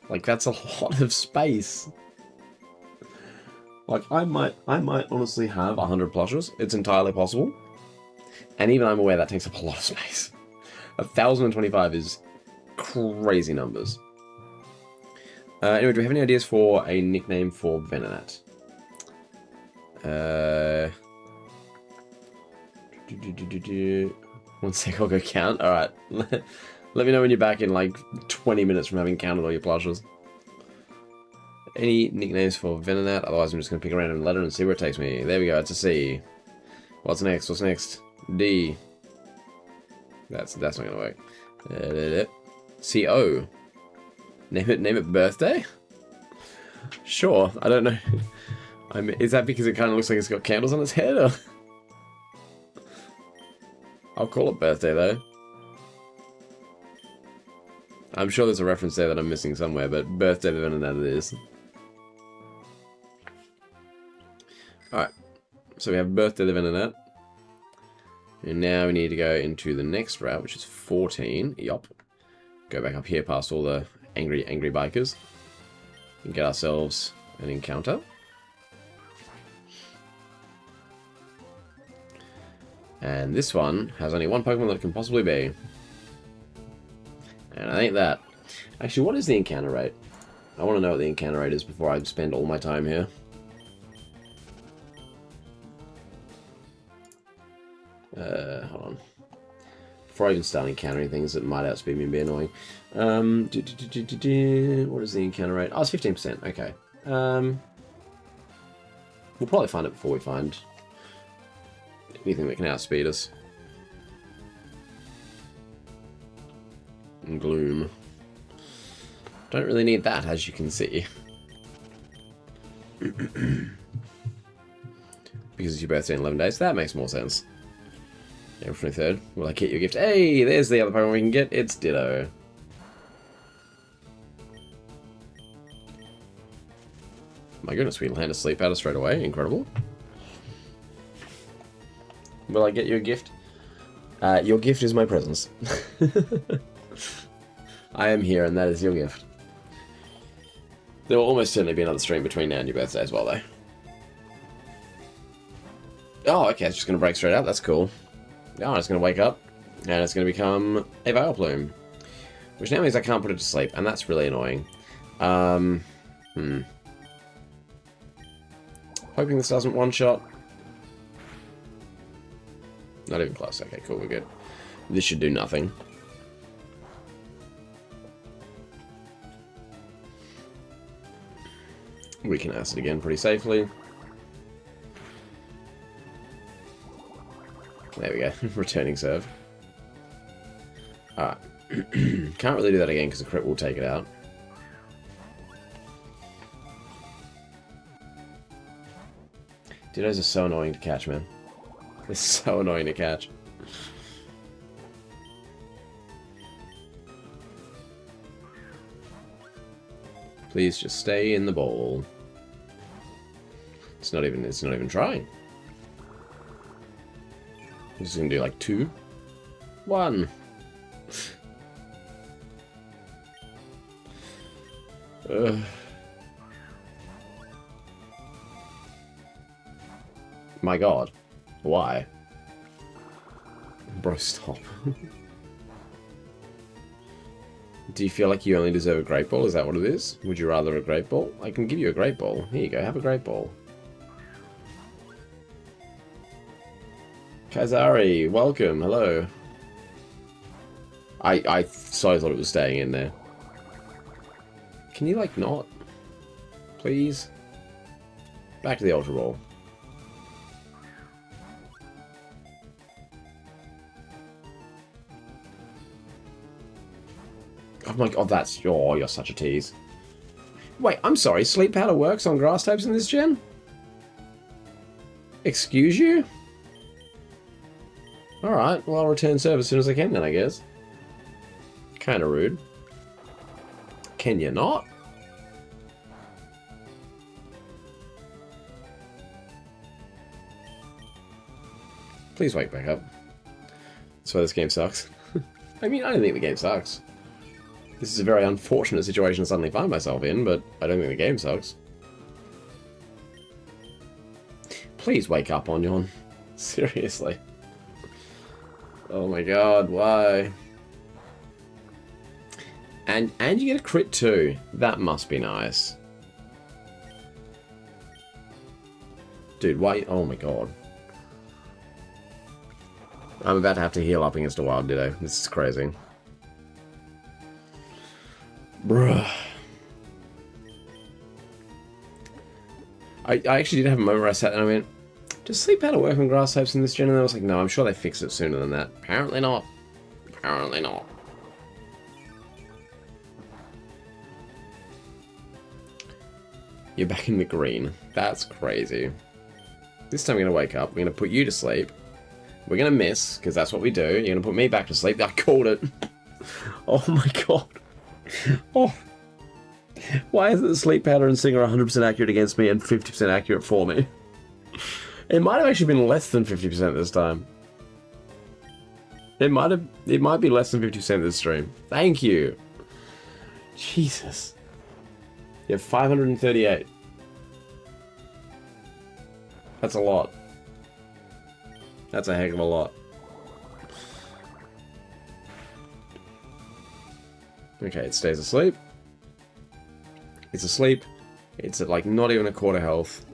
Speaker 1: Like, that's a lot of space. Like, I might honestly have 100 plushes. It's entirely possible. And even I'm aware that takes up a lot of space. 1,025 is crazy numbers. Anyway, do we have any ideas for a nickname for Venonat? One sec, I'll go count. Alright. Let me know when you're back in like 20 minutes from having counted all your plushes. Any nicknames for Venonat? Otherwise, I'm just going to pick a random letter and see where it takes me. There we go, it's a C. What's next? What's next? D. That's not going to work. CO. Name it birthday? Sure, I don't know. Is that because it kind of looks like it's got candles on its head? Or? I'll call it birthday, though. I'm sure there's a reference there that I'm missing somewhere, but birthday of that it is. Alright, so we have birthday of internet. And now we need to go into the next route, which is 14. Yup. Go back up here past all the angry bikers. And get ourselves an encounter. And this one has only one Pokemon that it can possibly be. And I think that... Actually, what is the encounter rate? I want to know what the encounter rate is before I spend all my time here. Hold on. Before I even start encountering things that might outspeed me and be annoying. What is the encounter rate? Oh, it's 15%. Okay. We'll probably find it before we find anything that can outspeed us. And Gloom. Don't really need that, as you can see. Because it's your birthday in 11 days. That makes more sense. April 23rd. Will I get you a gift? Hey, there's the other Pokemon we can get. It's Ditto. My goodness, we land a sleep powder straight away. Incredible. Will I get you a gift? Your gift is my presence. I am here, and that is your gift. There will almost certainly be another stream between now and your birthday as well, though. Oh, okay, it's just going to break straight up. That's cool. Oh, it's going to wake up, and it's going to become a Vileplume. Which now means I can't put it to sleep, and that's really annoying. Hoping this doesn't one-shot. Not even close. Okay, cool, we're good. This should do nothing. We can acid again pretty safely. There we go. Returning serve. Alright. Can't really do that again because the crit will take it out. Dittos are so annoying to catch, man. They're so annoying to catch. Please just stay in the bowl. It's not even trying. I'm just gonna do like 2, 1. My god. Why? Bro, stop. Do you feel like you only deserve a Great Ball? Is that what it is? Would you rather a Great Ball? I can give you a Great Ball. Here you go, have a Great Ball. Kazari, welcome, hello. I so thought it was staying in there. Can you, like, not? Please? Back to the Ultra Ball. Oh my god, that's... Oh, you're such a tease. Wait, I'm sorry, Sleep Powder works on grass types in this gen? Excuse you? Alright, well I'll return serve as soon as I can then, I guess. Kinda rude. Can you not? Please wake back up. That's why this game sucks. I mean, I don't think the game sucks. This is a very unfortunate situation to suddenly find myself in, but I don't think the game sucks. Please wake up, Onyon. Seriously. Oh my god, why? And you get a crit too. That must be nice. Dude, why? Oh my god. I'm about to have to heal up against a wild Ditto. This is crazy. Bruh. I actually did have a moment where I sat and I went, does Sleep Powder work on grass types in this gen? And I was like, no, I'm sure they fix it sooner than that. Apparently not. Apparently not. You're back in the green. That's crazy. This time we're going to wake up. We're going to put you to sleep. We're going to miss, because that's what we do. You're going to put me back to sleep. I called it. Oh my god. Oh. Why is it the sleep powder and Singer 100% accurate against me and 50% accurate for me? It might have actually been less than 50% this time. It might be less than 50% this stream. Thank you. Jesus. You have 538. That's a lot. That's a heck of a lot. Okay, it stays asleep. It's asleep. It's at like not even a quarter health.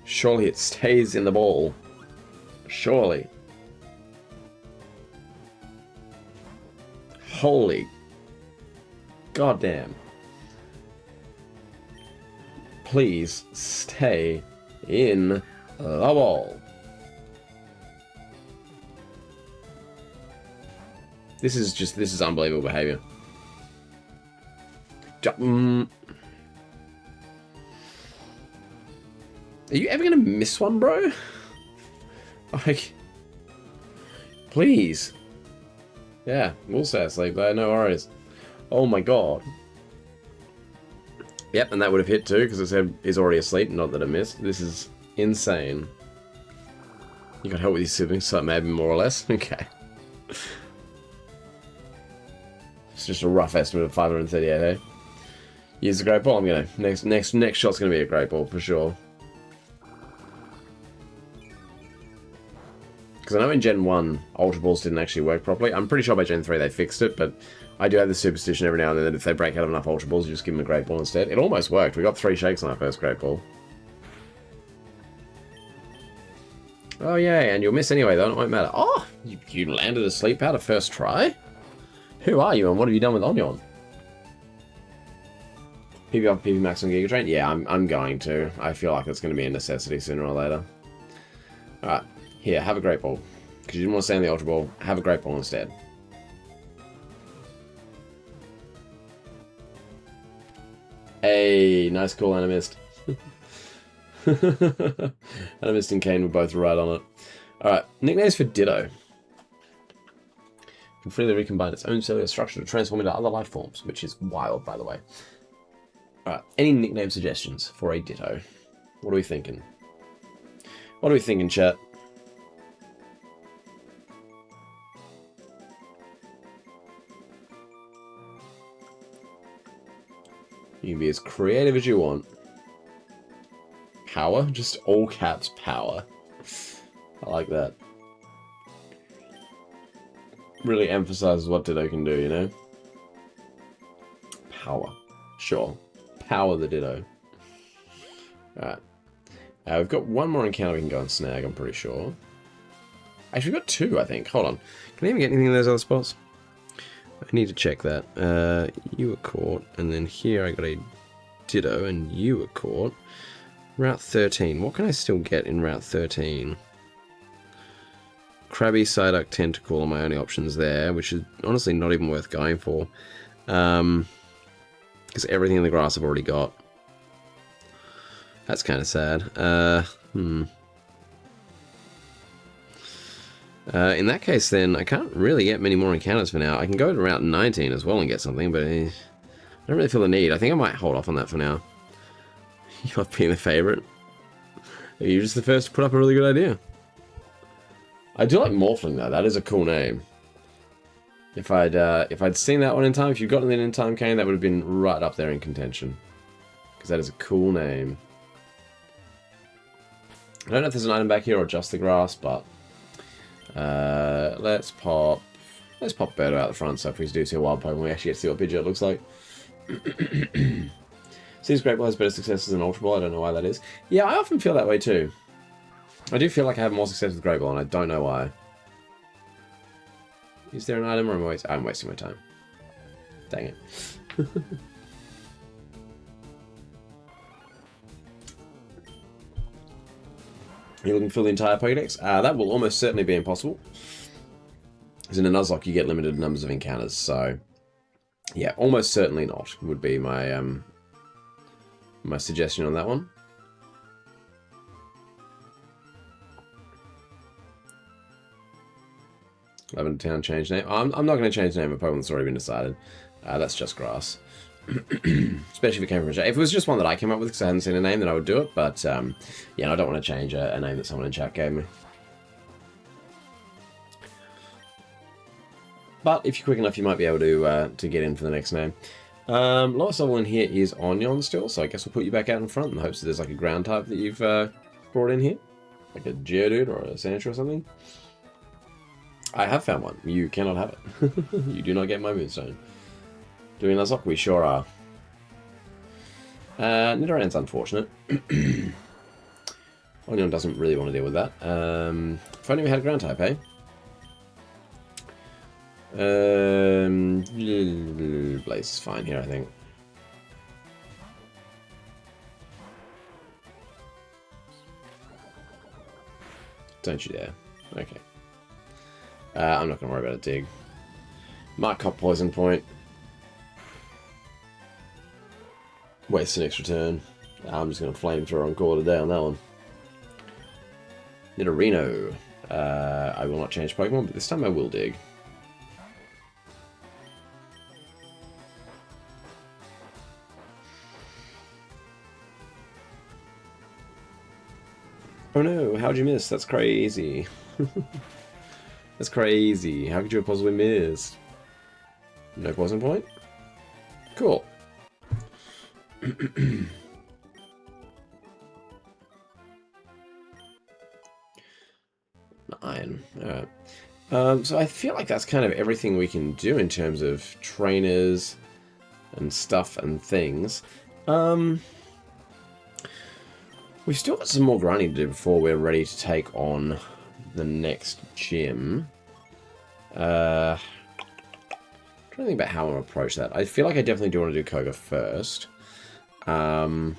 Speaker 1: Surely it stays in the ball. Surely. Holy goddamn. Please stay in the ball. This is unbelievable behavior. Are you ever gonna miss one, bro? Like, please. Yeah, we'll stay asleep there, no worries. Oh my god. Yep, and that would have hit too, because it said he's already asleep, not that it missed. This is insane. You got help with your siblings, so maybe more or less? Okay. It's just a rough estimate of 538, eh? Use the great ball, I'm gonna... Next shot's gonna be a great ball, for sure. Because I know in Gen 1, Ultra Balls didn't actually work properly. I'm pretty sure by Gen 3 they fixed it, but I do have the superstition every now and then that if they break out of enough Ultra Balls, you just give them a Great Ball instead. It almost worked. We got 3 shakes on our first Great Ball. Oh, yay, and you'll miss anyway, though. It won't matter. Oh, you landed a sleep powder first try? Who are you, and what have you done with Onion? PB up, PB max on Giga Train? Yeah, I'm going to. I feel like it's going to be a necessity sooner or later. Alright. Here, have a Great Ball. Because you didn't want to stay in the Ultra Ball, have a Great Ball instead. Hey, nice cool Animist. Animist and Kane were both right on it. Alright, nicknames for Ditto. Can freely recombine its own cellular structure to transform into other life forms, which is wild, by the way. Alright, any nickname suggestions for a Ditto? What are we thinking? What are we thinking, chat? You can be as creative as you want. Power? Just all caps power. I like that. Really emphasizes what Ditto can do, you know? Power. Sure. Power the Ditto. Alright. We've got one more encounter we can go and snag, I'm pretty sure. Actually, we've got 2, I think. Hold on. Can I even get anything in those other spots? I need to check that. You were caught, and then here I got a Ditto, and you were caught. Route 13. What can I still get in Route 13? Krabby, Psyduck, Tentacle are my only options there, which is honestly not even worth going for. Because everything in the grass I've already got. That's kind of sad. In that case, then, I can't really get many more encounters for now. I can go to Route 19 as well and get something, but I don't really feel the need. I think I might hold off on that for now. You love being the favourite. You're just the first to put up a really good idea. I do like Morphling, though. That is a cool name. If I'd seen that one in time, if you'd gotten it in time, Kane, that would have been right up there in contention. Because that is a cool name. I don't know if there's an item back here or just the grass, but... let's pop Birdo out the front, so if we do see a wild Pokemon, we actually get to see what Pidgeot looks like. Seems Great Ball has better successes than Ultra Ball, I don't know why that is. Yeah, I often feel that way too. I do feel like I have more success with Great Ball, and I don't know why. Is there an item, or I'm wasting my time? Dang it. You're looking for the entire Pokédex? That will almost certainly be impossible. Because in a Nuzlocke you get limited numbers of encounters, so... Yeah, almost certainly not, would be my My suggestion on that one. Lavender Town change name. I'm not going to change the name of Pokemon that's already been decided. That's just grass. Especially if it came from a chat. If it was just one that I came up with because I hadn't seen a name, then I would do it. But yeah, I don't want to change a name that someone in chat gave me. But if you're quick enough, you might be able to get in for the next name. Lowest level in here is Onion still, so I guess we'll put you back out in front in the hopes that there's like a ground type that you've brought in here. Like a Geodude or a Sandshrew or something. I have found one. You cannot have it. You do not get my Moonstone. Doing Nuzlocke? We sure are. Nidorann's unfortunate. Onion doesn't really want to deal with that. If only we had a ground type, eh? Blaze is fine here, I think. Don't you dare. Okay. I'm not going to worry about a dig. Might cop Poison Point. Waste an extra turn. I'm just going to Flamethrower and call it a day on that one. Nidorino. I will not change Pokemon, but this time I will dig. Oh no, how'd you miss? That's crazy. That's crazy. How could you have possibly missed? No Poison Point? Cool. Iron. Alright. So I feel like that's kind of everything we can do in terms of trainers and stuff and things. We've still got some more grinding to do before we're ready to take on the next gym. Trying to think about how I'm going to approach that. I feel like I definitely do want to do Koga first. We've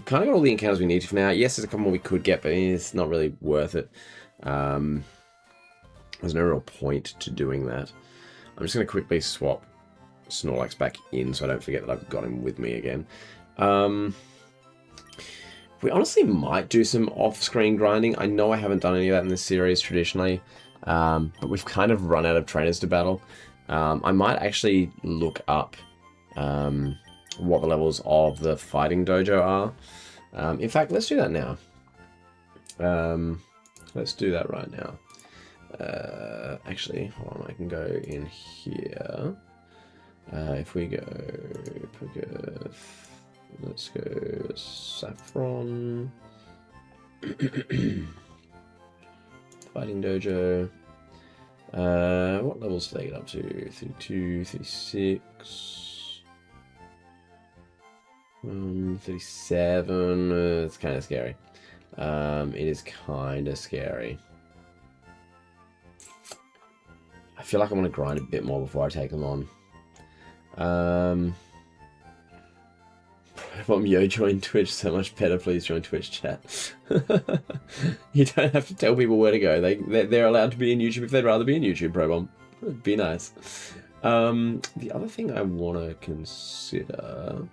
Speaker 1: kind of got all the encounters we need for now. Yes, there's a couple more we could get, but it's not really worth it. There's no real point to doing that. I'm just going to quickly swap Snorlax back in so I don't forget that I've got him with me again. We honestly might do some off-screen grinding. I know I haven't done any of that in this series traditionally, but we've kind of run out of trainers to battle. I might actually look up what the levels of the fighting dojo are. In fact, let's do that now. Let's do that right now. Actually, hold on, I can go in here. If we go... Let's go Saffron. Fighting Dojo. What levels do they get up to? 32, 36. 37. It's kind of scary. It is kind of scary. I feel like I want to grind a bit more before I take them on. Yo, join Twitch, so much better. Please join Twitch chat. You don't have to tell people where to go. They're allowed to be in YouTube if they'd rather be in YouTube, Probomb. It'd be nice. The other thing I want to consider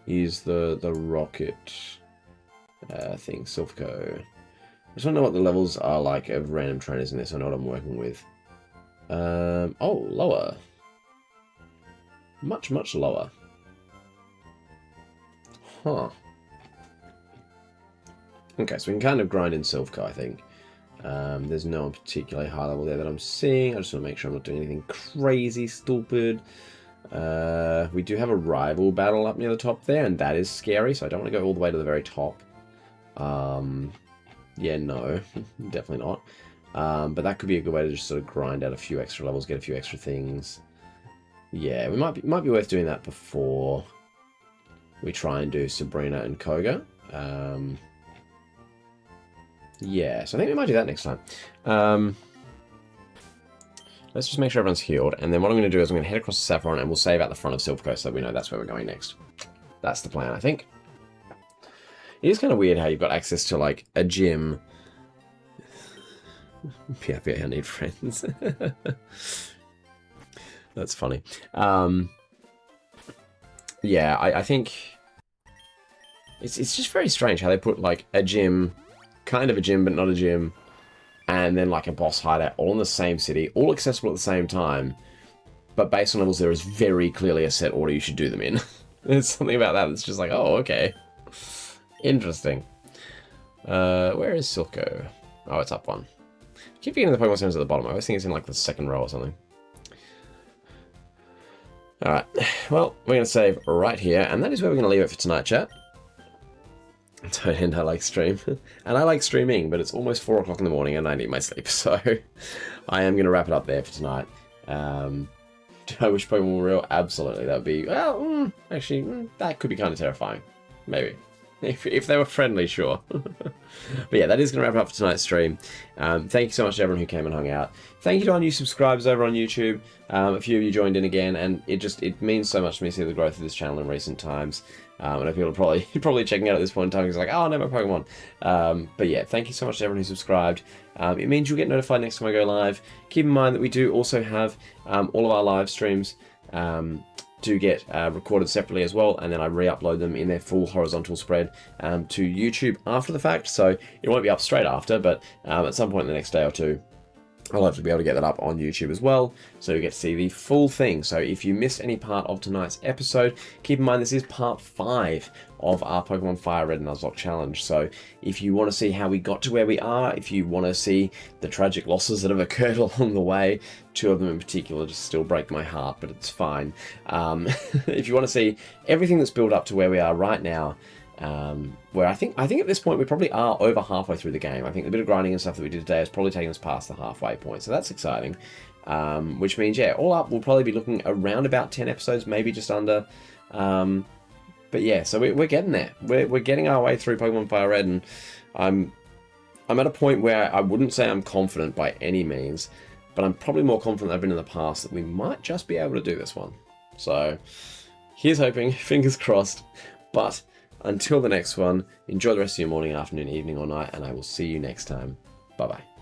Speaker 1: is the rocket thing, Silphco. I just want to know what the levels are like of random trainers in this. I know what I'm working with. Oh, lower. Much, much lower. Huh. Okay, so we can kind of grind in Silphco, I think. There's no one particularly high level there that I'm seeing. I just want to make sure I'm not doing anything crazy stupid. We do have a rival battle up near the top there, and that is scary, so I don't want to go all the way to the very top. Yeah, no, definitely not. But that could be a good way to just sort of grind out a few extra levels, get a few extra things. Yeah, we might be worth doing that before we try and do Sabrina and Koga. Yeah, so I think we might do that next time. Let's just make sure everyone's healed, and then what I'm going to do is I'm going to head across to Saffron, and we'll save out the front of Silphco so we know that's where we're going next. That's the plan, I think. It is kind of weird how you've got access to, like, a gym. Yeah, I need friends. That's funny. yeah, I think it's just very strange how they put like a gym, kind of a gym but not a gym, and then like a boss hideout all in the same city, all accessible at the same time, but based on levels there is very clearly a set order you should do them in. There's something about that that's just like, oh, okay. Interesting. Where is Silco? Oh, it's up one. I keep getting the Pokemon centers at the bottom. I always think it's in like the second row or something. Alright, well, we're going to save right here, and that is where we're going to leave it for tonight, chat. Don't end I like stream. And I like streaming, but it's almost 4 o'clock in the morning and I need my sleep, so I am going to wrap it up there for tonight. Do I wish Pokemon were real? Absolutely, that would be, well, actually, that could be kind of terrifying. Maybe. If they were friendly, sure. But yeah, that is going to wrap it up for tonight's stream. Thank you so much to everyone who came and hung out. Thank you to our new subscribers over on YouTube. A few of you joined in again, and it means so much to me to see the growth of this channel in recent times. I know people are probably checking out at this point in time because like, oh, no, my Pokemon. But yeah, thank you so much to everyone who subscribed. It means you'll get notified next time I go live. Keep in mind that we do also have all of our live streams do get recorded separately as well, and then I re-upload them in their full horizontal spread to YouTube after the fact, so it won't be up straight after, but at some point in the next day or two I'll hopefully be able to get that up on YouTube as well, so you get to see the full thing. So if you missed any part of tonight's episode, keep in mind this is part 5 of our Pokemon FireRed Nuzlocke challenge. So if you want to see how we got to where we are, if you want to see the tragic losses that have occurred along the way, 2 of them in particular just still break my heart, but it's fine. If you want to see everything that's built up to where we are right now, where I think at this point we probably are over halfway through the game. I think the bit of grinding and stuff that we did today has probably taken us past the halfway point, so that's exciting. Which means, yeah, all up we'll probably be looking around about 10 episodes, maybe just under. But yeah, so we're getting there. We're getting our way through Pokemon FireRed, and I'm at a point where I wouldn't say I'm confident by any means, but I'm probably more confident than I've been in the past that we might just be able to do this one. So here's hoping, fingers crossed. But until the next one, enjoy the rest of your morning, afternoon, evening, or night, and I will see you next time. Bye-bye.